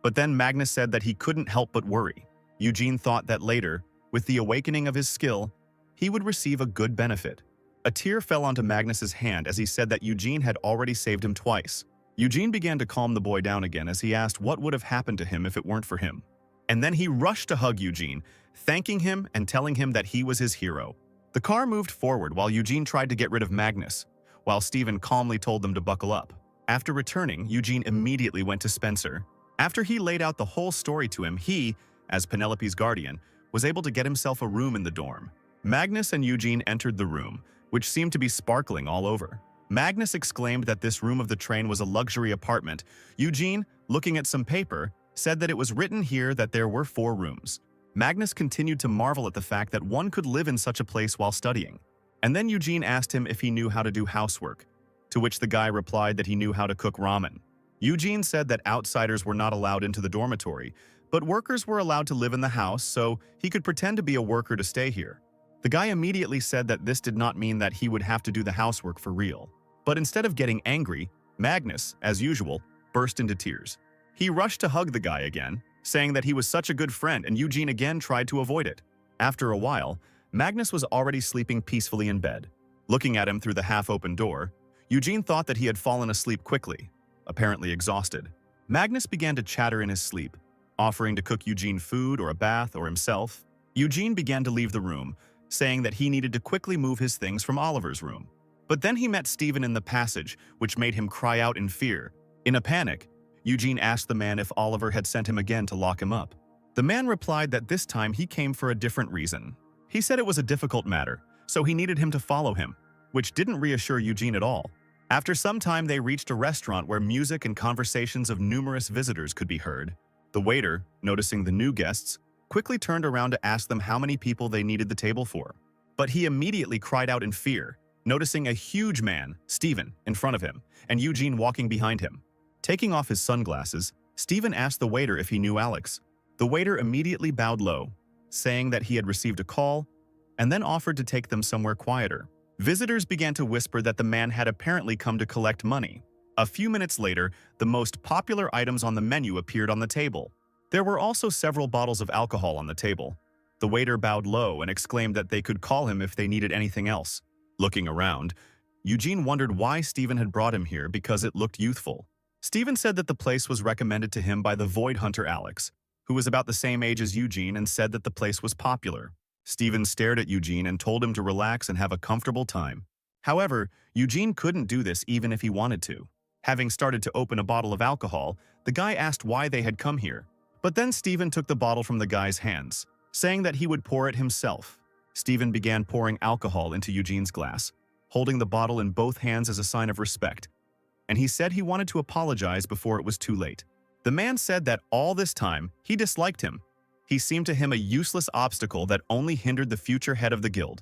but then Magnus said that he couldn't help but worry. Eugene thought that later, with the awakening of his skill, he would receive a good benefit. A tear fell onto Magnus's hand as he said that Eugene had already saved him twice. Eugene began to calm the boy down again as he asked what would have happened to him if it weren't for him. And then he rushed to hug Eugene, thanking him and telling him that he was his hero. The car moved forward while Eugene tried to get rid of Magnus, while Stephen calmly told them to buckle up. After returning, Eugene immediately went to Spencer. After he laid out the whole story to him, he, as Penelope's guardian, was able to get himself a room in the dorm. Magnus and Eugene entered the room, which seemed to be sparkling all over. Magnus exclaimed that this room of the train was a luxury apartment. Eugene, looking at some paper, said that it was written here that there were 4 rooms. Magnus continued to marvel at the fact that one could live in such a place while studying. And then Eugene asked him if he knew how to do housework, to which the guy replied that he knew how to cook ramen. Eugene said that outsiders were not allowed into the dormitory, but workers were allowed to live in the house, so he could pretend to be a worker to stay here. The guy immediately said that this did not mean that he would have to do the housework for real. But instead of getting angry, Magnus, as usual, burst into tears. He rushed to hug the guy again, saying that he was such a good friend, and Eugene again tried to avoid it. After a while, Magnus was already sleeping peacefully in bed. Looking at him through the half-open door, Eugene thought that he had fallen asleep quickly, apparently exhausted. Magnus began to chatter in his sleep, offering to cook Eugene food or a bath or himself. Eugene began to leave the room, saying that he needed to quickly move his things from Oliver's room. But then he met Stephen in the passage, which made him cry out in fear. In a panic, Eugene asked the man if Oliver had sent him again to lock him up. The man replied that this time he came for a different reason. He said it was a difficult matter, so he needed him to follow him, which didn't reassure Eugene at all. After some time, they reached a restaurant where music and conversations of numerous visitors could be heard. The waiter, noticing the new guests, quickly turned around to ask them how many people they needed the table for. But he immediately cried out in fear, noticing a huge man, Stephen, in front of him, and Eugene walking behind him. Taking off his sunglasses, Stephen asked the waiter if he knew Alex. The waiter immediately bowed low, saying that he had received a call, and then offered to take them somewhere quieter. Visitors began to whisper that the man had apparently come to collect money. A few minutes later, the most popular items on the menu appeared on the table. There were also several bottles of alcohol on the table. The waiter bowed low and exclaimed that they could call him if they needed anything else. Looking around, Eugene wondered why Stephen had brought him here because it looked youthful. Stephen said that the place was recommended to him by the void hunter Alex, who was about the same age as Eugene, and said that the place was popular. Stephen stared at Eugene and told him to relax and have a comfortable time. However, Eugene couldn't do this even if he wanted to. Having started to open a bottle of alcohol, the guy asked why they had come here. But then Stephen took the bottle from the guy's hands, saying that he would pour it himself. Stephen began pouring alcohol into Eugene's glass, holding the bottle in both hands as a sign of respect. And he said he wanted to apologize before it was too late. The man said that all this time, he disliked him. He seemed to him a useless obstacle that only hindered the future head of the guild.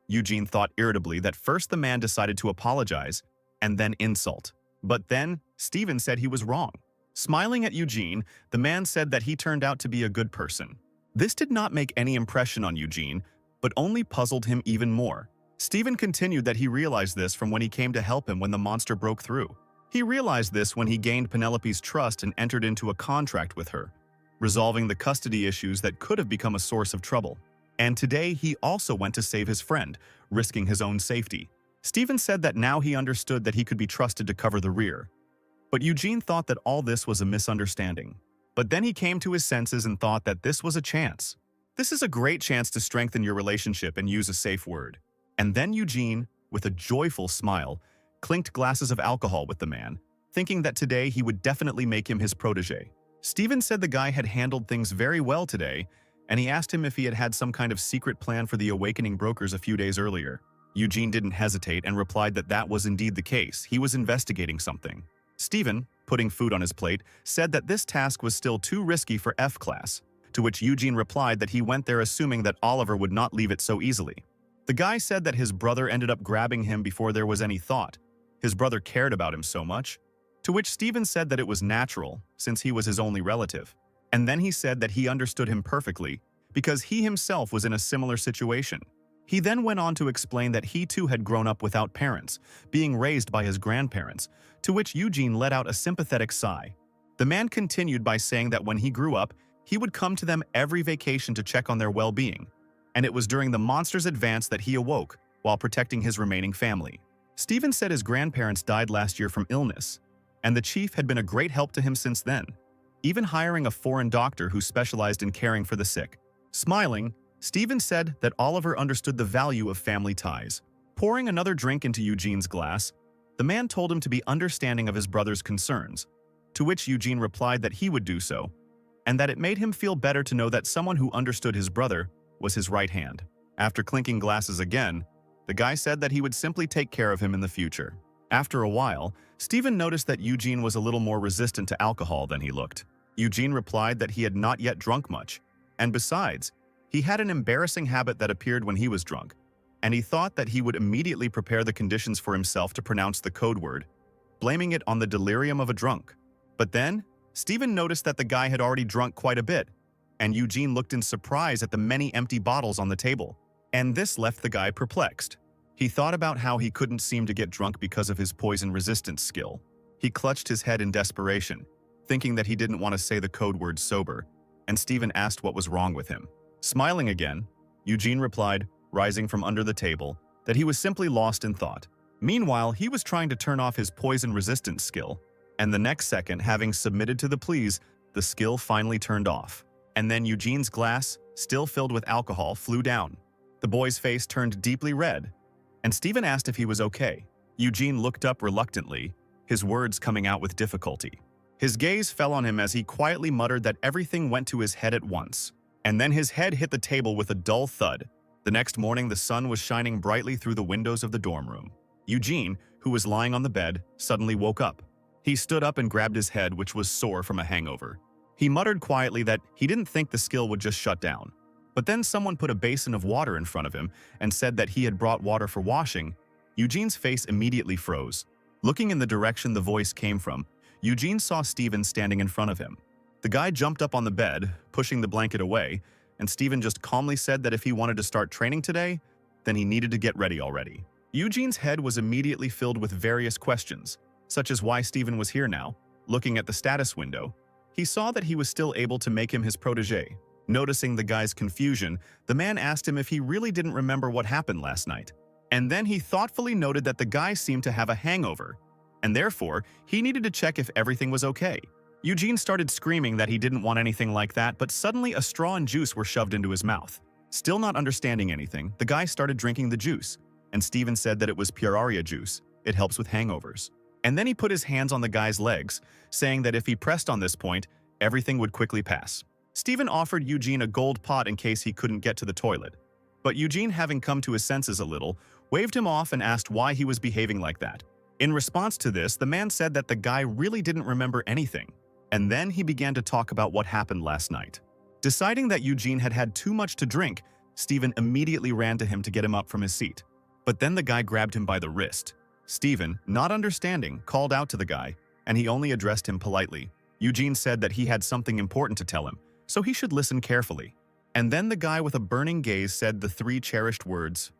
Eugene thought irritably that first the man decided to apologize, and then insult. But then, Stephen said he was wrong. Smiling at Eugene, the man said that he turned out to be a good person. This did not make any impression on Eugene, but only puzzled him even more. Stephen continued that he realized this from when he came to help him when the monster broke through. He realized this when he gained Penelope's trust and entered into a contract with her, resolving the custody issues that could have become a source of trouble. And today he also went to save his friend, risking his own safety. Stephen said that now he understood that he could be trusted to cover the rear. But Eugene thought that all this was a misunderstanding. But then he came to his senses and thought that this was a chance. This is a great chance to strengthen your relationship and use a safe word. And then Eugene, with a joyful smile, clinked glasses of alcohol with the man, thinking that today he would definitely make him his protege. Stephen said the guy had handled things very well today, and he asked him if he had had some kind of secret plan for the awakening brokers a few days earlier. Eugene didn't hesitate and replied that that was indeed the case. He was investigating something. Stephen, putting food on his plate, said that this task was still too risky for F-class, to which Eugene replied that he went there assuming that Oliver would not leave it so easily. The guy said that his brother ended up grabbing him before there was any thought. His brother cared about him so much, to which Stephen said that it was natural, since he was his only relative. And then he said that he understood him perfectly, because he himself was in a similar situation. He then went on to explain that he too had grown up without parents, being raised by his grandparents, to which Eugene let out a sympathetic sigh. The man continued by saying that when he grew up, he would come to them every vacation to check on their well-being, and it was during the monster's advance that he awoke, while protecting his remaining family. Stephen said his grandparents died last year from illness, and the chief had been a great help to him since then, even hiring a foreign doctor who specialized in caring for the sick. Smiling, Stephen said that Oliver understood the value of family ties. Pouring another drink into Eugene's glass, the man told him to be understanding of his brother's concerns, to which Eugene replied that he would do so, and that it made him feel better to know that someone who understood his brother was his right hand. After clinking glasses again, the guy said that he would simply take care of him in the future. After a while, Stephen noticed that Eugene was a little more resistant to alcohol than he looked. Eugene replied that he had not yet drunk much, and besides, he had an embarrassing habit that appeared when he was drunk, and he thought that he would immediately prepare the conditions for himself to pronounce the code word, blaming it on the delirium of a drunk. But then, Stephen noticed that the guy had already drunk quite a bit, and Eugene looked in surprise at the many empty bottles on the table, and this left the guy perplexed. He thought about how he couldn't seem to get drunk because of his poison resistance skill. He clutched his head in desperation, thinking that he didn't want to say the code word sober, and Stephen asked what was wrong with him. Smiling again, Eugene replied, rising from under the table, that he was simply lost in thought. Meanwhile, he was trying to turn off his poison resistance skill, and the next second, having submitted to the pleas, the skill finally turned off. And then Eugene's glass, still filled with alcohol, flew down. The boy's face turned deeply red, and Stephen asked if he was okay. Eugene looked up reluctantly, his words coming out with difficulty. His gaze fell on him as he quietly muttered that everything went to his head at once, and then his head hit the table with a dull thud. The next morning, the sun was shining brightly through the windows of the dorm room. Eugene, who was lying on the bed, suddenly woke up. He stood up and grabbed his head, which was sore from a hangover. He muttered quietly that he didn't think the skill would just shut down. But then someone put a basin of water in front of him and said that he had brought water for washing. Eugene's face immediately froze. Looking in the direction the voice came from, Eugene saw Stephen standing in front of him. The guy jumped up on the bed, pushing the blanket away, and Stephen just calmly said that if he wanted to start training today, then he needed to get ready already. Eugene's head was immediately filled with various questions, such as why Stephen was here now. Looking at the status window, he saw that he was still able to make him his protege. Noticing the guy's confusion, the man asked him if he really didn't remember what happened last night. And then he thoughtfully noted that the guy seemed to have a hangover, and therefore, he needed to check if everything was okay. Eugene started screaming that he didn't want anything like that, but suddenly a straw and juice were shoved into his mouth. Still not understanding anything, the guy started drinking the juice, and Stephen said that it was Puraria juice. It helps with hangovers. And then he put his hands on the guy's legs, saying that if he pressed on this point, everything would quickly pass. Stephen offered Eugene a gold pot in case he couldn't get to the toilet. But Eugene, having come to his senses a little, waved him off and asked why he was behaving like that. In response to this, the man said that the guy really didn't remember anything. And then he began to talk about what happened last night. Deciding that Eugene had had too much to drink, Stephen immediately ran to him to get him up from his seat. But then the guy grabbed him by the wrist. Stephen, not understanding, called out to the guy, and he only addressed him politely. Eugene said that he had something important to tell him, so he should listen carefully. And then the guy with a burning gaze said the three cherished words,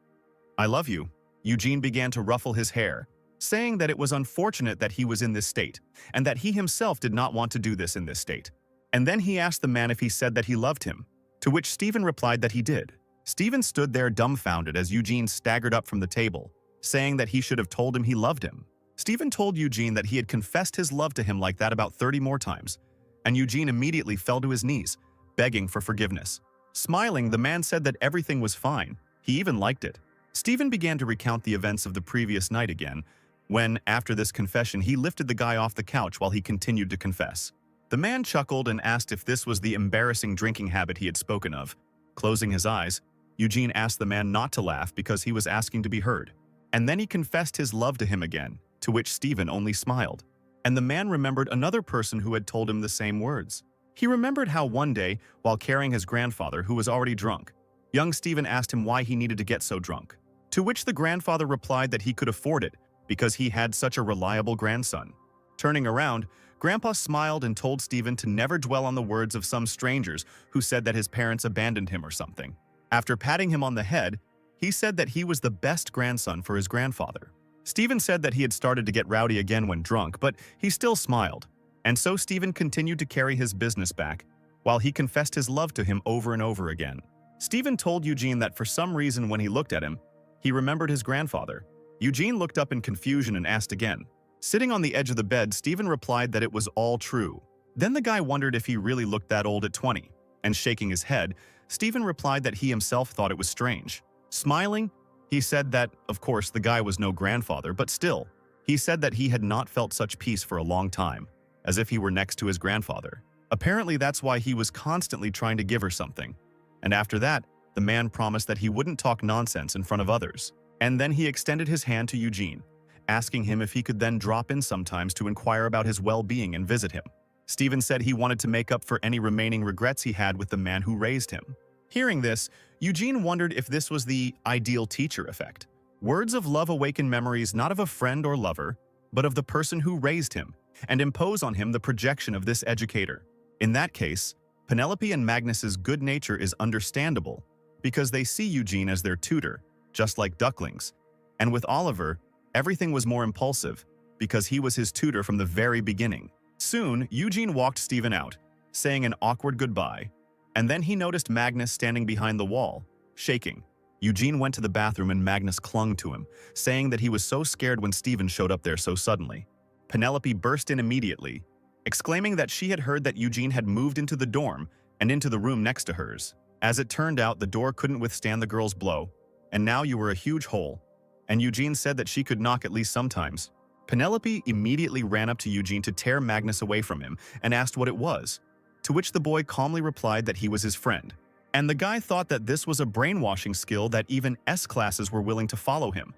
"I love you." Eugene began to ruffle his hair, saying that it was unfortunate that he was in this state, and that he himself did not want to do this in this state. And then he asked the man if he said that he loved him, to which Stephen replied that he did. Stephen stood there dumbfounded as Eugene staggered up from the table, saying that he should have told him he loved him. Stephen told Eugene that he had confessed his love to him like that about 30 more times, and Eugene immediately fell to his knees, begging for forgiveness. Smiling, the man said that everything was fine. He even liked it. Stephen began to recount the events of the previous night again, when, after this confession, he lifted the guy off the couch while he continued to confess. The man chuckled and asked if this was the embarrassing drinking habit he had spoken of. Closing his eyes, Eugene asked the man not to laugh because he was asking to be heard. And then he confessed his love to him again, to which Stephen only smiled. And the man remembered another person who had told him the same words. He remembered how one day, while carrying his grandfather, who was already drunk, young Stephen asked him why he needed to get so drunk. To which the grandfather replied that he could afford it because he had such a reliable grandson. Turning around, Grandpa smiled and told Stephen to never dwell on the words of some strangers who said that his parents abandoned him or something. After patting him on the head, he said that he was the best grandson for his grandfather. Stephen said that he had started to get rowdy again when drunk, but he still smiled. And so Stephen continued to carry his business back, while he confessed his love to him over and over again. Stephen told Eugene that for some reason when he looked at him, he remembered his grandfather. Eugene looked up in confusion and asked again. Sitting on the edge of the bed, Stephen replied that it was all true. Then the guy wondered if he really looked that old at 20, and shaking his head, Stephen replied that he himself thought it was strange. Smiling, he said that, of course, the guy was no grandfather, but still, he said that he had not felt such peace for a long time, as if he were next to his grandfather. Apparently, that's why he was constantly trying to give her something. And after that, the man promised that he wouldn't talk nonsense in front of others. And then he extended his hand to Eugene, asking him if he could then drop in sometimes to inquire about his well-being and visit him. Stephen said he wanted to make up for any remaining regrets he had with the man who raised him. Hearing this, Eugene wondered if this was the ideal teacher effect. Words of love awaken memories not of a friend or lover, but of the person who raised him, and impose on him the projection of this educator. In that case, Penelope and Magnus's good nature is understandable because they see Eugene as their tutor, just like ducklings. And with Oliver, everything was more impulsive because he was his tutor from the very beginning. Soon, Eugene walked Stephen out, saying an awkward goodbye, and then he noticed Magnus standing behind the wall, shaking. Eugene went to the bathroom and Magnus clung to him, saying that he was so scared when Stephen showed up there so suddenly. Penelope burst in immediately, exclaiming that she had heard that Eugene had moved into the dorm and into the room next to hers. As it turned out, the door couldn't withstand the girl's blow, and now you were a huge hole, and Eugene said that she could knock at least sometimes. Penelope immediately ran up to Eugene to tear Magnus away from him and asked what it was, to which the boy calmly replied that he was his friend. And the guy thought that this was a brainwashing skill that even S classes were willing to follow him,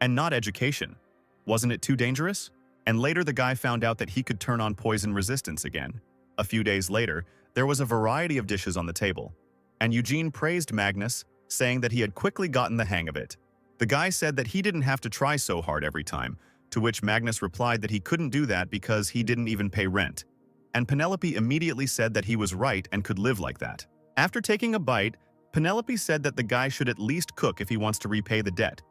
and not education. Wasn't it too dangerous? And later the guy found out that he could turn on poison resistance again. A few days later, there was a variety of dishes on the table, and Eugene praised Magnus, saying that he had quickly gotten the hang of it. The guy said that he didn't have to try so hard every time, to which Magnus replied that he couldn't do that because he didn't even pay rent. And Penelope immediately said that he was right and could live like that. After taking a bite, Penelope said that the guy should at least cook if he wants to repay the debt,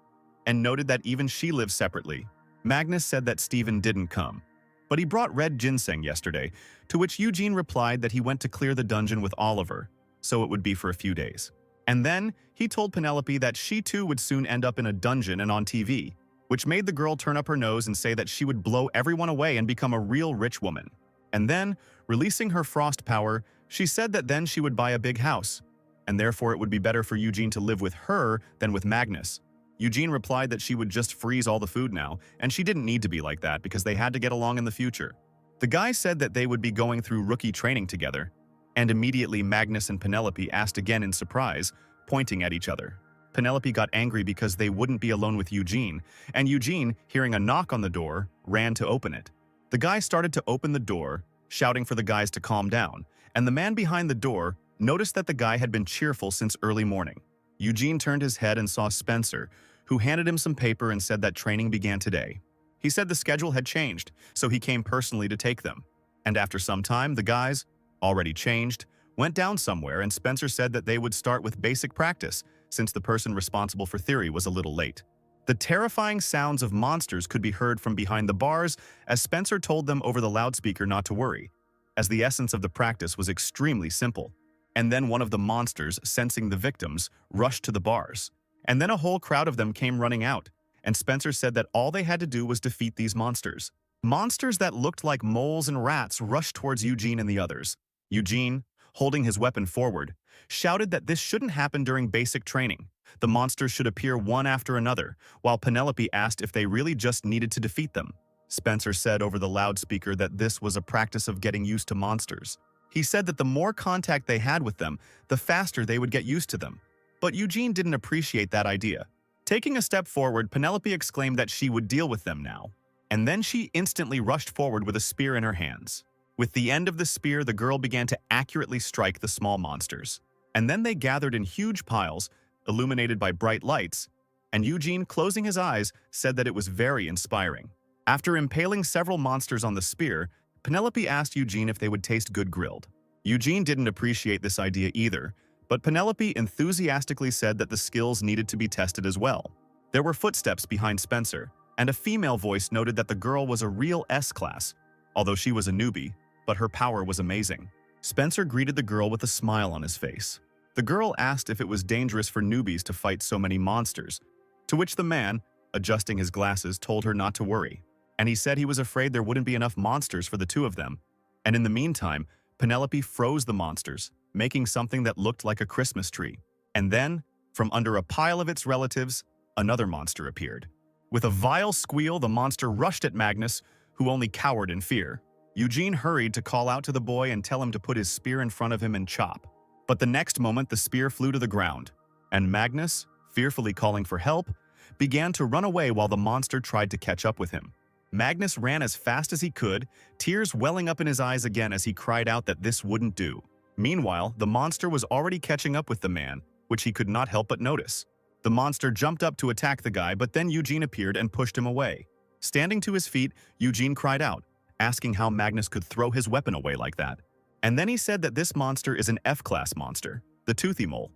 and noted that even she lives separately. Magnus said that Stephen didn't come, but he brought red ginseng yesterday, to which Eugene replied that he went to clear the dungeon with Oliver, so it would be for a few days. And then he told Penelope that she too would soon end up in a dungeon and on TV, which made the girl turn up her nose and say that she would blow everyone away and become a real rich woman. And then, releasing her frost power, she said that then she would buy a big house, and therefore it would be better for Eugene to live with her than with Magnus. Eugene replied that she would just freeze all the food now, and she didn't need to be like that because they had to get along in the future. The guy said that they would be going through rookie training together, and immediately Magnus and Penelope asked again in surprise, pointing at each other. Penelope got angry because they wouldn't be alone with Eugene, and Eugene, hearing a knock on the door, ran to open it. The guy started to open the door, shouting for the guys to calm down, and the man behind the door noticed that the guy had been cheerful since early morning. Eugene turned his head and saw Spencer, who handed him some paper and said that training began today. He said the schedule had changed, so he came personally to take them. And after some time, the guys, already changed, went down somewhere, and Spencer said that they would start with basic practice, since the person responsible for theory was a little late. The terrifying sounds of monsters could be heard from behind the bars as Spencer told them over the loudspeaker not to worry, as the essence of the practice was extremely simple. And then one of the monsters, sensing the victims, rushed to the bars. And then a whole crowd of them came running out, and Spencer said that all they had to do was defeat these monsters. Monsters that looked like moles and rats rushed towards Eugene and the others. Eugene, holding his weapon forward, shouted that this shouldn't happen during basic training. The monsters should appear one after another, while Penelope asked if they really just needed to defeat them. Spencer said over the loudspeaker that this was a practice of getting used to monsters. He said that the more contact they had with them, the faster they would get used to them. But Eugene didn't appreciate that idea. Taking a step forward, Penelope exclaimed that she would deal with them now. And then she instantly rushed forward with a spear in her hands. With the end of the spear, the girl began to accurately strike the small monsters. And then they gathered in huge piles, illuminated by bright lights, and Eugene, closing his eyes, said that it was very inspiring. After impaling several monsters on the spear, Penelope asked Eugene if they would taste good grilled. Eugene didn't appreciate this idea either, but Penelope enthusiastically said that the skills needed to be tested as well. There were footsteps behind Spencer, and a female voice noted that the girl was a real S-class, although she was a newbie, but her power was amazing. Spencer greeted the girl with a smile on his face. The girl asked if it was dangerous for newbies to fight so many monsters, to which the man, adjusting his glasses, told her not to worry. And he said he was afraid there wouldn't be enough monsters for the two of them. And in the meantime, Penelope froze the monsters, making something that looked like a Christmas tree. And then, from under a pile of its relatives, another monster appeared. With a vile squeal, the monster rushed at Magnus, who only cowered in fear. Eugene hurried to call out to the boy and tell him to put his spear in front of him and chop. But the next moment, the spear flew to the ground, and Magnus, fearfully calling for help, began to run away while the monster tried to catch up with him. Magnus ran as fast as he could, tears welling up in his eyes again as he cried out that this wouldn't do. Meanwhile, the monster was already catching up with the man, which he could not help but notice. The monster jumped up to attack the guy, but then Eugene appeared and pushed him away. Standing to his feet, Eugene cried out, asking how Magnus could throw his weapon away like that. And then he said that this monster is an F-class monster, the toothy mole,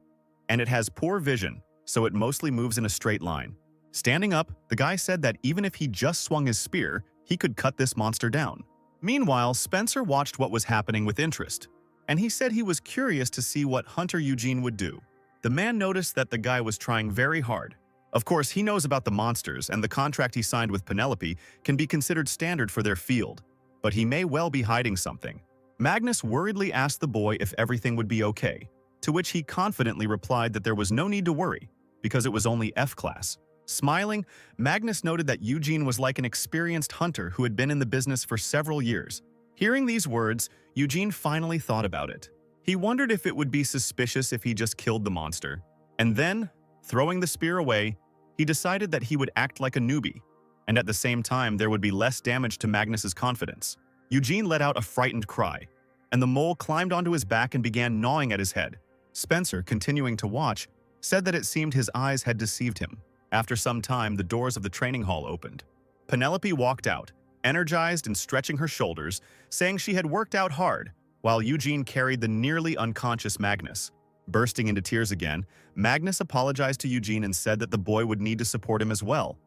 and it has poor vision, so it mostly moves in a straight line. Standing up, the guy said that even if he just swung his spear, he could cut this monster down. Meanwhile, Spencer watched what was happening with interest, and he said he was curious to see what Hunter Eugene would do. The man noticed that the guy was trying very hard. Of course, he knows about the monsters, and the contract he signed with Penelope can be considered standard for their field, but he may well be hiding something. Magnus worriedly asked the boy if everything would be okay, to which he confidently replied that there was no need to worry, because it was only F-class. Smiling, Magnus noted that Eugene was like an experienced hunter who had been in the business for several years. Hearing these words, Eugene finally thought about it. He wondered if it would be suspicious if he just killed the monster. And then, throwing the spear away, he decided that he would act like a newbie, and at the same time there would be less damage to Magnus's confidence. Eugene let out a frightened cry, and the mole climbed onto his back and began gnawing at his head. Spencer, continuing to watch, said that it seemed his eyes had deceived him. After some time, the doors of the training hall opened. Penelope walked out, energized and stretching her shoulders, saying she had worked out hard, while Eugene carried the nearly unconscious Magnus. Bursting into tears again, Magnus apologized to Eugene and said that the boy would need to support him as well.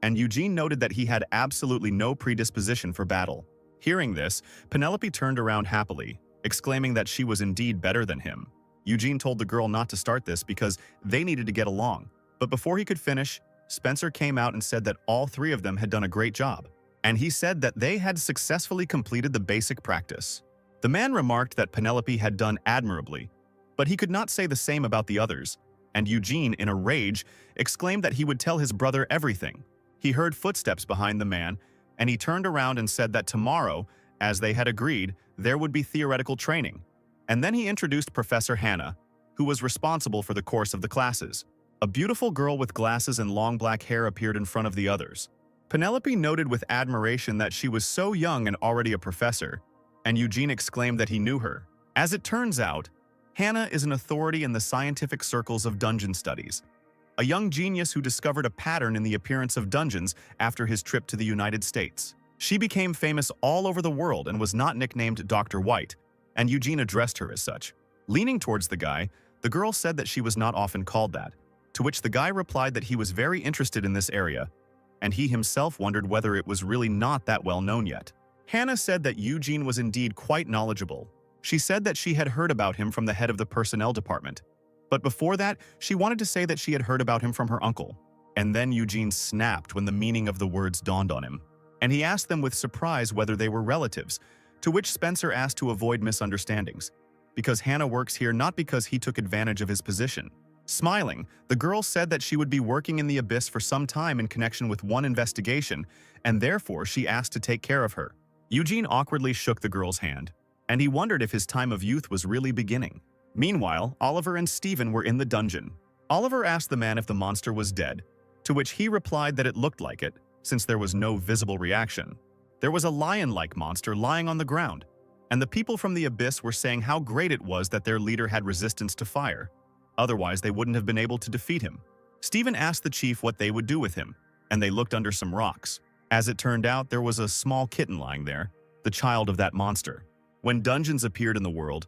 And Eugene noted that he had absolutely no predisposition for battle. Hearing this, Penelope turned around happily, exclaiming that she was indeed better than him. Eugene told the girl not to start this because they needed to get along. But before he could finish, Spencer came out and said that all three of them had done a great job. And he said that they had successfully completed the basic practice. The man remarked that Penelope had done admirably, but he could not say the same about the others, and Eugene, in a rage, exclaimed that he would tell his brother everything. He heard footsteps behind the man, and he turned around and said that tomorrow, as they had agreed, there would be theoretical training. And then he introduced Professor Hannah, who was responsible for the course of the classes. A beautiful girl with glasses and long black hair appeared in front of the others. Penelope noted with admiration that she was so young and already a professor, and Eugene exclaimed that he knew her. As it turns out, Hannah is an authority in the scientific circles of dungeon studies, a young genius who discovered a pattern in the appearance of dungeons after his trip to the United States. She became famous all over the world and was not nicknamed Dr. White, and Eugene addressed her as such. Leaning towards the guy, the girl said that she was not often called that. to which the guy replied that he was very interested in this area, and he himself wondered whether it was really not that well known yet. Hannah said that Eugene was indeed quite knowledgeable. She said that she had heard about him from the head of the personnel department. But before that, she wanted to say that she had heard about him from her uncle. And then Eugene snapped when the meaning of the words dawned on him. And he asked them with surprise whether they were relatives, to which Spencer asked to avoid misunderstandings, because Hannah works here not because he took advantage of his position. Smiling, the girl said that she would be working in the abyss for some time in connection with one investigation, and therefore she asked to take care of her. Eugene awkwardly shook the girl's hand, and he wondered if his time of youth was really beginning. Meanwhile, Oliver and Stephen were in the dungeon. Oliver asked the man if the monster was dead, to which he replied that it looked like it, since there was no visible reaction. There was a lion-like monster lying on the ground, and the people from the abyss were saying how great it was that their leader had resistance to fire. Otherwise, they wouldn't have been able to defeat him. Stephen asked the chief what they would do with him, and they looked under some rocks. As it turned out, there was a small kitten lying there, the child of that monster. When dungeons appeared in the world,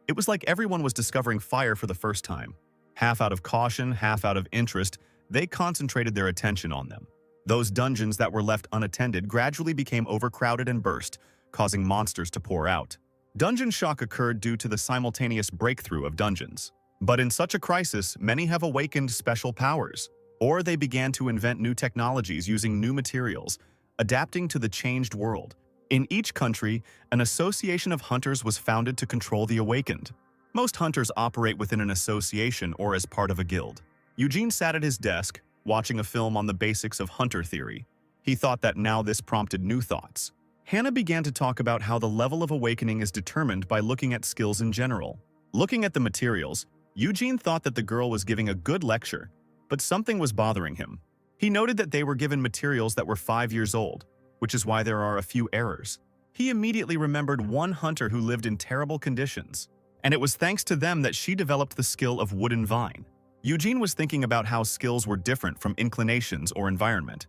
it was like everyone was discovering fire for the first time. Half out of caution, half out of interest, they concentrated their attention on them. Those dungeons that were left unattended gradually became overcrowded and burst, causing monsters to pour out. Dungeon shock occurred due to the simultaneous breakthrough of dungeons. But in such a crisis, many have awakened special powers, or they began to invent new technologies using new materials, adapting to the changed world. In each country, an association of hunters was founded to control the awakened. Most hunters operate within an association or as part of a guild. Eugene sat at his desk, watching a film on the basics of hunter theory. He thought that now this prompted new thoughts. Hannah began to talk about how the level of awakening is determined by looking at skills in general. Looking at the materials, Eugene thought that the girl was giving a good lecture, but something was bothering him. He noted that they were given materials that were 5 years old, which is why there are a few errors. He immediately remembered one hunter who lived in terrible conditions, and it was thanks to them that she developed the skill of wooden vine. Eugene was thinking about how skills were different from inclinations or environment.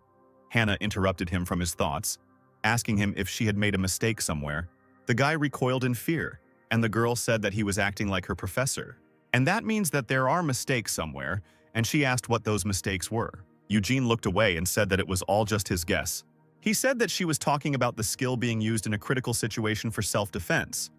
Hannah interrupted him from his thoughts, asking him if she had made a mistake somewhere. The guy recoiled in fear, and the girl said that he was acting like her professor. And that means that there are mistakes somewhere, and she asked what those mistakes were. Eugene looked away and said that it was all just his guess. He said that she was talking about the skill being used in a critical situation for self-defense.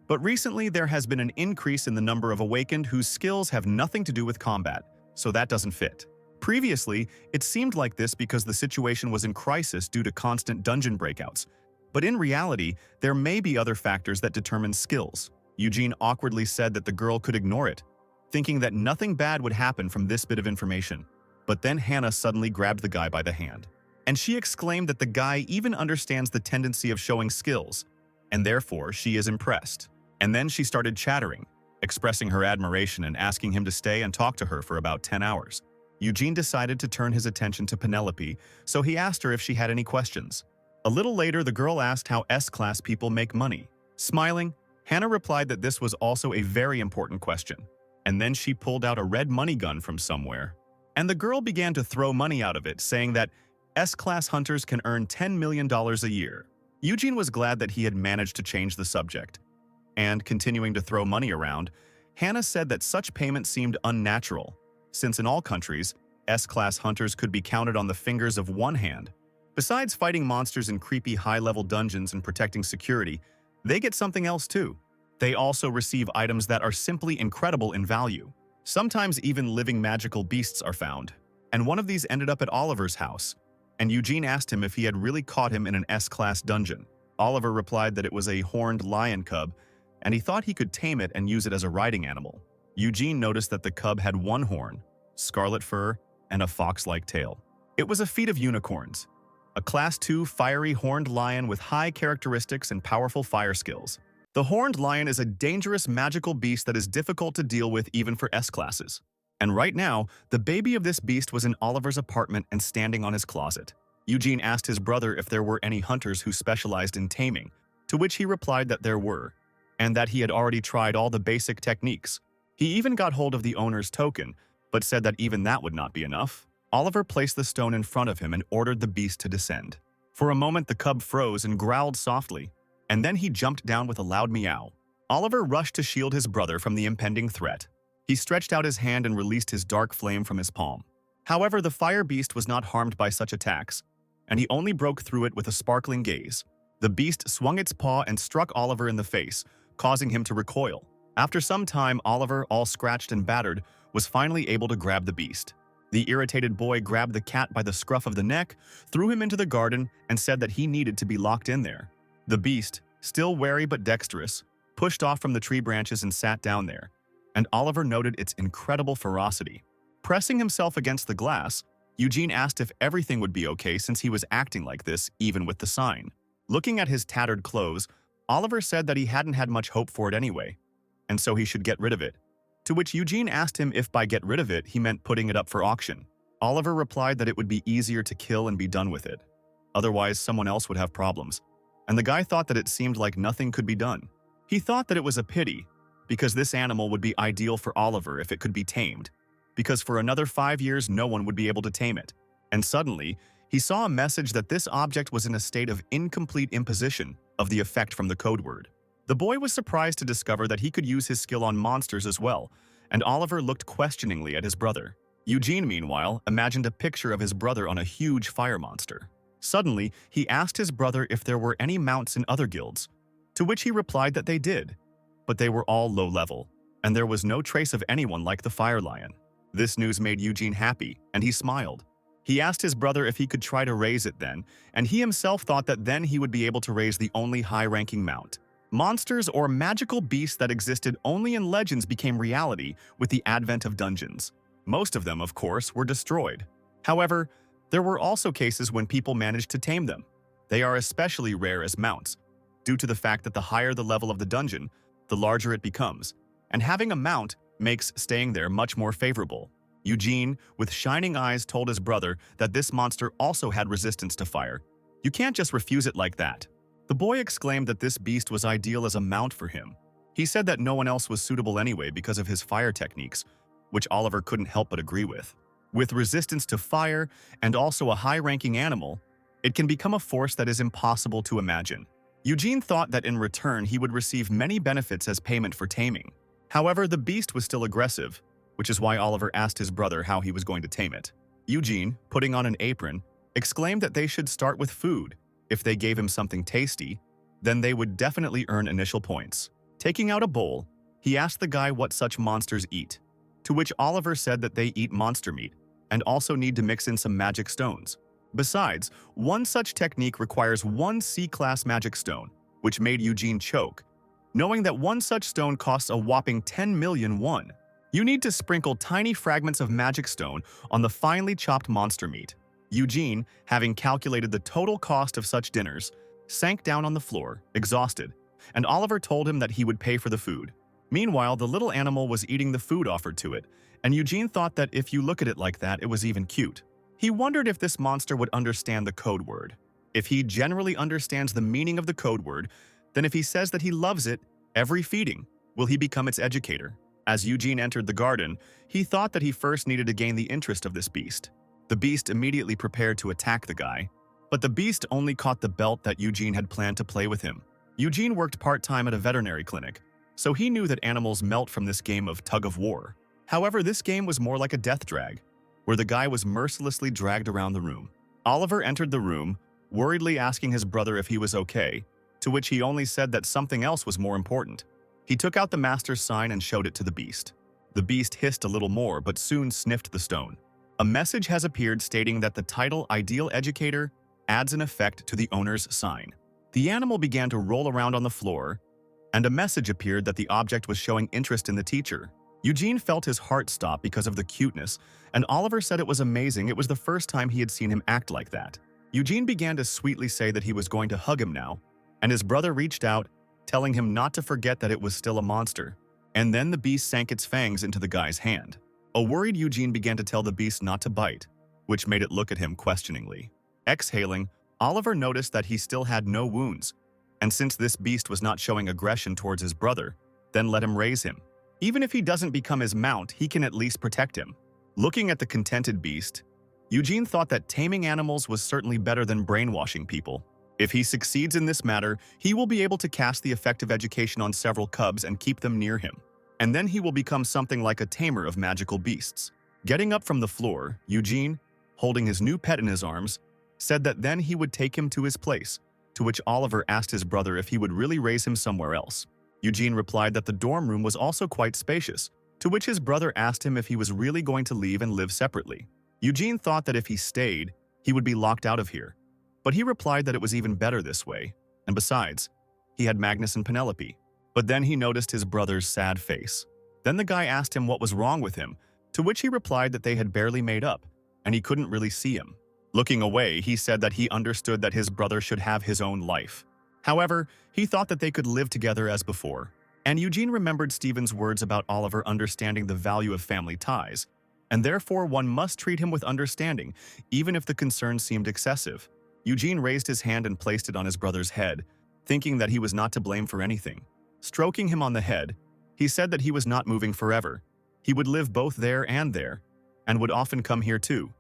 But recently there has been an increase in the number of awakened whose skills have nothing to do with combat, so that doesn't fit. Previously, it seemed like this because the situation was in crisis due to constant dungeon breakouts. But in reality, there may be other factors that determine skills. Eugene awkwardly said that the girl could ignore it, thinking that nothing bad would happen from this bit of information. But then Hannah suddenly grabbed the guy by the hand, and she exclaimed that the guy even understands the tendency of showing skills, and therefore she is impressed. And then she started chattering, expressing her admiration and asking him to stay and talk to her for about 10 hours. Eugene decided to turn his attention to Penelope, so he asked her if she had any questions. A little later, the girl asked how S-class people make money. Smiling, Hannah replied that this was also a very important question. And then she pulled out a red money gun from somewhere. And the girl began to throw money out of it, saying that S-class hunters can earn $10 million a year. Eugene was glad that he had managed to change the subject. And continuing to throw money around, Hannah said that such payment seemed unnatural, since in all countries, S-class hunters could be counted on the fingers of one hand. Besides fighting monsters in creepy high-level dungeons and protecting security, they get something else too. They also receive items that are simply incredible in value. Sometimes even living magical beasts are found, and one of these ended up at Oliver's house, and Eugene asked him if he had really caught him in an S-class dungeon. Oliver replied that it was a horned lion cub, and he thought he could tame it and use it as a riding animal. Eugene noticed that the cub had one horn, scarlet fur, and a fox-like tail. It was a feat of unicorns, a Class 2 fiery horned lion with high characteristics and powerful fire skills. The horned lion is a dangerous magical beast that is difficult to deal with even for S-classes. And right now, the baby of this beast was in Oliver's apartment and standing on his closet. Eugene asked his brother if there were any hunters who specialized in taming, to which he replied that there were, and that he had already tried all the basic techniques. He even got hold of the owner's token, but said that even that would not be enough. Oliver placed the stone in front of him and ordered the beast to descend. For a moment, the cub froze and growled softly, and then he jumped down with a loud meow. Oliver rushed to shield his brother from the impending threat. He stretched out his hand and released his dark flame from his palm. However, the fire beast was not harmed by such attacks, and he only broke through it with a sparkling gaze. The beast swung its paw and struck Oliver in the face, causing him to recoil. After some time, Oliver, all scratched and battered, was finally able to grab the beast. The irritated boy grabbed the cat by the scruff of the neck, threw him into the garden, and said that he needed to be locked in there. The beast, still wary but dexterous, pushed off from the tree branches and sat down there, and Oliver noted its incredible ferocity. Pressing himself against the glass, Eugene asked if everything would be okay since he was acting like this, even with the sign. Looking at his tattered clothes, Oliver said that he hadn't had much hope for it anyway, and so he should get rid of it. To which Eugene asked him if by get rid of it he meant putting it up for auction. Oliver replied that it would be easier to kill and be done with it. Otherwise, someone else would have problems. And the guy thought that it seemed like nothing could be done. He thought that it was a pity, because this animal would be ideal for Oliver if it could be tamed, because for another 5 years no one would be able to tame it. And suddenly, he saw a message that this object was in a state of incomplete imposition of the effect from the code word. The boy was surprised to discover that he could use his skill on monsters as well, and Oliver looked questioningly at his brother. Eugene, meanwhile, imagined a picture of his brother on a huge fire monster. Suddenly, he asked his brother if there were any mounts in other guilds, to which he replied that they did, but they were all low level, and there was no trace of anyone like the Fire Lion. This news made Eugene happy, and he smiled. He asked his brother if he could try to raise it then, and he himself thought that then he would be able to raise the only high-ranking mount. Monsters or magical beasts that existed only in legends became reality with the advent of dungeons. Most of them, of course, were destroyed. However, there were also cases when people managed to tame them. They are especially rare as mounts, due to the fact that the higher the level of the dungeon, the larger it becomes, and having a mount makes staying there much more favorable. Eugene, with shining eyes, told his brother that this monster also had resistance to fire. You can't just refuse it like that. The boy exclaimed that this beast was ideal as a mount for him. He said that no one else was suitable anyway because of his fire techniques, which Oliver couldn't help but agree with. With resistance to fire and also a high-ranking animal, it can become a force that is impossible to imagine. Eugene thought that in return he would receive many benefits as payment for taming. However, the beast was still aggressive, which is why Oliver asked his brother how he was going to tame it. Eugene, putting on an apron, exclaimed that they should start with food. If they gave him something tasty, then they would definitely earn initial points. Taking out a bowl, he asked the guy what such monsters eat, to which Oliver said that they eat monster meat and also need to mix in some magic stones. Besides, one such technique requires one C-class magic stone, which made Eugene choke, knowing that one such stone costs a whopping 10 million won. You need to sprinkle tiny fragments of magic stone on the finely chopped monster meat. Eugene, having calculated the total cost of such dinners, sank down on the floor, exhausted, and Oliver told him that he would pay for the food. Meanwhile, the little animal was eating the food offered to it, and Eugene thought that if you look at it like that, it was even cute. He wondered if this monster would understand the code word. If he generally understands the meaning of the code word, then if he says that he loves it, every feeding, will he become its educator? As Eugene entered the garden, he thought that he first needed to gain the interest of this beast. The beast immediately prepared to attack the guy, but the beast only caught the belt that Eugene had planned to play with him. Eugene worked part-time at a veterinary clinic, so he knew that animals melt from this game of tug-of-war. However, this game was more like a death drag, where the guy was mercilessly dragged around the room. Oliver entered the room, worriedly asking his brother if he was okay, to which he only said that something else was more important. He took out the master's sign and showed it to the beast. The beast hissed a little more, but soon sniffed the stone. A message has appeared stating that the title Ideal Educator adds an effect to the owner's sign. The animal began to roll around on the floor, and a message appeared that the object was showing interest in the teacher. Eugene felt his heart stop because of the cuteness, and Oliver said it was amazing. It was the first time he had seen him act like that. Eugene began to sweetly say that he was going to hug him now, and his brother reached out, telling him not to forget that it was still a monster. And then the beast sank its fangs into the guy's hand. A worried Eugene began to tell the beast not to bite, which made it look at him questioningly. Exhaling, Oliver noticed that he still had no wounds, and since this beast was not showing aggression towards his brother, then let him raise him. Even if he doesn't become his mount, he can at least protect him. Looking at the contented beast, Eugene thought that taming animals was certainly better than brainwashing people. If he succeeds in this matter, he will be able to cast the effective education on several cubs and keep them near him. and then he will become something like a tamer of magical beasts. Getting up from the floor, Eugene, holding his new pet in his arms, said that then he would take him to his place, to which Oliver asked his brother if he would really raise him somewhere else. Eugene replied that the dorm room was also quite spacious, to which his brother asked him if he was really going to leave and live separately. Eugene thought that if he stayed, he would be locked out of here. But he replied that it was even better this way, and besides, he had Magnus and Penelope. But then he noticed his brother's sad face. Then the guy asked him what was wrong with him, to which he replied that they had barely made up, and he couldn't really see him. Looking away, he said that he understood that his brother should have his own life. However, he thought that they could live together as before. And Eugene remembered Stephen's words about Oliver understanding the value of family ties, and therefore one must treat him with understanding, even if the concern seemed excessive. Eugene raised his hand and placed it on his brother's head, thinking that he was not to blame for anything. Stroking him on the head, he said that he was not moving forever. He would live both there, and would often come here too.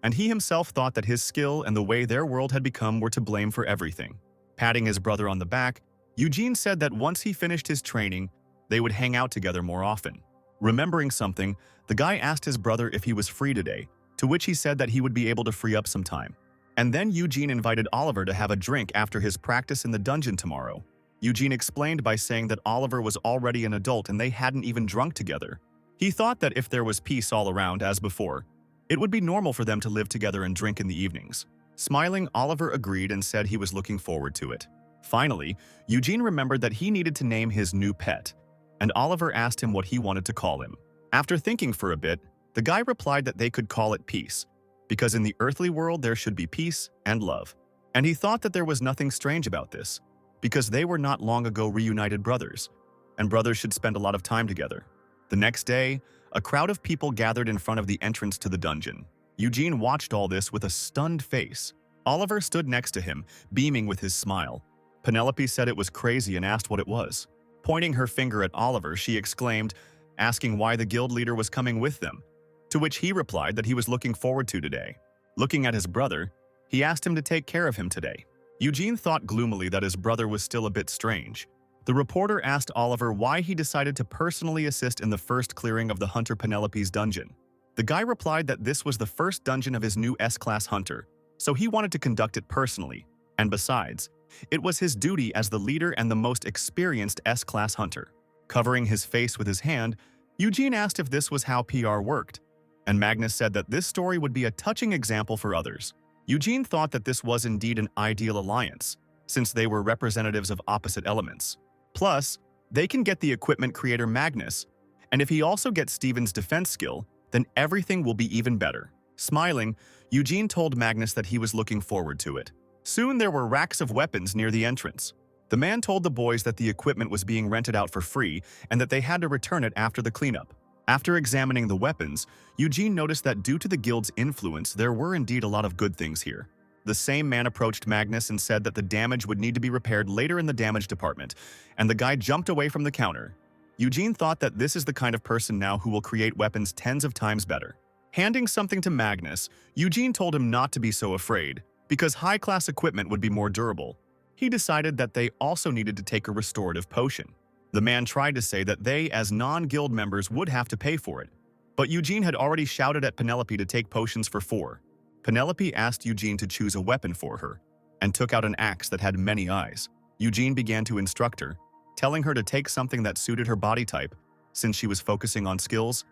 And he himself thought that his skill and the way their world had become were to blame for everything. Patting his brother on the back, Eugene said that once he finished his training, they would hang out together more often. Remembering something, the guy asked his brother if he was free today, to which he said that he would be able to free up some time. And then Eugene invited Oliver to have a drink after his practice in the dungeon tomorrow. Eugene explained by saying that Oliver was already an adult and they hadn't even drunk together. He thought that if there was peace all around as before, it would be normal for them to live together and drink in the evenings. Smiling, Oliver agreed and said he was looking forward to it. Finally, Eugene remembered that he needed to name his new pet, and Oliver asked him what he wanted to call him. After thinking for a bit, the guy replied that they could call it Peace, because in the earthly world there should be peace and love. And he thought that there was nothing strange about this, because they were not long ago reunited brothers, and brothers should spend a lot of time together. The next day, a crowd of people gathered in front of the entrance to the dungeon. Eugene watched all this with a stunned face. Oliver stood next to him, beaming with his smile. Penelope said it was crazy and asked what it was. Pointing her finger at Oliver, she exclaimed, asking why the guild leader was coming with them, to which he replied that he was looking forward to today. Looking at his brother, he asked him to take care of him today. Eugene thought gloomily that his brother was still a bit strange. The reporter asked Oliver why he decided to personally assist in the first clearing of the hunter Penelope's dungeon. The guy replied that this was the first dungeon of his new S-class hunter, so he wanted to conduct it personally, and besides, it was his duty as the leader and the most experienced S-class hunter. Covering his face with his hand, Eugene asked if this was how PR worked, and Magnus said that this story would be a touching example for others. Eugene thought that this was indeed an ideal alliance, since they were representatives of opposite elements. Plus, they can get the equipment creator Magnus, and if he also gets Stephen's defense skill, then everything will be even better. Smiling, Eugene told Magnus that he was looking forward to it. Soon there were racks of weapons near the entrance. The man told the boys that the equipment was being rented out for free and that they had to return it after the cleanup. After examining the weapons, Eugene noticed that due to the guild's influence, there were indeed a lot of good things here. The same man approached Magnus and said that the damage would need to be repaired later in the damage department, and the guy jumped away from the counter. Eugene thought that this is the kind of person now who will create weapons tens of times better. Handing something to Magnus, Eugene told him not to be so afraid, because high-class equipment would be more durable. He decided that they also needed to take a restorative potion. The man tried to say that they, as non-guild members, would have to pay for it, but Eugene had already shouted at Penelope to take potions for 4. Penelope asked Eugene to choose a weapon for her, and took out an axe that had many eyes. Eugene began to instruct her, telling her to take something that suited her body type, since she was focusing on skills.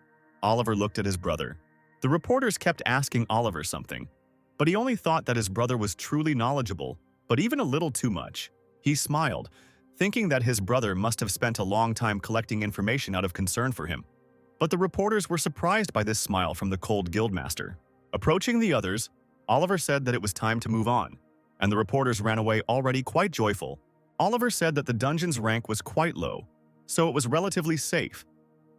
Oliver looked at his brother. The reporters kept asking Oliver something, but he only thought that his brother was truly knowledgeable, but even a little too much. He smiled, thinking that his brother must have spent a long time collecting information out of concern for him. But the reporters were surprised by this smile from the cold guildmaster. Approaching the others, Oliver said that it was time to move on, and the reporters ran away already quite joyful. Oliver said that the dungeon's rank was quite low, so it was relatively safe.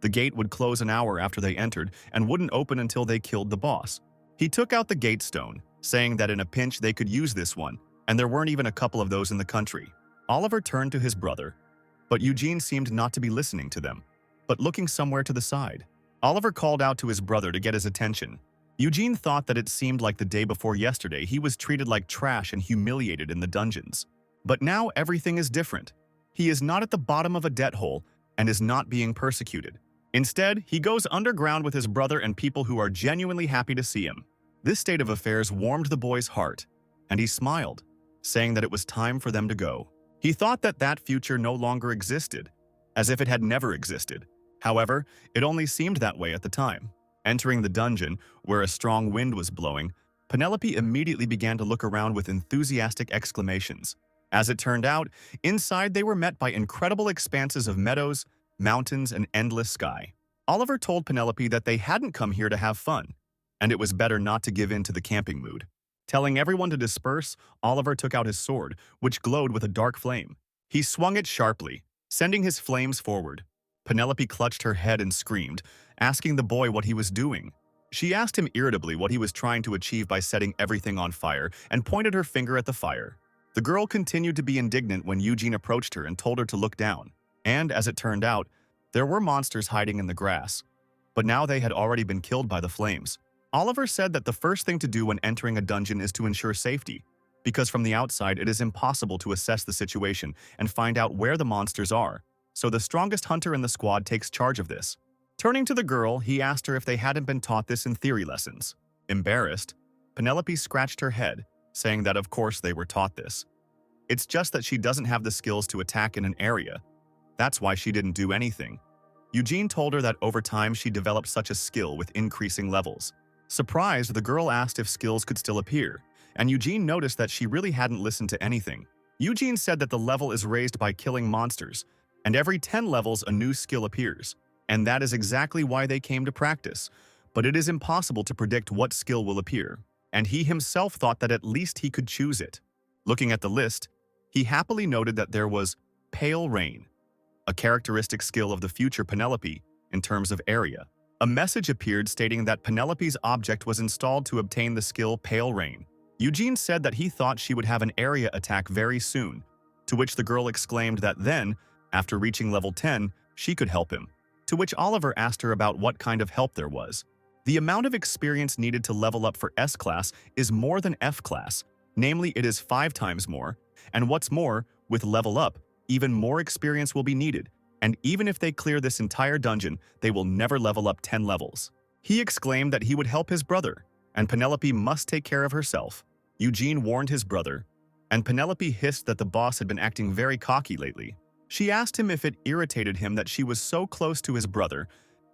The gate would close an hour after they entered and wouldn't open until they killed the boss. He took out the gate stone, saying that in a pinch they could use this one, and there weren't even a couple of those in the country. Oliver turned to his brother, but Eugene seemed not to be listening to them, but looking somewhere to the side. Oliver called out to his brother to get his attention. Eugene thought that it seemed like the day before yesterday he was treated like trash and humiliated in the dungeons. But now everything is different. He is not at the bottom of a debt hole, and is not being persecuted. Instead, he goes underground with his brother and people who are genuinely happy to see him. This state of affairs warmed the boy's heart, and he smiled, saying that it was time for them to go. He thought that that future no longer existed, as if it had never existed. However, it only seemed that way at the time. Entering the dungeon, where a strong wind was blowing, Penelope immediately began to look around with enthusiastic exclamations. As it turned out, inside they were met by incredible expanses of meadows, mountains, and endless sky. Oliver told Penelope that they hadn't come here to have fun, and it was better not to give in to the camping mood. Telling everyone to disperse, Oliver took out his sword, which glowed with a dark flame. He swung it sharply, sending his flames forward. Penelope clutched her head and screamed, asking the boy what he was doing. She asked him irritably what he was trying to achieve by setting everything on fire and pointed her finger at the fire. The girl continued to be indignant when Eugene approached her and told her to look down. And, as it turned out, there were monsters hiding in the grass. But now they had already been killed by the flames. Oliver said that the first thing to do when entering a dungeon is to ensure safety, because from the outside it is impossible to assess the situation and find out where the monsters are, so the strongest hunter in the squad takes charge of this. Turning to the girl, he asked her if they hadn't been taught this in theory lessons. Embarrassed, Penelope scratched her head, saying that of course they were taught this. It's just that she doesn't have the skills to attack in an area. That's why she didn't do anything. Eugene told her that over time she developed such a skill with increasing levels. Surprised, the girl asked if skills could still appear, and Eugene noticed that she really hadn't listened to anything. Eugene said that the level is raised by killing monsters, and every 10 levels a new skill appears, and that is exactly why they came to practice. But it is impossible to predict what skill will appear, and he himself thought that at least he could choose it. Looking at the list, he happily noted that there was Pale Rain, a characteristic skill of the future Penelope in terms of area. A message appeared stating that Penelope's object was installed to obtain the skill Pale Rain. Eugene said that he thought she would have an area attack very soon, to which the girl exclaimed that then, after reaching level 10, she could help him. To which Oliver asked her about what kind of help there was. The amount of experience needed to level up for S-Class is more than F-Class, namely it is 5 times more, and what's more, with level up, even more experience will be needed, and even if they clear this entire dungeon, they will never level up 10 levels. He exclaimed that he would help his brother, and Penelope must take care of herself. Eugene warned his brother, and Penelope hissed that the boss had been acting very cocky lately. She asked him if it irritated him that she was so close to his brother,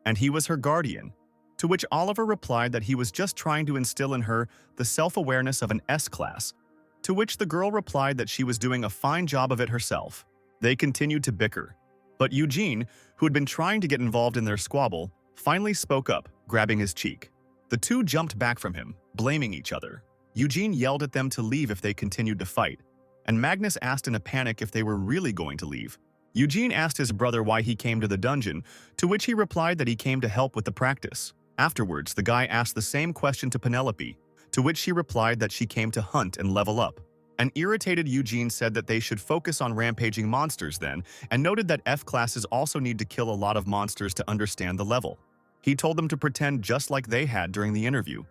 and he was her guardian, to which Oliver replied that he was just trying to instill in her the self-awareness of an S-Class, to which the girl replied that she was doing a fine job of it herself. They continued to bicker, but Eugene, who had been trying to get involved in their squabble, finally spoke up, grabbing his cheek. The two jumped back from him, blaming each other. Eugene yelled at them to leave if they continued to fight, and Magnus asked in a panic if they were really going to leave. Eugene asked his brother why he came to the dungeon, to which he replied that he came to help with the practice. Afterwards, the guy asked the same question to Penelope, to which she replied that she came to hunt and level up. An irritated Eugene said that they should focus on rampaging monsters then, and noted that F-classes also need to kill a lot of monsters to understand the level. He told them to pretend just like they had during the interview.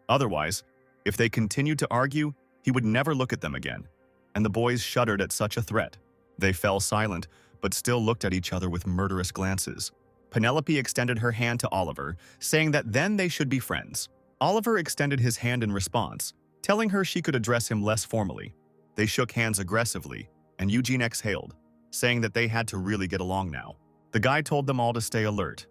Otherwise, if they continued to argue, he would never look at them again. And the boys shuddered at such a threat. They fell silent, but still looked at each other with murderous glances. Penelope extended her hand to Oliver, saying that then they should be friends. Oliver extended his hand in response, telling her she could address him less formally. They shook hands aggressively, and Eugene exhaled, saying that they had to really get along now. The guy told them all to stay alert,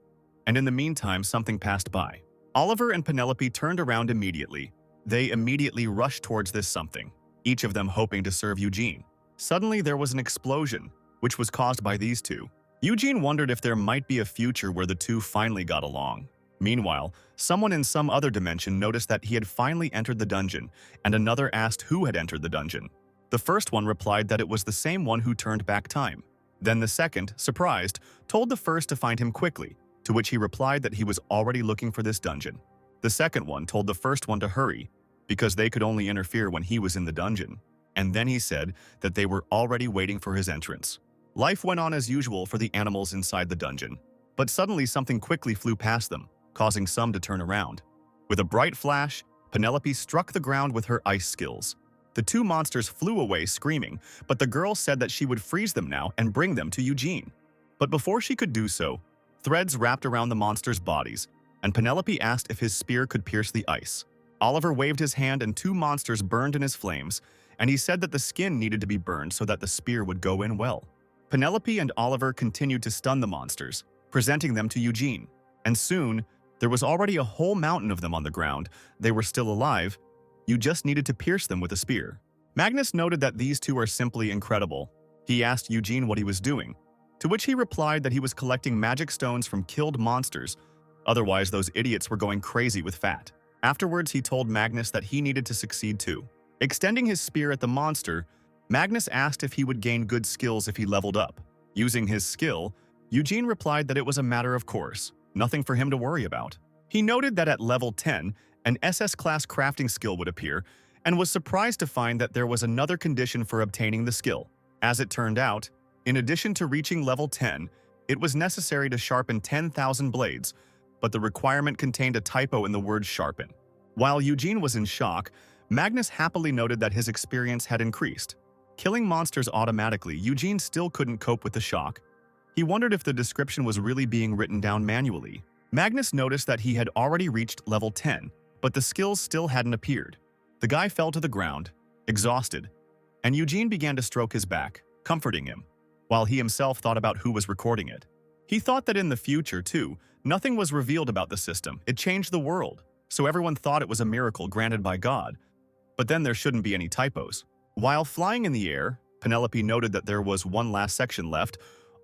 and in the meantime something passed by. Oliver and Penelope turned around immediately. They immediately rushed towards this something, each of them hoping to serve Eugene. Suddenly there was an explosion, which was caused by these two. Eugene wondered if there might be a future where the two finally got along. Meanwhile, someone in some other dimension noticed that he had finally entered the dungeon, and another asked who had entered the dungeon. The first one replied that it was the same one who turned back time. Then the second, surprised, told the first to find him quickly, to which he replied that he was already looking for this dungeon. The second one told the first one to hurry, because they could only interfere when he was in the dungeon. And then he said that they were already waiting for his entrance. Life went on as usual for the animals inside the dungeon, but suddenly something quickly flew past them, causing some to turn around. With a bright flash, Penelope struck the ground with her ice skills. The two monsters flew away screaming, but the girl said that she would freeze them now and bring them to Eugene. But before she could do so, threads wrapped around the monsters' bodies, and Penelope asked if his spear could pierce the ice. Oliver waved his hand and 2 monsters burned in his flames, and he said that the skin needed to be burned so that the spear would go in well. Penelope and Oliver continued to stun the monsters, presenting them to Eugene, and soon, there was already a whole mountain of them on the ground. They were still alive. You just needed to pierce them with a spear. Magnus noted that these 2 are simply incredible. He asked Eugene what he was doing, to which he replied that he was collecting magic stones from killed monsters. Otherwise, those idiots were going crazy with fat. Afterwards, he told Magnus that he needed to succeed too. Extending his spear at the monster, Magnus asked if he would gain good skills if he leveled up. Using his skill, Eugene replied that it was a matter of course, nothing for him to worry about. He noted that at level 10, an SS-class crafting skill would appear, and was surprised to find that there was another condition for obtaining the skill. As it turned out, in addition to reaching level 10, it was necessary to sharpen 10,000 blades, but the requirement contained a typo in the word sharpen. While Eugene was in shock, Magnus happily noted that his experience had increased. Killing monsters automatically, Eugene still couldn't cope with the shock. He wondered if the description was really being written down manually. Magnus noticed that he had already reached level 10, but the skills still hadn't appeared. The guy fell to the ground, exhausted, and Eugene began to stroke his back, comforting him, while he himself thought about who was recording it. He thought that in the future, too, nothing was revealed about the system. It changed the world, so everyone thought it was a miracle granted by God. But then there shouldn't be any typos. While flying in the air, Penelope noted that there was one last section left.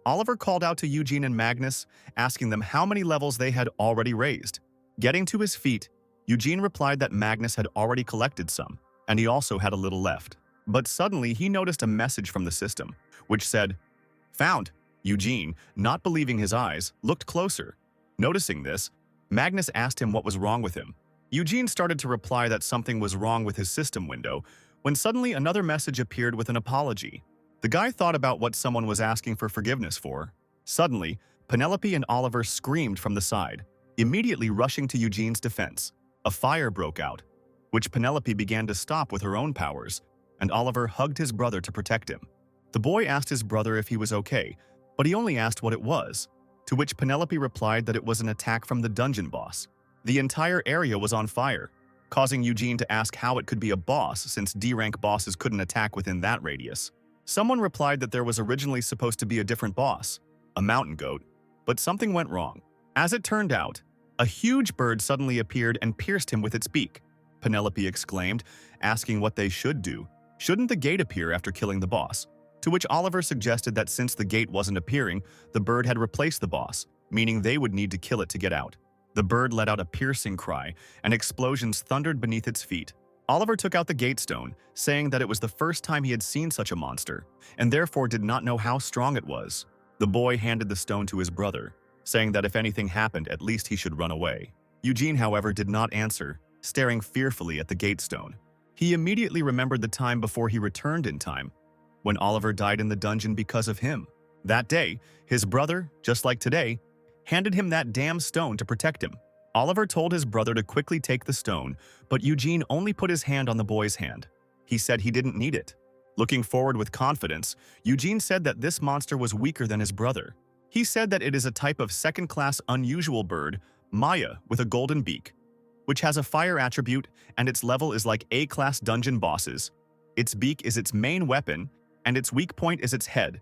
Oliver called out to Eugene and Magnus, asking them how many levels they had already raised. Getting to his feet, Eugene replied that Magnus had already collected some, and he also had a little left. But suddenly he noticed a message from the system, which said, "Found." Eugene, not believing his eyes, looked closer. Noticing this, Magnus asked him what was wrong with him. Eugene started to reply that something was wrong with his system window, when suddenly another message appeared with an apology. The guy thought about what someone was asking for forgiveness for. Suddenly, Penelope and Oliver screamed from the side, immediately rushing to Eugene's defense. A fire broke out, which Penelope began to stop with her own powers, and Oliver hugged his brother to protect him. The boy asked his brother if he was okay, but he only asked what it was, to which Penelope replied that it was an attack from the dungeon boss. The entire area was on fire, causing Eugene to ask how it could be a boss since D-rank bosses couldn't attack within that radius. Someone replied that there was originally supposed to be a different boss, a mountain goat, but something went wrong. As it turned out, a huge bird suddenly appeared and pierced him with its beak. Penelope exclaimed, asking what they should do. Shouldn't the gate appear after killing the boss? To which Oliver suggested that since the gate wasn't appearing, the bird had replaced the boss, meaning they would need to kill it to get out. The bird let out a piercing cry, and explosions thundered beneath its feet. Oliver took out the gate stone, saying that it was the first time he had seen such a monster, and therefore did not know how strong it was. The boy handed the stone to his brother, saying that if anything happened, at least he should run away. Eugene, however, did not answer, staring fearfully at the gate stone. He immediately remembered the time before he returned in time, when Oliver died in the dungeon because of him. That day, his brother, just like today, handed him that damn stone to protect him. Oliver told his brother to quickly take the stone, but Eugene only put his hand on the boy's hand. He said he didn't need it. Looking forward with confidence, Eugene said that this monster was weaker than his brother. He said that it is a type of second-class unusual bird, Maya, with a golden beak, which has a fire attribute, and its level is like A-class dungeon bosses. Its beak is its main weapon, and its weak point is its head.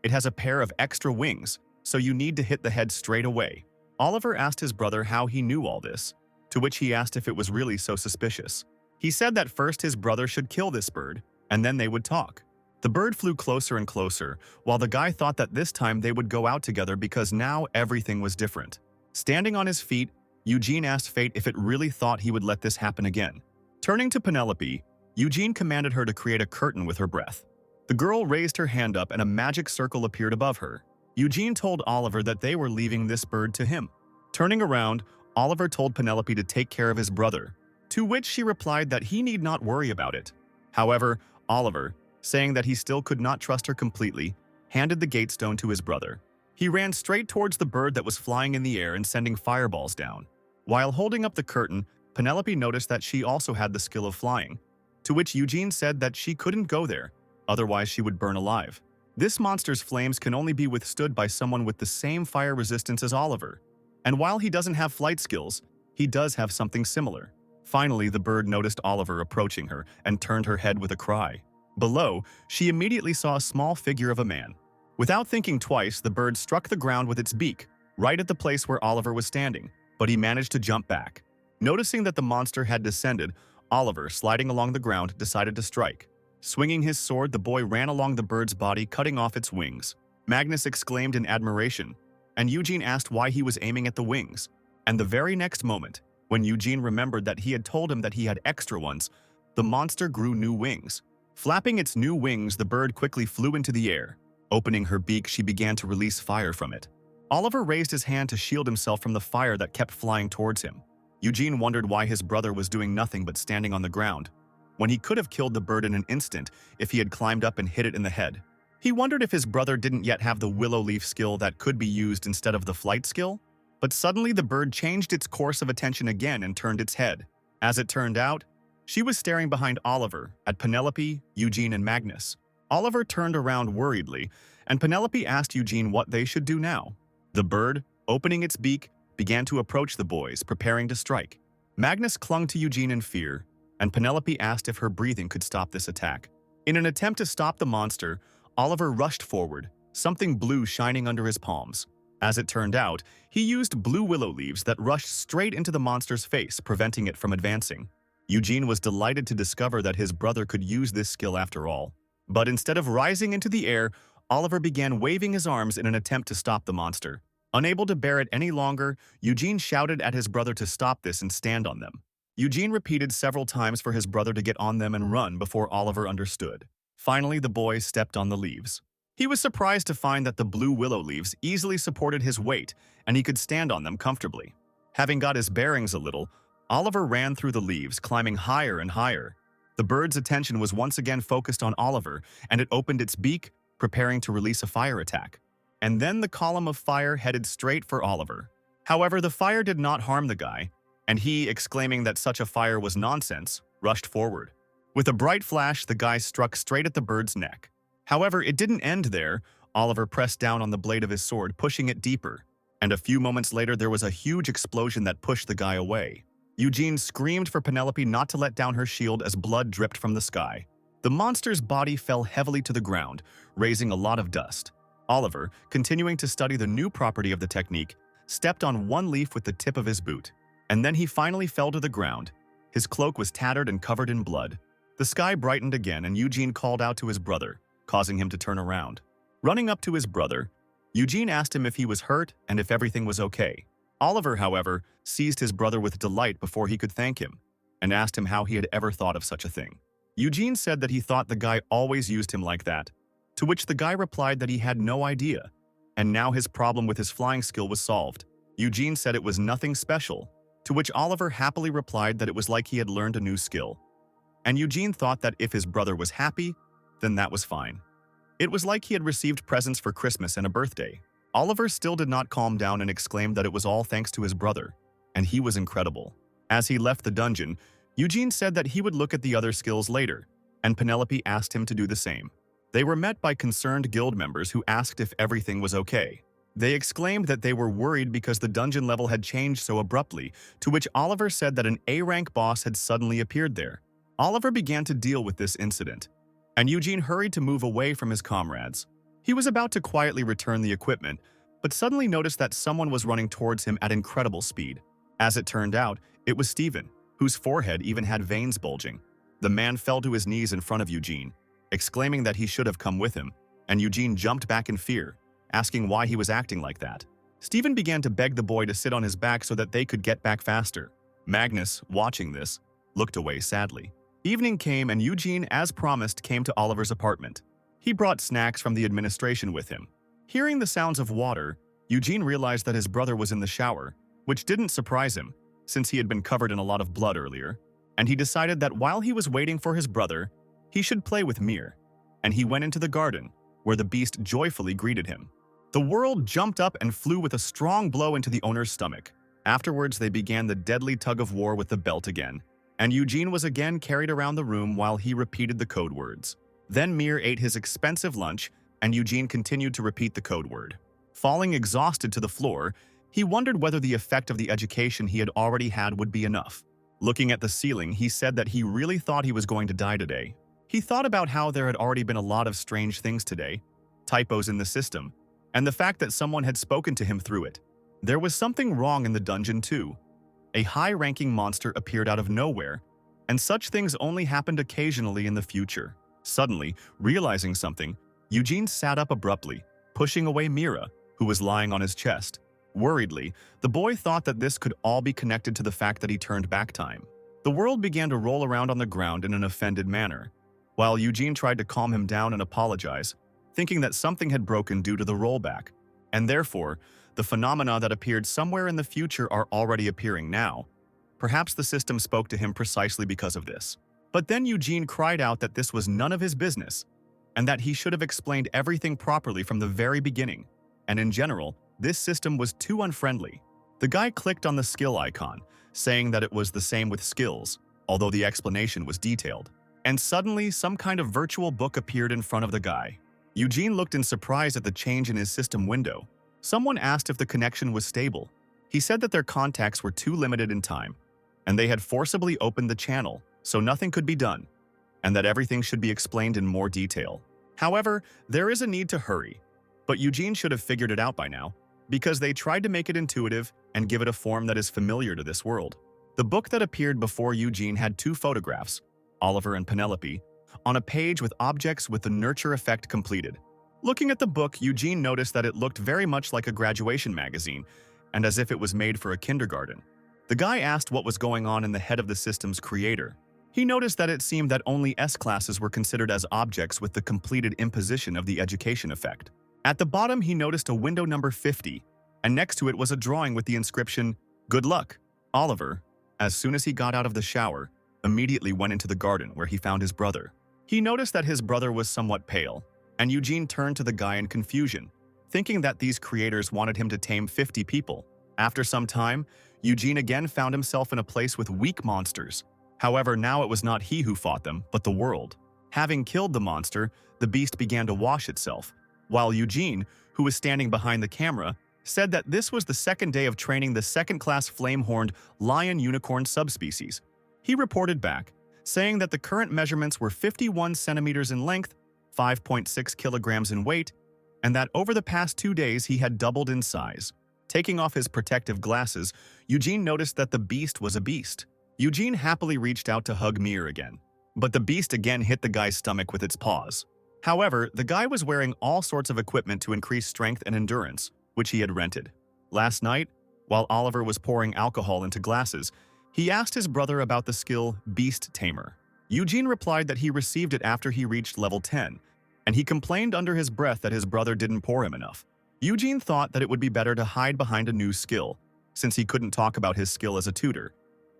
It has a pair of extra wings, so you need to hit the head straight away. Oliver asked his brother how he knew all this, to which he asked if it was really so suspicious. He said that first his brother should kill this bird, and then they would talk. The bird flew closer and closer, while the guy thought that this time they would go out together because now everything was different. Standing on his feet, Eugene asked Fate if it really thought he would let this happen again. Turning to Penelope, Eugene commanded her to create a curtain with her breath. The girl raised her hand up and a magic circle appeared above her. Eugene told Oliver that they were leaving this bird to him. Turning around, Oliver told Penelope to take care of his brother, to which she replied that he need not worry about it. However, Oliver, saying that he still could not trust her completely, handed the gate stone to his brother. He ran straight towards the bird that was flying in the air and sending fireballs down. While holding up the curtain, Penelope noticed that she also had the skill of flying, to which Eugene said that she couldn't go there, otherwise she would burn alive. This monster's flames can only be withstood by someone with the same fire resistance as Oliver. And while he doesn't have flight skills, he does have something similar. Finally, the bird noticed Oliver approaching her and turned her head with a cry. Below, she immediately saw a small figure of a man. Without thinking twice, the bird struck the ground with its beak, right at the place where Oliver was standing, but he managed to jump back. Noticing that the monster had descended, Oliver, sliding along the ground, decided to strike. Swinging his sword, the boy ran along the bird's body, cutting off its wings. Magnus exclaimed in admiration, and Eugene asked why he was aiming at the wings. And the very next moment, when Eugene remembered that he had told him that he had extra ones, the monster grew new wings. Flapping its new wings, the bird quickly flew into the air. Opening her beak, she began to release fire from it. Oliver raised his hand to shield himself from the fire that kept flying towards him. Eugene wondered why his brother was doing nothing but standing on the ground, when he could have killed the bird in an instant if he had climbed up and hit it in the head. He wondered if his brother didn't yet have the willow leaf skill that could be used instead of the flight skill. But suddenly the bird changed its course of attention again and turned its head. As it turned out, she was staring behind Oliver at Penelope, Eugene, and Magnus. Oliver turned around worriedly, and Penelope asked Eugene what they should do now. The bird, opening its beak, began to approach the boys, preparing to strike. Magnus clung to Eugene in fear, and Penelope asked if her breathing could stop this attack. In an attempt to stop the monster, Oliver rushed forward, something blue shining under his palms. As it turned out, he used blue willow leaves that rushed straight into the monster's face, preventing it from advancing. Eugene was delighted to discover that his brother could use this skill after all. But instead of rising into the air, Oliver began waving his arms in an attempt to stop the monster. Unable to bear it any longer, Eugene shouted at his brother to stop this and stand on them. Eugene repeated several times for his brother to get on them and run before Oliver understood. Finally, the boy stepped on the leaves. He was surprised to find that the blue willow leaves easily supported his weight and he could stand on them comfortably. Having got his bearings a little, Oliver ran through the leaves, climbing higher and higher. The bird's attention was once again focused on Oliver, and it opened its beak, preparing to release a fire attack. And then the column of fire headed straight for Oliver. However, the fire did not harm the guy, and he, exclaiming that such a fire was nonsense, rushed forward. With a bright flash, the guy struck straight at the bird's neck. However, it didn't end there. Oliver pressed down on the blade of his sword, pushing it deeper. And a few moments later, there was a huge explosion that pushed the guy away. Eugene screamed for Penelope not to let down her shield as blood dripped from the sky. The monster's body fell heavily to the ground, raising a lot of dust. Oliver, continuing to study the new property of the technique, stepped on one leaf with the tip of his boot. And then he finally fell to the ground. His cloak was tattered and covered in blood. The sky brightened again, and Eugene called out to his brother, causing him to turn around. Running up to his brother, Eugene asked him if he was hurt and if everything was okay. Oliver, however, seized his brother with delight before he could thank him, and asked him how he had ever thought of such a thing. Eugene said that he thought the guy always used him like that, to which the guy replied that he had no idea, and now his problem with his flying skill was solved. Eugene said it was nothing special, to which Oliver happily replied that it was like he had learned a new skill. And Eugene thought that if his brother was happy, then that was fine. It was like he had received presents for Christmas and a birthday. Oliver still did not calm down and exclaimed that it was all thanks to his brother, and he was incredible. As he left the dungeon, Eugene said that he would look at the other skills later, and Penelope asked him to do the same. They were met by concerned guild members who asked if everything was okay. They exclaimed that they were worried because the dungeon level had changed so abruptly, to which Oliver said that an A-rank boss had suddenly appeared there. Oliver began to deal with this incident, and Eugene hurried to move away from his comrades. He was about to quietly return the equipment, but suddenly noticed that someone was running towards him at incredible speed. As it turned out, it was Stephen, whose forehead even had veins bulging. The man fell to his knees in front of Eugene, exclaiming that he should have come with him, and Eugene jumped back in fear, asking why he was acting like that. Stephen began to beg the boy to sit on his back so that they could get back faster. Magnus, watching this, looked away sadly. Evening came, and Eugene, as promised, came to Oliver's apartment. He brought snacks from the administration with him. Hearing the sounds of water, Eugene realized that his brother was in the shower, which didn't surprise him, since he had been covered in a lot of blood earlier, and he decided that while he was waiting for his brother, he should play with Mir, and he went into the garden, where the beast joyfully greeted him. The world jumped up and flew with a strong blow into the owner's stomach. Afterwards, they began the deadly tug-of-war with the belt again, and Eugene was again carried around the room while he repeated the code words. Then Mir ate his expensive lunch, and Eugene continued to repeat the code word. Falling exhausted to the floor, he wondered whether the effect of the education he had already had would be enough. Looking at the ceiling, he said that he really thought he was going to die today. He thought about how there had already been a lot of strange things today, typos in the system, and the fact that someone had spoken to him through it. There was something wrong in the dungeon too. A high-ranking monster appeared out of nowhere, and such things only happened occasionally in the future. Suddenly, realizing something, Eugene sat up abruptly, pushing away Mira, who was lying on his chest. Worriedly, the boy thought that this could all be connected to the fact that he turned back time. The world began to roll around on the ground in an offended manner, while Eugene tried to calm him down and apologize, thinking that something had broken due to the rollback, and therefore, the phenomena that appeared somewhere in the future are already appearing now. Perhaps the system spoke to him precisely because of this. But then Eugene cried out that this was none of his business, and that he should have explained everything properly from the very beginning, and in general, this system was too unfriendly. The guy clicked on the skill icon, saying that it was the same with skills, although the explanation was detailed. And suddenly, some kind of virtual book appeared in front of the guy. Eugene looked in surprise at the change in his system window. Someone asked if the connection was stable. He said that their contacts were too limited in time, and they had forcibly opened the channel, so nothing could be done, and that everything should be explained in more detail. However, there is a need to hurry, but Eugene should have figured it out by now, because they tried to make it intuitive and give it a form that is familiar to this world. The book that appeared before Eugene had two photographs, Oliver and Penelope, on a page with objects with the nurture effect completed. Looking at the book, Eugene noticed that it looked very much like a graduation magazine, and as if it was made for a kindergarten. The guy asked what was going on in the head of the system's creator. He noticed that it seemed that only S-classes were considered as objects with the completed imposition of the education effect. At the bottom, he noticed a window number 50, and next to it was a drawing with the inscription, "Good luck." Oliver, as soon as he got out of the shower, immediately went into the garden where he found his brother. He noticed that his brother was somewhat pale, and Eugene turned to the guy in confusion, thinking that these creators wanted him to tame 50 people. After some time, Eugene again found himself in a place with weak monsters. However, now it was not he who fought them, but the world. Having killed the monster, the beast began to wash itself, while Eugene, who was standing behind the camera, said that this was the second day of training the second-class flame-horned lion-unicorn subspecies. He reported back, saying that the current measurements were 51 centimeters in length, 5.6 kilograms in weight, and that over the past 2 days he had doubled in size. Taking off his protective glasses, Eugene noticed that the beast was a beast. Eugene happily reached out to hug Mir again, but the beast again hit the guy's stomach with its paws. However, the guy was wearing all sorts of equipment to increase strength and endurance, which he had rented. Last night, while Oliver was pouring alcohol into glasses, he asked his brother about the skill Beast Tamer. Eugene replied that he received it after he reached level 10, and he complained under his breath that his brother didn't pour him enough. Eugene thought that it would be better to hide behind a new skill, since he couldn't talk about his skill as a tutor,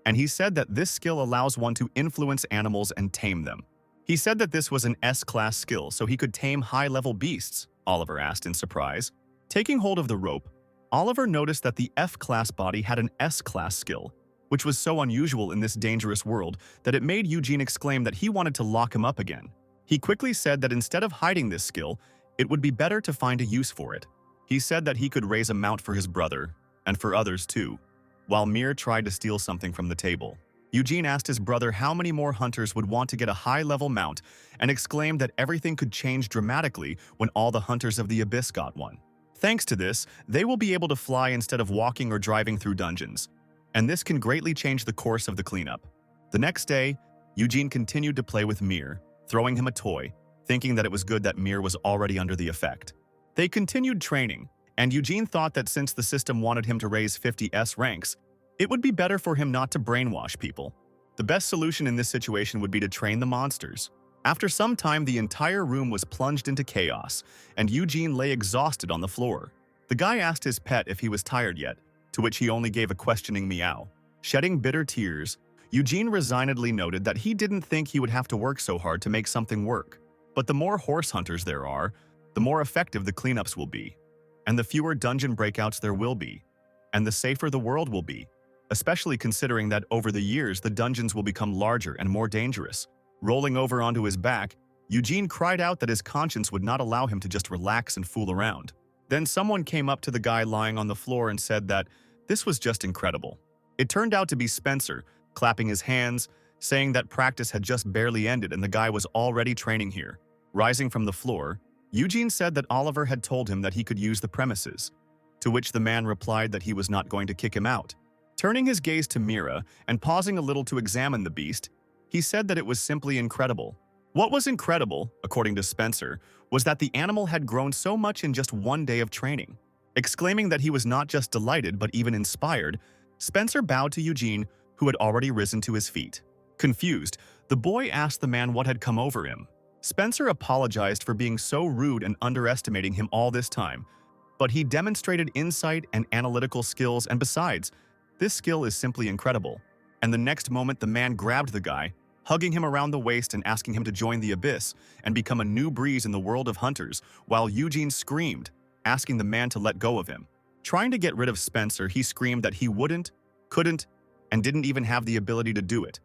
and he said that this skill allows one to influence animals and tame them. He said that this was an S-class skill, so he could tame high-level beasts, Oliver asked in surprise. Taking hold of the rope, Oliver noticed that the F-class body had an S-class skill, which was so unusual in this dangerous world that it made Eugene exclaim that he wanted to lock him up again. He quickly said that instead of hiding this skill, it would be better to find a use for it. He said that he could raise a mount for his brother, and for others too, while Mir tried to steal something from the table. Eugene asked his brother how many more hunters would want to get a high-level mount and exclaimed that everything could change dramatically when all the hunters of the abyss got one. Thanks to this, they will be able to fly instead of walking or driving through dungeons, and this can greatly change the course of the cleanup. The next day, Eugene continued to play with Mir, throwing him a toy, thinking that it was good that Mir was already under the effect. They continued training, and Eugene thought that since the system wanted him to raise 50 S ranks, it would be better for him not to brainwash people. The best solution in this situation would be to train the monsters. After some time, the entire room was plunged into chaos, and Eugene lay exhausted on the floor. The guy asked his pet if he was tired yet, to which he only gave a questioning meow. Shedding bitter tears, Eugene resignedly noted that he didn't think he would have to work so hard to make something work. But the more horse hunters there are, the more effective the cleanups will be, and the fewer dungeon breakouts there will be, and the safer the world will be, especially considering that over the years the dungeons will become larger and more dangerous. Rolling over onto his back, Eugene cried out that his conscience would not allow him to just relax and fool around. Then someone came up to the guy lying on the floor and said that this was just incredible. It turned out to be Spencer, clapping his hands, saying that practice had just barely ended and the guy was already training here. Rising from the floor, Eugene said that Oliver had told him that he could use the premises, to which the man replied that he was not going to kick him out. Turning his gaze to Mira and pausing a little to examine the beast, he said that it was simply incredible. What was incredible, according to Spencer, was that the animal had grown so much in just one day of training. Exclaiming that he was not just delighted but even inspired, Spencer bowed to Eugene, who had already risen to his feet. Confused, the boy asked the man what had come over him. Spencer apologized for being so rude and underestimating him all this time, but he demonstrated insight and analytical skills, and besides, this skill is simply incredible. And the next moment the man grabbed the guy, hugging him around the waist and asking him to join the abyss and become a new breeze in the world of hunters, while Eugene screamed, asking the man to let go of him. Trying to get rid of Spencer, he screamed that he wouldn't, couldn't, and didn't even have the ability to do it,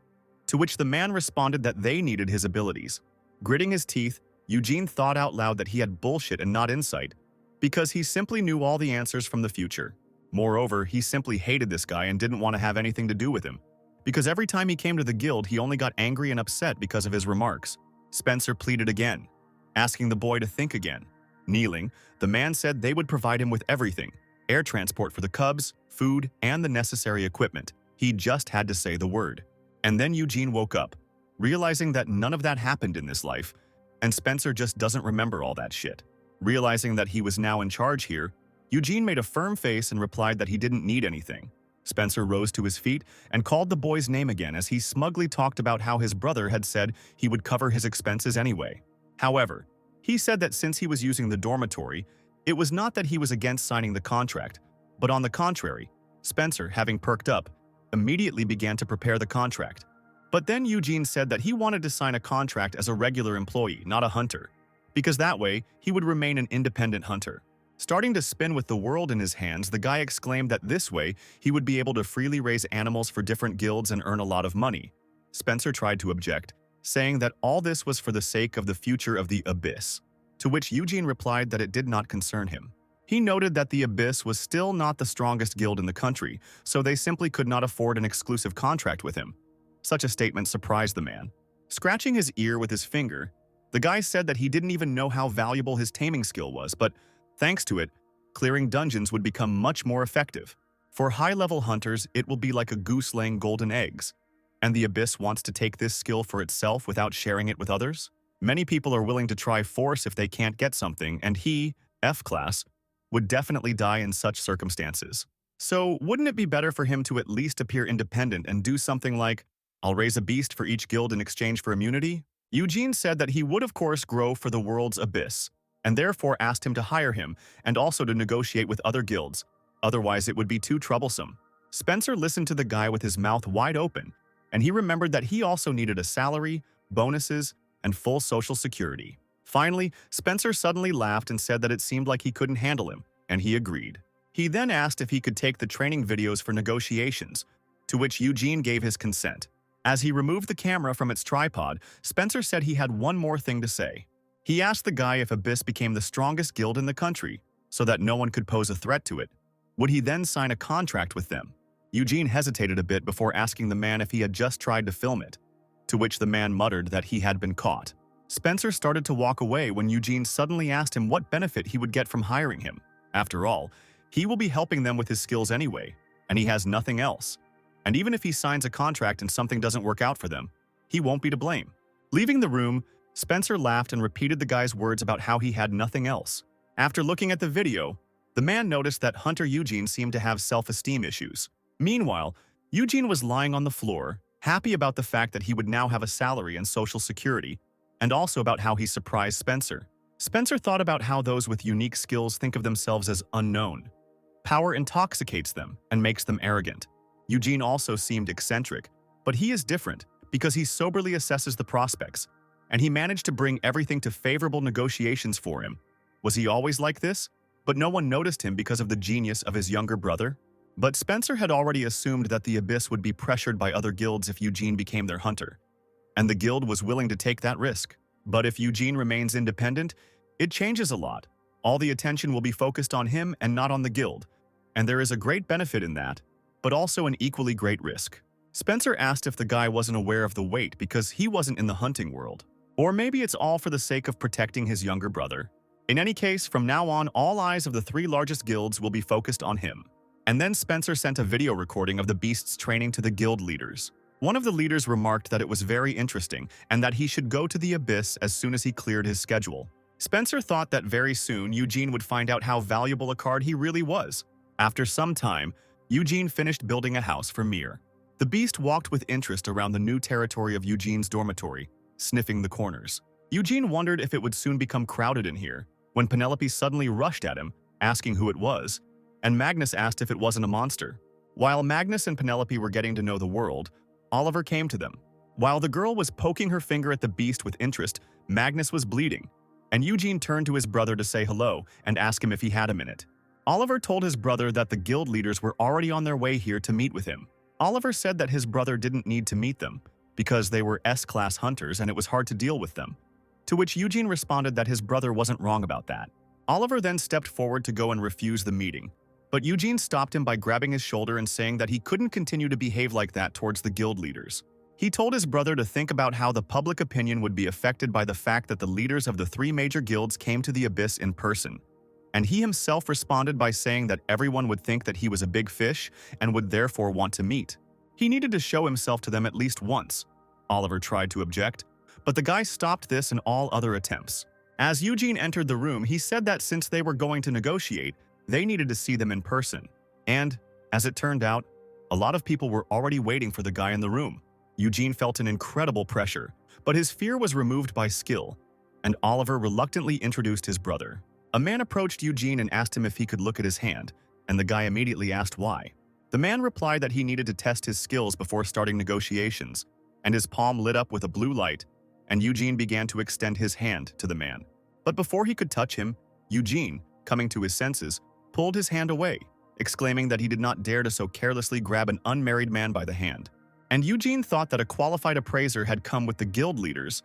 to which the man responded that they needed his abilities. Gritting his teeth, Eugene thought out loud that he had bullshit and not insight, because he simply knew all the answers from the future. Moreover, he simply hated this guy and didn't want to have anything to do with him, because every time he came to the guild, he only got angry and upset because of his remarks. Spencer pleaded again, asking the boy to think again. Kneeling, the man said they would provide him with everything: air transport for the cubs, food, and the necessary equipment. He just had to say the word. And then Eugene woke up, realizing that none of that happened in this life, and Spencer just doesn't remember all that shit. Realizing that he was now in charge here, Eugene made a firm face and replied that he didn't need anything. Spencer rose to his feet and called the boy's name again as he smugly talked about how his brother had said he would cover his expenses anyway. However, he said that since he was using the dormitory, it was not that he was against signing the contract, but on the contrary, Spencer, having perked up, immediately began to prepare the contract. But then Eugene said that he wanted to sign a contract as a regular employee, not a hunter, because that way he would remain an independent hunter. Starting to spin with the world in his hands, the guy exclaimed that this way he would be able to freely raise animals for different guilds and earn a lot of money. Spencer tried to object, saying that all this was for the sake of the future of the Abyss, to which Eugene replied that it did not concern him. He noted that the Abyss was still not the strongest guild in the country, so they simply could not afford an exclusive contract with him. Such a statement surprised the man. Scratching his ear with his finger, the guy said that he didn't even know how valuable his taming skill was, but thanks to it, clearing dungeons would become much more effective. For high-level hunters, it will be like a goose laying golden eggs. And the Abyss wants to take this skill for itself without sharing it with others? Many people are willing to try force if they can't get something, and he, F-class, would definitely die in such circumstances. So wouldn't it be better for him to at least appear independent and do something like, "I'll raise a beast for each guild in exchange for immunity"? Eugene said that he would of course grow for the world's Abyss, and therefore asked him to hire him and also to negotiate with other guilds. Otherwise, it would be too troublesome. Spencer listened to the guy with his mouth wide open, and he remembered that he also needed a salary, bonuses, and full social security. Finally, Spencer suddenly laughed and said that it seemed like he couldn't handle him, and he agreed. He then asked if he could take the training videos for negotiations, to which Eugene gave his consent. As he removed the camera from its tripod, Spencer said he had one more thing to say. He asked the guy if Abyss became the strongest guild in the country, so that no one could pose a threat to it. Would he then sign a contract with them? Eugene hesitated a bit before asking the man if he had just tried to film it, to which the man muttered that he had been caught. Spencer started to walk away when Eugene suddenly asked him what benefit he would get from hiring him. After all, he will be helping them with his skills anyway, and he has nothing else. And even if he signs a contract and something doesn't work out for them, he won't be to blame. Leaving the room, Spencer laughed and repeated the guy's words about how he had nothing else. After looking at the video, the man noticed that Hunter Eugene seemed to have self-esteem issues. Meanwhile, Eugene was lying on the floor, happy about the fact that he would now have a salary and social security, and also about how he surprised Spencer. Spencer thought about how those with unique skills think of themselves as unknown. Power intoxicates them and makes them arrogant. Eugene also seemed eccentric, but he is different because he soberly assesses the prospects, and he managed to bring everything to favorable negotiations for him. Was he always like this? But no one noticed him because of the genius of his younger brother? But Spencer had already assumed that the Abyss would be pressured by other guilds if Eugene became their hunter, and the guild was willing to take that risk. But if Eugene remains independent, it changes a lot. All the attention will be focused on him and not on the guild. And there is a great benefit in that, but also an equally great risk. Spencer asked if the guy wasn't aware of the wait because he wasn't in the hunting world. Or maybe it's all for the sake of protecting his younger brother. In any case, from now on, all eyes of the 3 largest guilds will be focused on him. And then Spencer sent a video recording of the beast's training to the guild leaders. One of the leaders remarked that it was very interesting and that he should go to the abyss as soon as he cleared his schedule. Spencer thought that very soon Eugene would find out how valuable a card he really was. After some time, Eugene finished building a house for Mir. The beast walked with interest around the new territory of Eugene's dormitory, sniffing the corners. Eugene wondered if it would soon become crowded in here, when Penelope suddenly rushed at him, asking who it was, and Magnus asked if it wasn't a monster. While Magnus and Penelope were getting to know the world, Oliver came to them. While the girl was poking her finger at the beast with interest, Magnus was bleeding, and Eugene turned to his brother to say hello and ask him if he had a minute. Oliver told his brother that the guild leaders were already on their way here to meet with him. Oliver said that his brother didn't need to meet them, because they were S-class hunters and it was hard to deal with them. To which Eugene responded that his brother wasn't wrong about that. Oliver then stepped forward to go and refuse the meeting, but Eugene stopped him by grabbing his shoulder and saying that he couldn't continue to behave like that towards the guild leaders. He told his brother to think about how the public opinion would be affected by the fact that the leaders of the 3 major guilds came to the abyss in person. And he himself responded by saying that everyone would think that he was a big fish and would therefore want to meet. He needed to show himself to them at least once. Oliver tried to object, but the guy stopped this and all other attempts. As Eugene entered the room, he said that since they were going to negotiate, they needed to see them in person. And, as it turned out, a lot of people were already waiting for the guy in the room. Eugene felt an incredible pressure, but his fear was removed by skill, and Oliver reluctantly introduced his brother. A man approached Eugene and asked him if he could look at his hand, and the guy immediately asked why. The man replied that he needed to test his skills before starting negotiations, and his palm lit up with a blue light, and Eugene began to extend his hand to the man. But before he could touch him, Eugene, coming to his senses, pulled his hand away, exclaiming that he did not dare to so carelessly grab an unmarried man by the hand. And Eugene thought that a qualified appraiser had come with the guild leaders,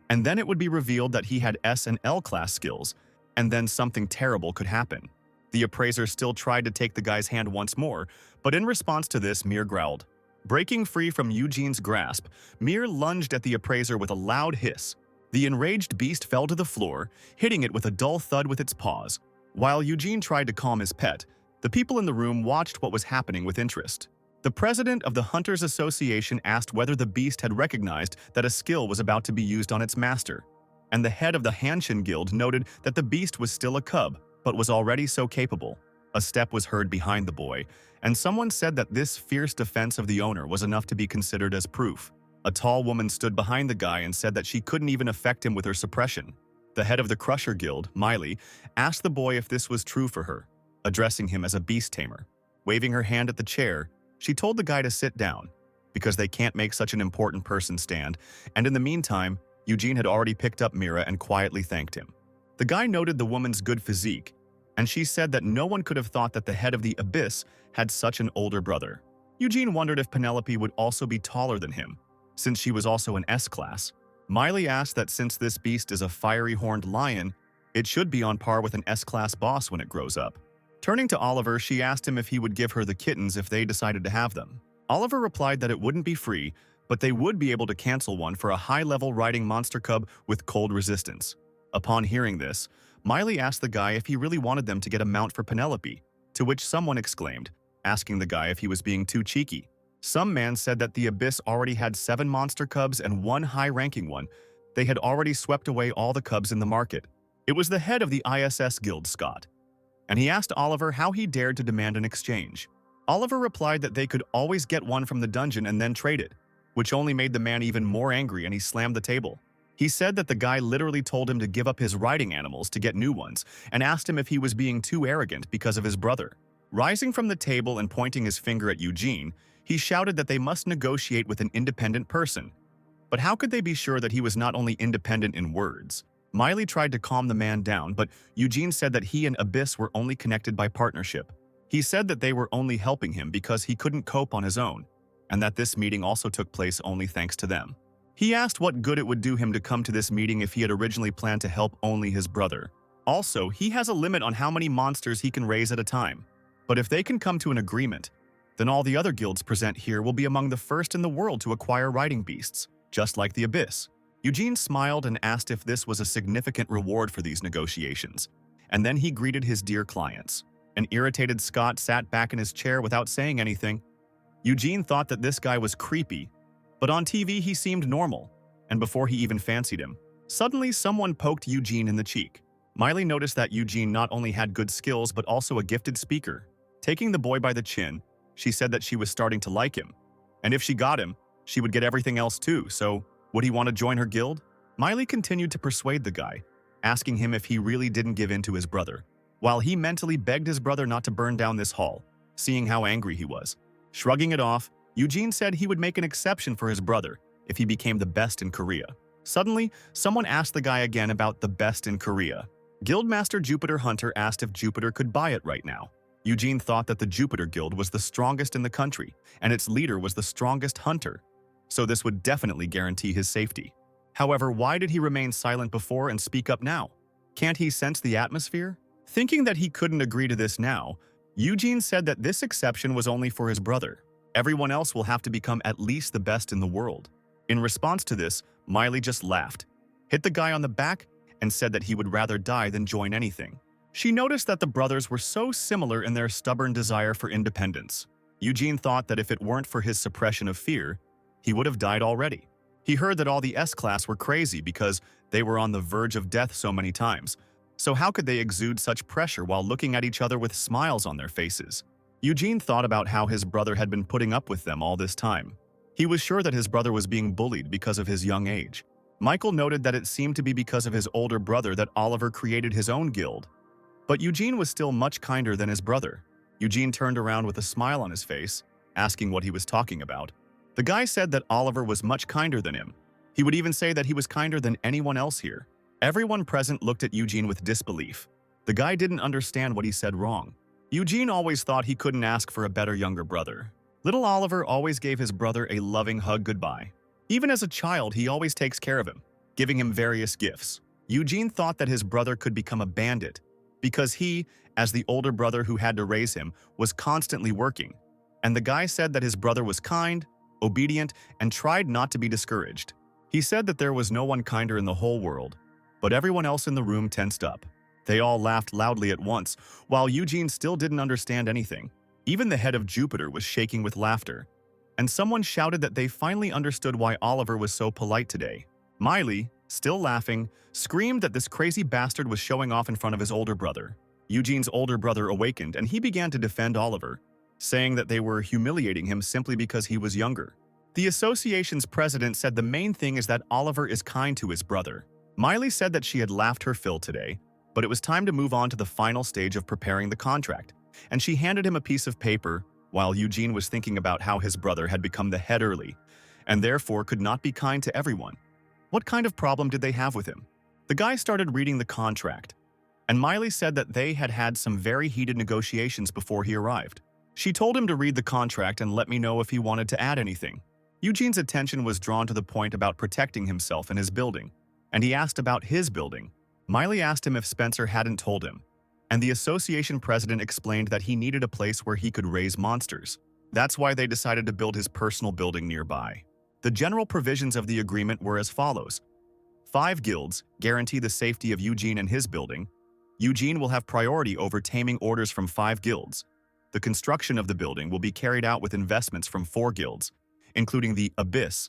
and then it would be revealed that he had S and L class skills, and then something terrible could happen. The appraiser still tried to take the guy's hand once more, but in response to this, Mir growled. Breaking free from Eugene's grasp, Mir lunged at the appraiser with a loud hiss. The enraged beast fell to the floor, hitting it with a dull thud with its paws. While Eugene tried to calm his pet, the people in the room watched what was happening with interest. The president of the Hunters Association asked whether the beast had recognized that a skill was about to be used on its master, and the head of the Hanshin Guild noted that the beast was still a cub, but was already so capable. A step was heard behind the boy, and someone said that this fierce defense of the owner was enough to be considered as proof. A tall woman stood behind the guy and said that she couldn't even affect him with her suppression. The head of the Crusher Guild, Miley, asked the boy if this was true for her, addressing him as a beast tamer. Waving her hand at the chair, she told the guy to sit down, because they can't make such an important person stand, and in the meantime, Eugene had already picked up Mira and quietly thanked him. The guy noted the woman's good physique, and she said that no one could have thought that the head of the Abyss had such an older brother. Eugene wondered if Penelope would also be taller than him, since she was also an S-class. Miley asked that since this beast is a fiery-horned lion, it should be on par with an S-class boss when it grows up. Turning to Oliver, she asked him if he would give her the kittens if they decided to have them. Oliver replied that it wouldn't be free, but they would be able to cancel one for a high-level riding monster cub with cold resistance. Upon hearing this, Miley asked the guy if he really wanted them to get a mount for Penelope, to which someone exclaimed, asking the guy if he was being too cheeky. Some man said that the Abyss already had 7 monster cubs and 1 high-ranking one. They had already swept away all the cubs in the market. It was the head of the ISS Guild, Scott, and he asked Oliver how he dared to demand an exchange. Oliver replied that they could always get one from the dungeon and then trade it, which only made the man even more angry, and he slammed the table. He said that the guy literally told him to give up his riding animals to get new ones, and asked him if he was being too arrogant because of his brother. Rising from the table and pointing his finger at Eugene, he shouted that they must negotiate with an independent person. But how could they be sure that he was not only independent in words? Miley tried to calm the man down, but Eugene said that he and Abyss were only connected by partnership. He said that they were only helping him because he couldn't cope on his own, and that this meeting also took place only thanks to them. He asked what good it would do him to come to this meeting if he had originally planned to help only his brother. Also, he has a limit on how many monsters he can raise at a time. But if they can come to an agreement, then all the other guilds present here will be among the first in the world to acquire riding beasts, just like the Abyss. Eugene smiled and asked if this was a significant reward for these negotiations, and then he greeted his dear clients. An irritated Scott sat back in his chair without saying anything. Eugene thought that this guy was creepy, but on TV he seemed normal, and before he even fancied him, suddenly someone poked Eugene in the cheek. Miley noticed that Eugene not only had good skills but also a gifted speaker. Taking the boy by the chin, she said that she was starting to like him, and if she got him, she would get everything else too, so would he want to join her guild? Miley continued to persuade the guy, asking him if he really didn't give in to his brother, while he mentally begged his brother not to burn down this hall, seeing how angry he was. Shrugging it off, Eugene said he would make an exception for his brother if he became the best in Korea. Suddenly, someone asked the guy again about the best in Korea. Guildmaster Jupiter Hunter asked if Jupiter could buy it right now. Eugene thought that the Jupiter Guild was the strongest in the country, and its leader was the strongest hunter, so this would definitely guarantee his safety. However, why did he remain silent before and speak up now? Can't he sense the atmosphere? Thinking that he couldn't agree to this now, Eugene said that this exception was only for his brother. Everyone else will have to become at least the best in the world. In response to this, Miley just laughed, hit the guy on the back, and said that he would rather die than join anything. She noticed that the brothers were so similar in their stubborn desire for independence. Eugene thought that if it weren't for his suppression of fear, he would have died already. He heard that all the S-class were crazy because they were on the verge of death so many times. So how could they exude such pressure while looking at each other with smiles on their faces? Eugene thought about how his brother had been putting up with them all this time. He was sure that his brother was being bullied because of his young age. Michael noted that it seemed to be because of his older brother that Oliver created his own guild. But Eugene was still much kinder than his brother. Eugene turned around with a smile on his face, asking what he was talking about. The guy said that Oliver was much kinder than him. He would even say that he was kinder than anyone else here. Everyone present looked at Eugene with disbelief. The guy didn't understand what he said wrong. Eugene always thought he couldn't ask for a better younger brother. Little Oliver always gave his brother a loving hug goodbye. Even as a child, he always takes care of him, giving him various gifts. Eugene thought that his brother could become a bandit because he, as the older brother who had to raise him, was constantly working. And the guy said that his brother was kind, obedient, and tried not to be discouraged. He said that there was no one kinder in the whole world, but everyone else in the room tensed up. They all laughed loudly at once, while Eugene still didn't understand anything. Even the head of Jupiter was shaking with laughter. And someone shouted that they finally understood why Oliver was so polite today. Miley, still laughing, screamed that this crazy bastard was showing off in front of his older brother. Eugene's older brother awakened and he began to defend Oliver, saying that they were humiliating him simply because he was younger. The association's president said the main thing is that Oliver is kind to his brother. Miley said that she had laughed her fill today, but it was time to move on to the final stage of preparing the contract, and she handed him a piece of paper while Eugene was thinking about how his brother had become the head early, and therefore could not be kind to everyone. What kind of problem did they have with him? The guy started reading the contract, and Miley said that they had had some very heated negotiations before he arrived. She told him to read the contract and let me know if he wanted to add anything. Eugene's attention was drawn to the point about protecting himself and his building, and he asked about his building. Miley asked him if Spencer hadn't told him, and the association president explained that he needed a place where he could raise monsters. That's why they decided to build his personal building nearby. The general provisions of the agreement were as follows. 5 guilds guarantee the safety of Eugene and his building. Eugene will have priority over taming orders from 5 guilds. The construction of the building will be carried out with investments from 4 guilds, including the Abyss.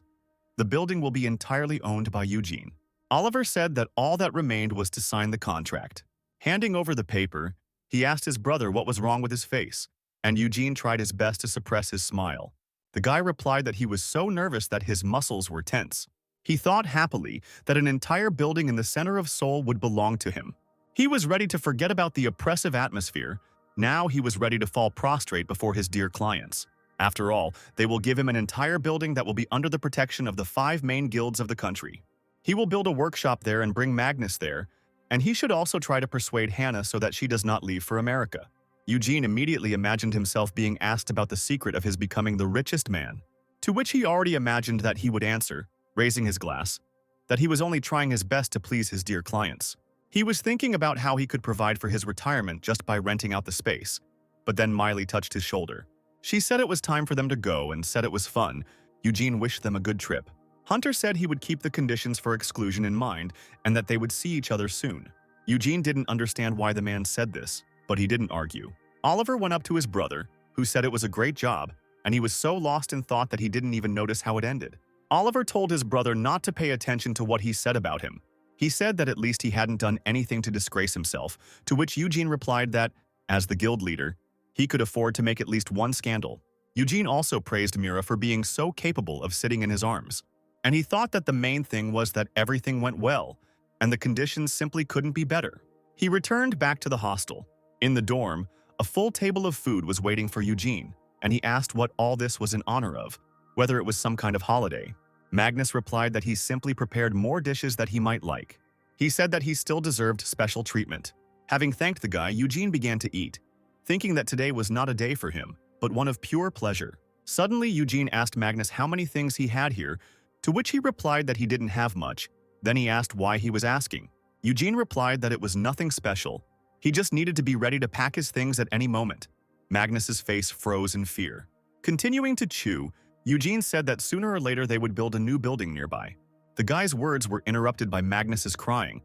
The building will be entirely owned by Eugene. Oliver said that all that remained was to sign the contract. Handing over the paper, he asked his brother what was wrong with his face, and Eugene tried his best to suppress his smile. The guy replied that he was so nervous that his muscles were tense. He thought happily that an entire building in the center of Seoul would belong to him. He was ready to forget about the oppressive atmosphere. Now he was ready to fall prostrate before his dear clients. After all, they will give him an entire building that will be under the protection of the 5 main guilds of the country. He will build a workshop there and bring Magnus there, and he should also try to persuade Hannah so that she does not leave for America. Eugene immediately imagined himself being asked about the secret of his becoming the richest man, to which he already imagined that he would answer, raising his glass, that he was only trying his best to please his dear clients. He was thinking about how he could provide for his retirement just by renting out the space. But then Miley touched his shoulder. She said it was time for them to go and said it was fun. Eugene wished them a good trip. Hunter said he would keep the conditions for exclusion in mind and that they would see each other soon. Eugene didn't understand why the man said this, but he didn't argue. Oliver went up to his brother, who said it was a great job, and he was so lost in thought that he didn't even notice how it ended. Oliver told his brother not to pay attention to what he said about him. He said that at least he hadn't done anything to disgrace himself, to which Eugene replied that, as the guild leader, he could afford to make at least one scandal. Eugene also praised Mira for being so capable of sitting in his arms. And he thought that the main thing was that everything went well, and the conditions simply couldn't be better. He returned back to the hostel. In the dorm, a full table of food was waiting for Eugene, and he asked what all this was in honor of, whether it was some kind of holiday. Magnus replied that he simply prepared more dishes that he might like. He said that he still deserved special treatment. Having thanked the guy, Eugene began to eat, thinking that today was not a day for him, but one of pure pleasure. Suddenly, Eugene asked Magnus how many things he had here, to which he replied that he didn't have much. Then he asked why he was asking. Eugene replied that it was nothing special. He just needed to be ready to pack his things at any moment. Magnus's face froze in fear. Continuing to chew, Eugene said that sooner or later they would build a new building nearby. The guy's words were interrupted by Magnus's crying.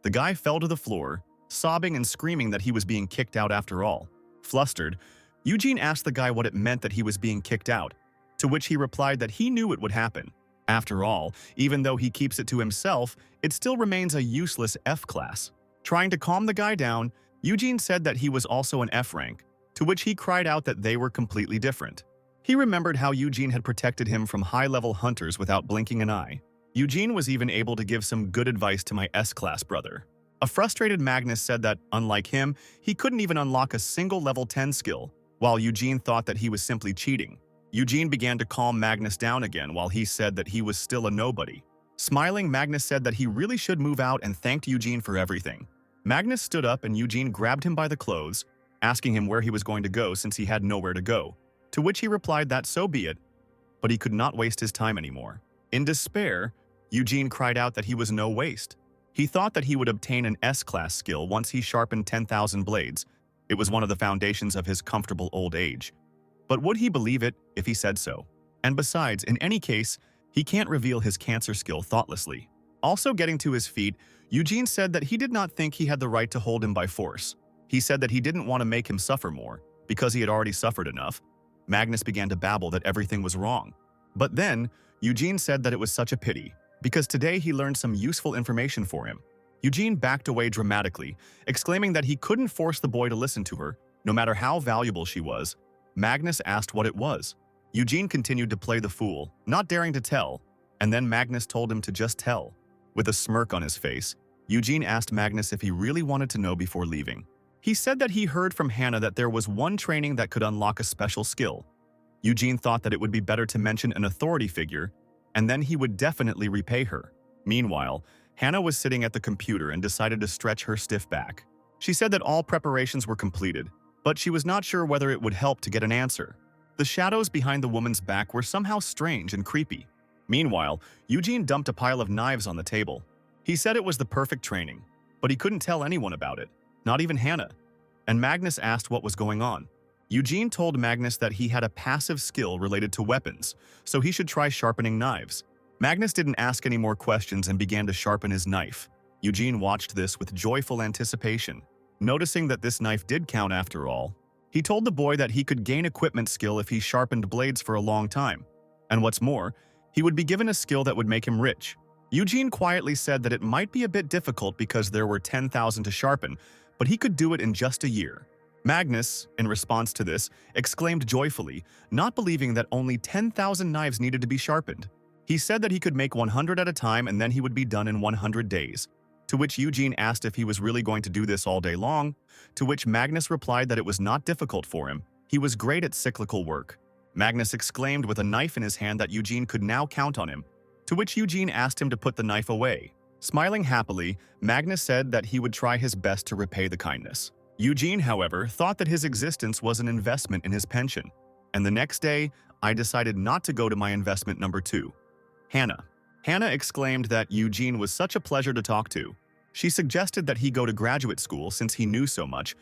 The guy fell to the floor, sobbing and screaming that he was being kicked out after all. Flustered, Eugene asked the guy what it meant that he was being kicked out, to which he replied that he knew it would happen. After all, even though he keeps it to himself, it still remains a useless F class. Trying to calm the guy down, Eugene said that he was also an F rank, to which he cried out that they were completely different. He remembered how Eugene had protected him from high-level hunters without blinking an eye. Eugene was even able to give some good advice to my S-class brother. A frustrated Magnus said that, unlike him, he couldn't even unlock a single level 10 skill, while Eugene thought that he was simply cheating. Eugene began to calm Magnus down again while he said that he was still a nobody. Smiling, Magnus said that he really should move out and thanked Eugene for everything. Magnus stood up and Eugene grabbed him by the clothes, asking him where he was going to go since he had nowhere to go, to which he replied that so be it, but he could not waste his time anymore. In despair, Eugene cried out that he was no waste. He thought that he would obtain an S-class skill once he sharpened 10,000 blades. It was one of the foundations of his comfortable old age. But would he believe it if he said so? And besides, in any case, he can't reveal his cancer skill thoughtlessly. Also getting to his feet, Eugene said that he did not think he had the right to hold him by force. He said that he didn't want to make him suffer more, because he had already suffered enough. Magnus began to babble that everything was wrong. But then, Eugene said that it was such a pity, because today he learned some useful information for him. Eugene backed away dramatically, exclaiming that he couldn't force the boy to listen to her, no matter how valuable she was. Magnus asked what it was. Eugene continued to play the fool, not daring to tell, and then Magnus told him to just tell. With a smirk on his face, Eugene asked Magnus if he really wanted to know before leaving. He said that he heard from Hannah that there was one training that could unlock a special skill. Eugene thought that it would be better to mention an authority figure, and then he would definitely repay her. Meanwhile, Hannah was sitting at the computer and decided to stretch her stiff back. She said that all preparations were completed, but she was not sure whether it would help to get an answer. The shadows behind the woman's back were somehow strange and creepy. Meanwhile, Eugene dumped a pile of knives on the table. He said it was the perfect training, but he couldn't tell anyone about it, not even Hannah. And Magnus asked what was going on. Eugene told Magnus that he had a passive skill related to weapons, so he should try sharpening knives. Magnus didn't ask any more questions and began to sharpen his knife. Eugene watched this with joyful anticipation. Noticing that this knife did count after all, he told the boy that he could gain equipment skill if he sharpened blades for a long time. And what's more, he would be given a skill that would make him rich. Eugene quietly said that it might be a bit difficult because there were 10,000 to sharpen, but he could do it in just a year. Magnus, in response to this, exclaimed joyfully, not believing that only 10,000 knives needed to be sharpened. He said that he could make 100 at a time and then he would be done in 100 days. To which Eugene asked if he was really going to do this all day long, to which Magnus replied that it was not difficult for him. He was great at cyclical work. Magnus exclaimed with a knife in his hand that Eugene could now count on him, to which Eugene asked him to put the knife away. Smiling happily, Magnus said that he would try his best to repay the kindness. Eugene, however, thought that his existence was an investment in his pension, and the next day, I decided not to go to my investment number 2. Hannah. Hannah exclaimed that Eugene was such a pleasure to talk to. She suggested that he go to graduate school since he knew so much,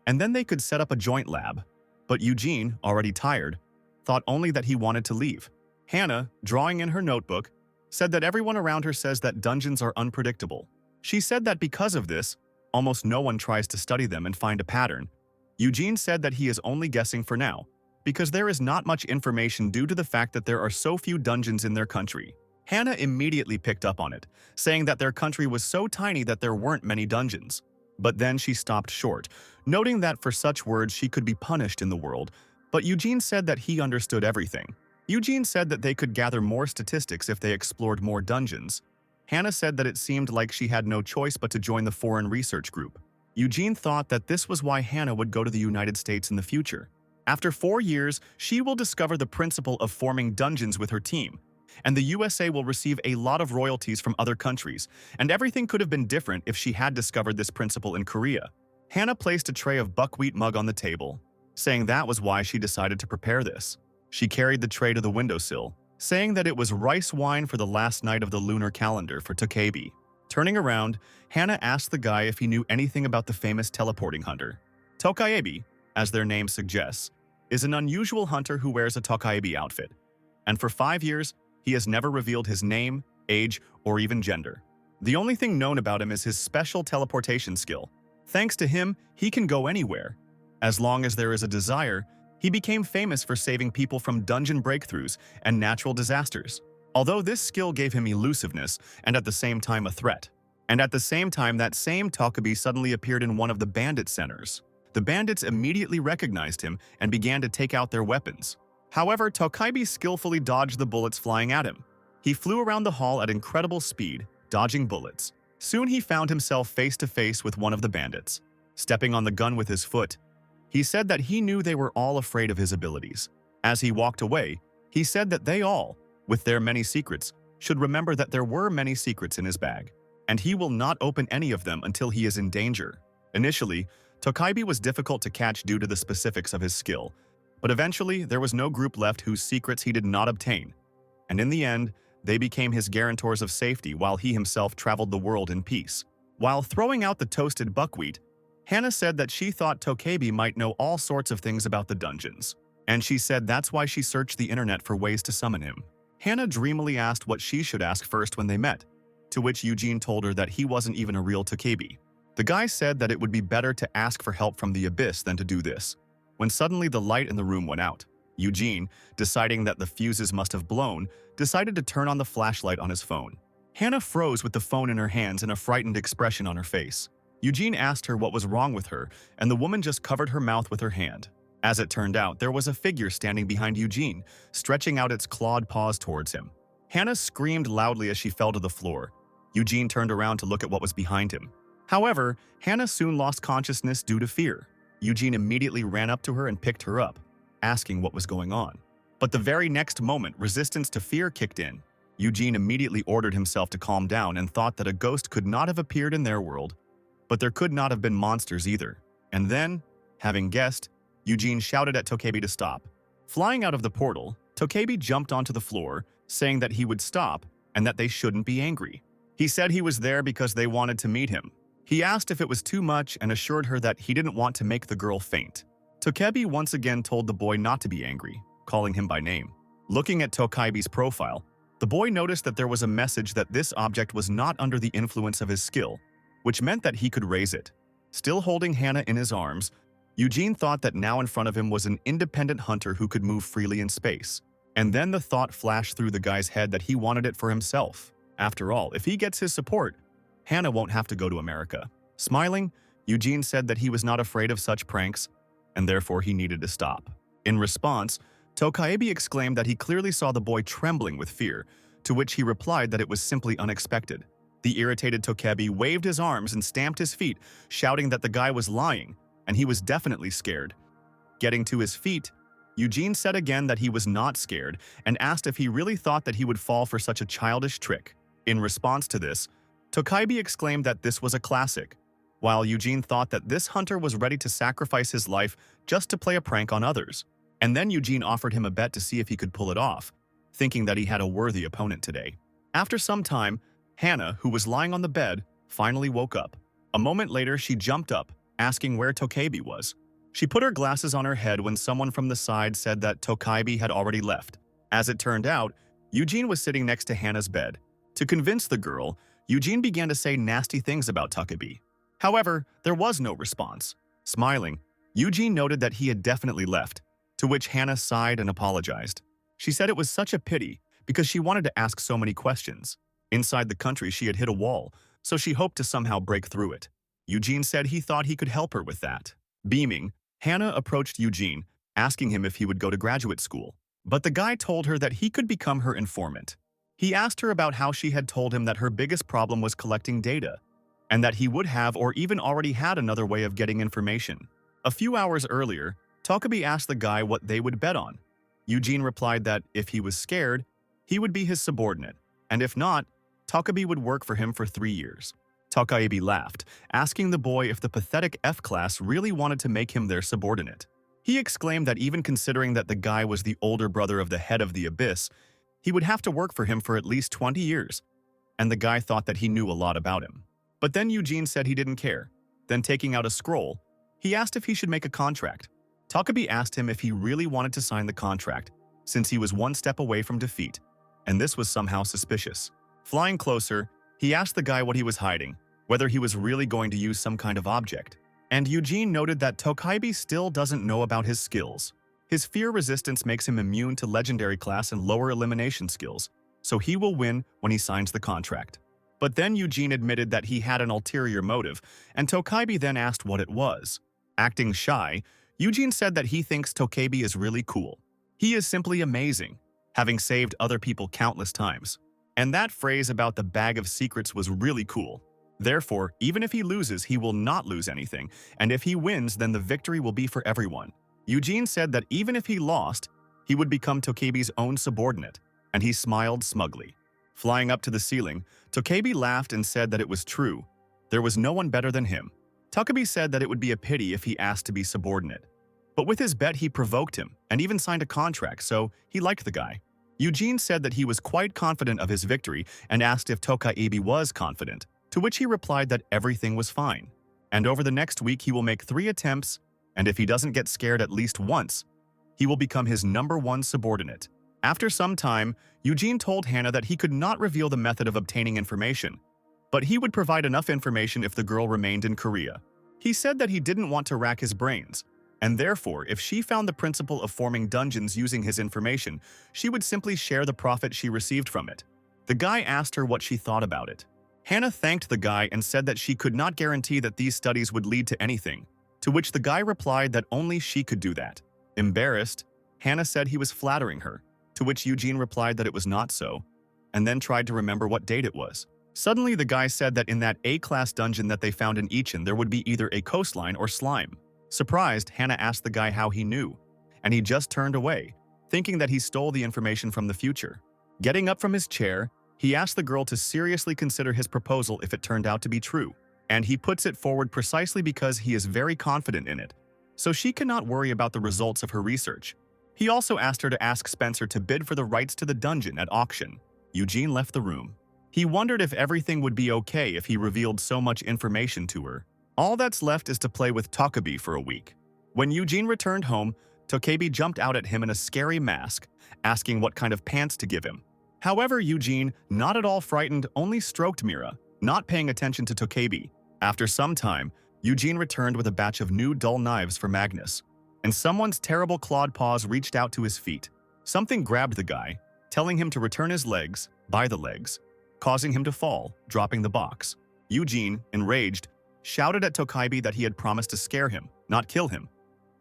and then they could set up a joint lab. But Eugene, already tired, thought only that he wanted to leave. Hannah, drawing in her notebook, said that everyone around her says that dungeons are unpredictable. She said that because of this, almost no one tries to study them and find a pattern. Eugene said that he is only guessing for now, because there is not much information due to the fact that there are so few dungeons in their country. Hannah immediately picked up on it, saying that their country was so tiny that there weren't many dungeons. But then she stopped short, noting that for such words she could be punished in the world, but Eugene said that he understood everything. Eugene said that they could gather more statistics if they explored more dungeons. Hannah said that it seemed like she had no choice but to join the foreign research group. Eugene thought that this was why Hannah would go to the United States in the future. After 4 years, she will discover the principle of forming dungeons with her team, and the USA will receive a lot of royalties from other countries, and everything could have been different if she had discovered this principle in Korea. Hannah placed a tray of buckwheat mug on the table, saying that was why she decided to prepare this. She carried the tray to the windowsill, saying that it was rice wine for the last night of the lunar calendar for Tokabi. Turning around, Hannah asked the guy if he knew anything about the famous teleporting hunter. Tokaebi, as their name suggests, is an unusual hunter who wears a Tokaebi outfit, and for 5 years, he has never revealed his name, age, or even gender. The only thing known about him is his special teleportation skill. Thanks to him, he can go anywhere. As long as there is a desire, he became famous for saving people from dungeon breakthroughs and natural disasters. Although this skill gave him elusiveness and at the same time a threat. And at the same time, that same Tokabi suddenly appeared in one of the bandit centers. The bandits immediately recognized him and began to take out their weapons. However, Tokabi skillfully dodged the bullets flying at him. He flew around the hall at incredible speed, dodging bullets. Soon he found himself face to face with one of the bandits. Stepping on the gun with his foot, he said that he knew they were all afraid of his abilities. As he walked away, he said that they all, with their many secrets, should remember that there were many secrets in his bag, and he will not open any of them until he is in danger. Initially, Tokabi was difficult to catch due to the specifics of his skill, but eventually there was no group left whose secrets he did not obtain, and in the end, they became his guarantors of safety while he himself traveled the world in peace. While throwing out the toasted buckwheat, Hannah said that she thought Tokabi might know all sorts of things about the dungeons, and she said that's why she searched the internet for ways to summon him. Hannah dreamily asked what she should ask first when they met, to which Eugene told her that he wasn't even a real Tokabi. The guy said that it would be better to ask for help from the abyss than to do this. When suddenly the light in the room went out, Eugene, deciding that the fuses must have blown, decided to turn on the flashlight on his phone. Hannah froze with the phone in her hands and a frightened expression on her face. Eugene asked her what was wrong with her, and the woman just covered her mouth with her hand. As it turned out, there was a figure standing behind Eugene, stretching out its clawed paws towards him. Hannah screamed loudly as she fell to the floor. Eugene turned around to look at what was behind him. However, Hannah soon lost consciousness due to fear. Eugene immediately ran up to her and picked her up, asking what was going on. But the very next moment, resistance to fear kicked in. Eugene immediately ordered himself to calm down and thought that a ghost could not have appeared in their world, but there could not have been monsters either. And then, having guessed, Eugene shouted at Tokabi to stop. Flying out of the portal, Tokabi jumped onto the floor, saying that he would stop and that they shouldn't be angry. He said he was there because they wanted to meet him. He asked if it was too much and assured her that he didn't want to make the girl faint. Tokabi once again told the boy not to be angry, calling him by name. Looking at Tokabi's profile, the boy noticed that there was a message that this object was not under the influence of his skill, which meant that he could raise it. Still holding Hannah in his arms, Eugene thought that now in front of him was an independent hunter who could move freely in space. And then the thought flashed through the guy's head that he wanted it for himself. After all, if he gets his support, Hannah won't have to go to America. Smiling, Eugene said that he was not afraid of such pranks, and therefore he needed to stop. In response, Tokaebi exclaimed that he clearly saw the boy trembling with fear, to which he replied that it was simply unexpected. The irritated Tokaebi waved his arms and stamped his feet, shouting that the guy was lying, and he was definitely scared. Getting to his feet, Eugene said again that he was not scared and asked if he really thought that he would fall for such a childish trick. In response to this, Tokaebi exclaimed that this was a classic, while Eugene thought that this hunter was ready to sacrifice his life just to play a prank on others. And then Eugene offered him a bet to see if he could pull it off, thinking that he had a worthy opponent today. After some time, Hannah, who was lying on the bed, finally woke up. A moment later, she jumped up, asking where Tokabi was. She put her glasses on her head when someone from the side said that Tokabi had already left. As it turned out, Eugene was sitting next to Hannah's bed. To convince the girl, Eugene began to say nasty things about Tokabi. However, there was no response. Smiling, Eugene noted that he had definitely left, to which Hannah sighed and apologized. She said it was such a pity because she wanted to ask so many questions. Inside the country, she had hit a wall, so she hoped to somehow break through it. Eugene said he thought he could help her with that. Beaming, Hannah approached Eugene, asking him if he would go to graduate school. But the guy told her that he could become her informant. He asked her about how she had told him that her biggest problem was collecting data, and that he would have or even already had another way of getting information. A few hours earlier, Tokabi asked the guy what they would bet on. Eugene replied that if he was scared, he would be his subordinate, and if not, Tokabi would work for him for 3 years. Tokabi laughed, asking the boy if the pathetic F-class really wanted to make him their subordinate. He exclaimed that even considering that the guy was the older brother of the head of the abyss, he would have to work for him for at least 20 years, and the guy thought that he knew a lot about him. But then Eugene said he didn't care. Then taking out a scroll, he asked if he should make a contract. Tokabi asked him if he really wanted to sign the contract, since he was one step away from defeat, and this was somehow suspicious. Flying closer, he asked the guy what he was hiding, whether he was really going to use some kind of object. And Eugene noted that Tokabi still doesn't know about his skills. His fear resistance makes him immune to legendary class and lower elimination skills, so he will win when he signs the contract. But then Eugene admitted that he had an ulterior motive, and Tokabi then asked what it was. Acting shy, Eugene said that he thinks Tokabi is really cool. He is simply amazing, having saved other people countless times. And that phrase about the bag of secrets was really cool. Therefore, even if he loses, he will not lose anything, and if he wins, then the victory will be for everyone. Eugene said that even if he lost, he would become Tokabi's own subordinate, and he smiled smugly. Flying up to the ceiling, Tokabi laughed and said that it was true. There was no one better than him. Tokabi said that it would be a pity if he asked to be subordinate. But with his bet, he provoked him and even signed a contract, so he liked the guy. Eugene said that he was quite confident of his victory and asked if Tokabi was confident, to which he replied that everything was fine. And over the next week, he will make 3 attempts, and if he doesn't get scared at least once, he will become his #1 subordinate. After some time, Eugene told Hannah that he could not reveal the method of obtaining information, but he would provide enough information if the girl remained in Korea. He said that he didn't want to rack his brains, and therefore, if she found the principle of forming dungeons using his information, she would simply share the profit she received from it. The guy asked her what she thought about it. Hannah thanked the guy and said that she could not guarantee that these studies would lead to anything, to which the guy replied that only she could do that. Embarrassed, Hannah said he was flattering her, to which Eugene replied that it was not so, and then tried to remember what date it was. Suddenly, the guy said that in that A-class dungeon that they found in Eugene, there would be either a coastline or slime. Surprised, Hannah asked the guy how he knew, and he just turned away, thinking that he stole the information from the future. Getting up from his chair, he asked the girl to seriously consider his proposal if it turned out to be true, and he puts it forward precisely because he is very confident in it, so she cannot worry about the results of her research. He also asked her to ask Spencer to bid for the rights to the dungeon at auction. Eugene left the room. He wondered if everything would be okay if he revealed so much information to her. All that's left is to play with Tokabi for a week. When Eugene returned home, Tokabi jumped out at him in a scary mask, asking what kind of pants to give him. However, Eugene, not at all frightened, only stroked Mira, not paying attention to Tokabi. After some time, Eugene returned with a batch of new dull knives for Magnus, and someone's terrible clawed paws reached out to his feet. Something grabbed the guy, telling him to return his legs, by the legs, causing him to fall, dropping the box. Eugene, enraged, shouted at Tokabi that he had promised to scare him, not kill him,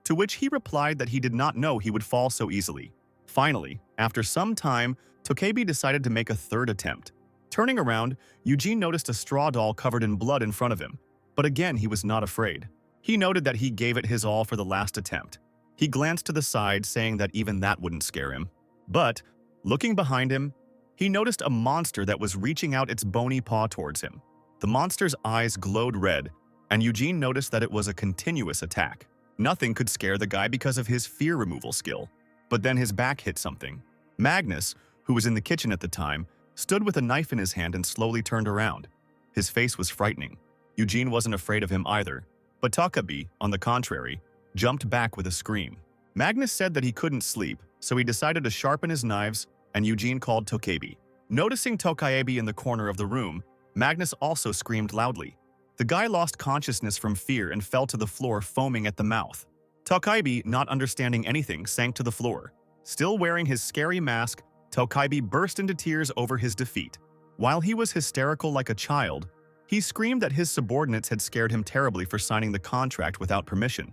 to which he replied that he did not know he would fall so easily. Finally, after some time, Tokabi decided to make a 3rd attempt. Turning around, Eugene noticed a straw doll covered in blood in front of him, but again he was not afraid. He noted that he gave it his all for the last attempt. He glanced to the side, saying that even that wouldn't scare him. But, looking behind him, he noticed a monster that was reaching out its bony paw towards him. The monster's eyes glowed red, and Eugene noticed that it was a continuous attack. Nothing could scare the guy because of his fear removal skill. But then his back hit something. Magnus, who was in the kitchen at the time, stood with a knife in his hand and slowly turned around. His face was frightening. Eugene wasn't afraid of him either, but Takabe, on the contrary, jumped back with a scream. Magnus said that he couldn't sleep, so he decided to sharpen his knives, and Eugene called Takabe. Noticing Takabe in the corner of the room, Magnus also screamed loudly. The guy lost consciousness from fear and fell to the floor foaming at the mouth. Takabe, not understanding anything, sank to the floor. Still wearing his scary mask, Takabe burst into tears over his defeat. While he was hysterical like a child, he screamed that his subordinates had scared him terribly for signing the contract without permission.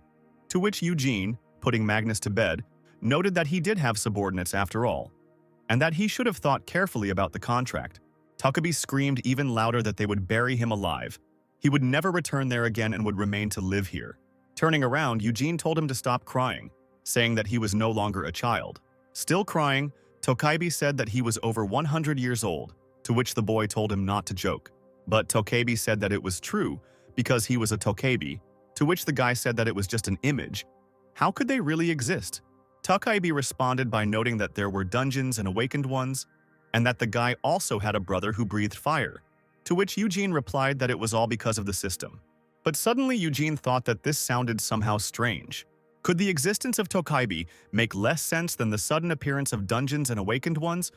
To which Eugene, putting Magnus to bed, noted that he did have subordinates after all, and that he should have thought carefully about the contract. Takabe screamed even louder that they would bury him alive. He would never return there again and would remain to live here. Turning around, Eugene told him to stop crying, saying that he was no longer a child. Still crying, Takabe said that he was over 100 years old, to which the boy told him not to joke. But Takabe said that it was true, because he was a Takabe, to which the guy said that it was just an image. How could they really exist? Takabe responded by noting that there were dungeons and awakened ones, and that the guy also had a brother who breathed fire, to which Eugene replied that it was all because of the system. But suddenly Eugene thought that this sounded somehow strange. Could the existence of Takabe make less sense than the sudden appearance of dungeons and awakened ones?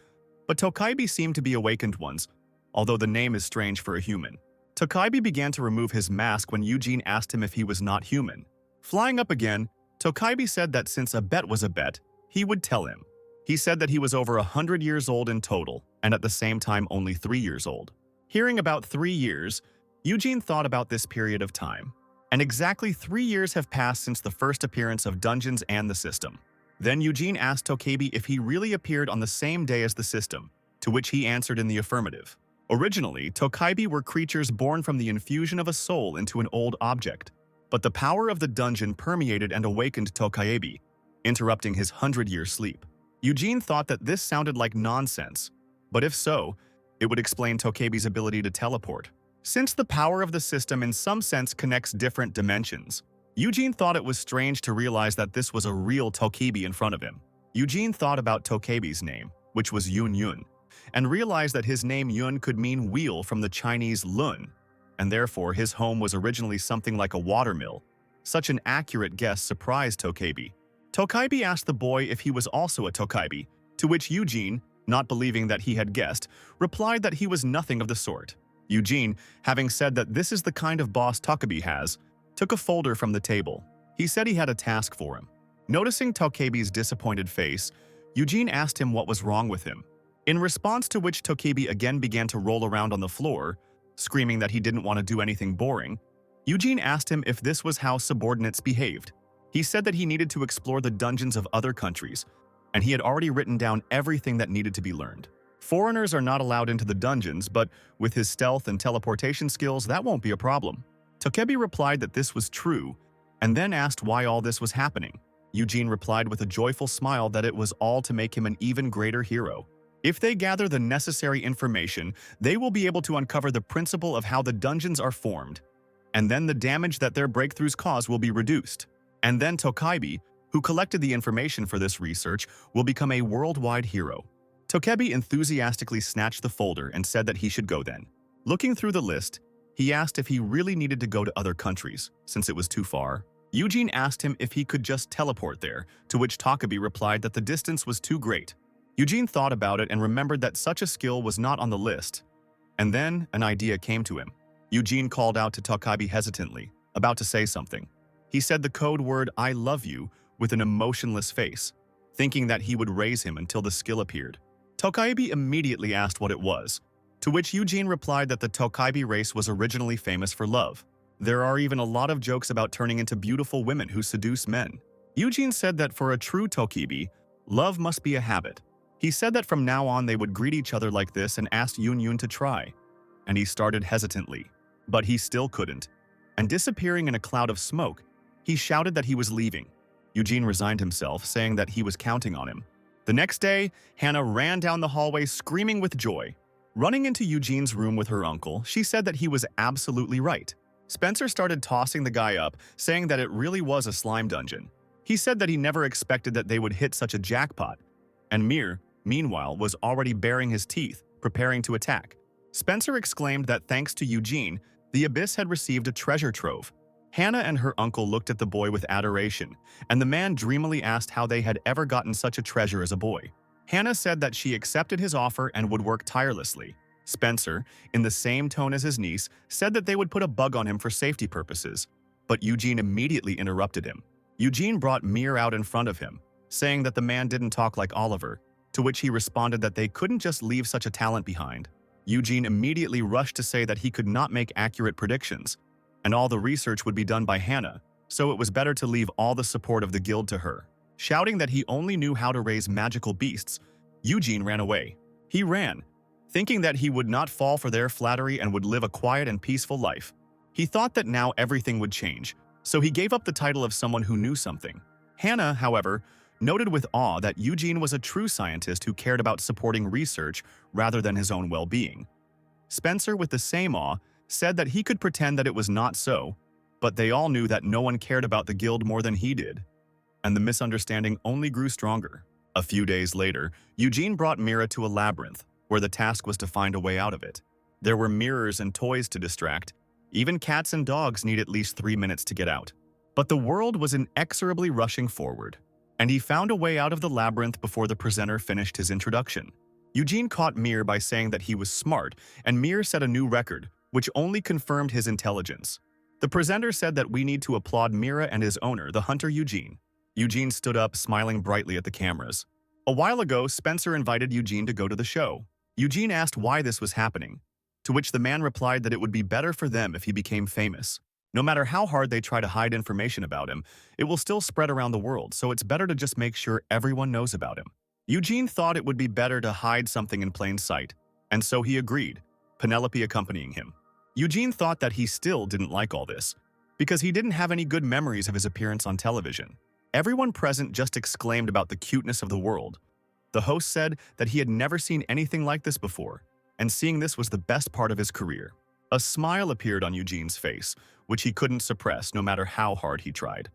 But Takabe seemed to be awakened ones, although the name is strange for a human. Takabe began to remove his mask when Eugene asked him if he was not human. Flying up again, Takabe said that since a bet was a bet, he would tell him. He said that he was over 100 years old in total, and at the same time only 3 years old. Hearing about 3 years, Eugene thought about this period of time. And exactly 3 years have passed since the first appearance of dungeons and the system. Then Eugene asked Takabe if he really appeared on the same day as the system, to which he answered in the affirmative. Originally, Takabe were creatures born from the infusion of a soul into an old object, but the power of the dungeon permeated and awakened Takabe, interrupting his 100-year sleep. Eugene thought that this sounded like nonsense, but if so, it would explain Takabe's ability to teleport. Since the power of the system in some sense connects different dimensions, Eugene thought it was strange to realize that this was a real Takabe in front of him. Eugene thought about Takabe's name, which was Yun Yun, and realized that his name Yun could mean wheel from the Chinese lun, and therefore his home was originally something like a watermill. Such an accurate guess surprised Takabe. Takabe asked the boy if he was also a Takabe, to which Eugene, not believing that he had guessed, replied that he was nothing of the sort. Eugene, having said that this is the kind of boss Takabe has, took a folder from the table. He said he had a task for him. Noticing Takabe's disappointed face, Eugene asked him what was wrong with him. In response to which Takabe again began to roll around on the floor, screaming that he didn't want to do anything boring, Eugene asked him if this was how subordinates behaved. He said that he needed to explore the dungeons of other countries, and he had already written down everything that needed to be learned. Foreigners are not allowed into the dungeons, but with his stealth and teleportation skills, that won't be a problem. Takabe replied that this was true, and then asked why all this was happening. Eugene replied with a joyful smile that it was all to make him an even greater hero. If they gather the necessary information, they will be able to uncover the principle of how the dungeons are formed, and then the damage that their breakthroughs cause will be reduced. And then Takabe, who collected the information for this research, will become a worldwide hero. Takabe enthusiastically snatched the folder and said that he should go then. Looking through the list, he asked if he really needed to go to other countries, since it was too far. Eugene asked him if he could just teleport there, to which Takabe replied that the distance was too great. Eugene thought about it and remembered that such a skill was not on the list. And then an idea came to him. Eugene called out to Takabe hesitantly, about to say something. He said the code word "I love you" with an emotionless face, thinking that he would raise him until the skill appeared. Takabe immediately asked what it was, to which Eugene replied that the Takabe race was originally famous for love. There are even a lot of jokes about turning into beautiful women who seduce men. Eugene said that for a true Takabe, love must be a habit. He said that from now on they would greet each other like this and asked Yun Yun to try. And he started hesitantly, but he still couldn't. And disappearing in a cloud of smoke, he shouted that he was leaving. Eugene resigned himself, saying that he was counting on him. The next day, Hannah ran down the hallway screaming with joy. Running into Eugene's room with her uncle, she said that he was absolutely right. Spencer started tossing the guy up, saying that it really was a slime dungeon. He said that he never expected that they would hit such a jackpot. And Mir, meanwhile, was already baring his teeth, preparing to attack. Spencer exclaimed that thanks to Eugene, the abyss had received a treasure trove. Hannah and her uncle looked at the boy with adoration, and the man dreamily asked how they had ever gotten such a treasure as a boy. Hannah said that she accepted his offer and would work tirelessly. Spencer, in the same tone as his niece, said that they would put a bug on him for safety purposes, but Eugene immediately interrupted him. Eugene brought Mir out in front of him, saying that the man didn't talk like Oliver, to which he responded that they couldn't just leave such a talent behind. Eugene immediately rushed to say that he could not make accurate predictions, and all the research would be done by Hannah, so it was better to leave all the support of the guild to her. Shouting that he only knew how to raise magical beasts, Eugene ran away. He ran, thinking that he would not fall for their flattery and would live a quiet and peaceful life. He thought that now everything would change, so he gave up the title of someone who knew something. Hannah, however, noted with awe that Eugene was a true scientist who cared about supporting research rather than his own well-being. Spencer, with the same awe, said that he could pretend that it was not so, but they all knew that no one cared about the guild more than he did, and the misunderstanding only grew stronger. A few days later, Eugene brought Mira to a labyrinth, where the task was to find a way out of it. There were mirrors and toys to distract. Even cats and dogs need at least 3 minutes to get out. But the world was inexorably rushing forward, and he found a way out of the labyrinth before the presenter finished his introduction. Eugene caught Mir by saying that he was smart, and Mir set a new record, which only confirmed his intelligence. The presenter said that we need to applaud Mira and his owner, the hunter Eugene. Eugene stood up, smiling brightly at the cameras. A while ago, Spencer invited Eugene to go to the show. Eugene asked why this was happening, to which the man replied that it would be better for them if he became famous. No matter how hard they try to hide information about him, it will still spread around the world, so it's better to just make sure everyone knows about him. Eugene thought it would be better to hide something in plain sight, and so he agreed, Penelope accompanying him. Eugene thought that he still didn't like all this, because he didn't have any good memories of his appearance on television. Everyone present just exclaimed about the cuteness of the world. The host said that he had never seen anything like this before, and seeing this was the best part of his career. A smile appeared on Eugene's face, which he couldn't suppress no matter how hard he tried.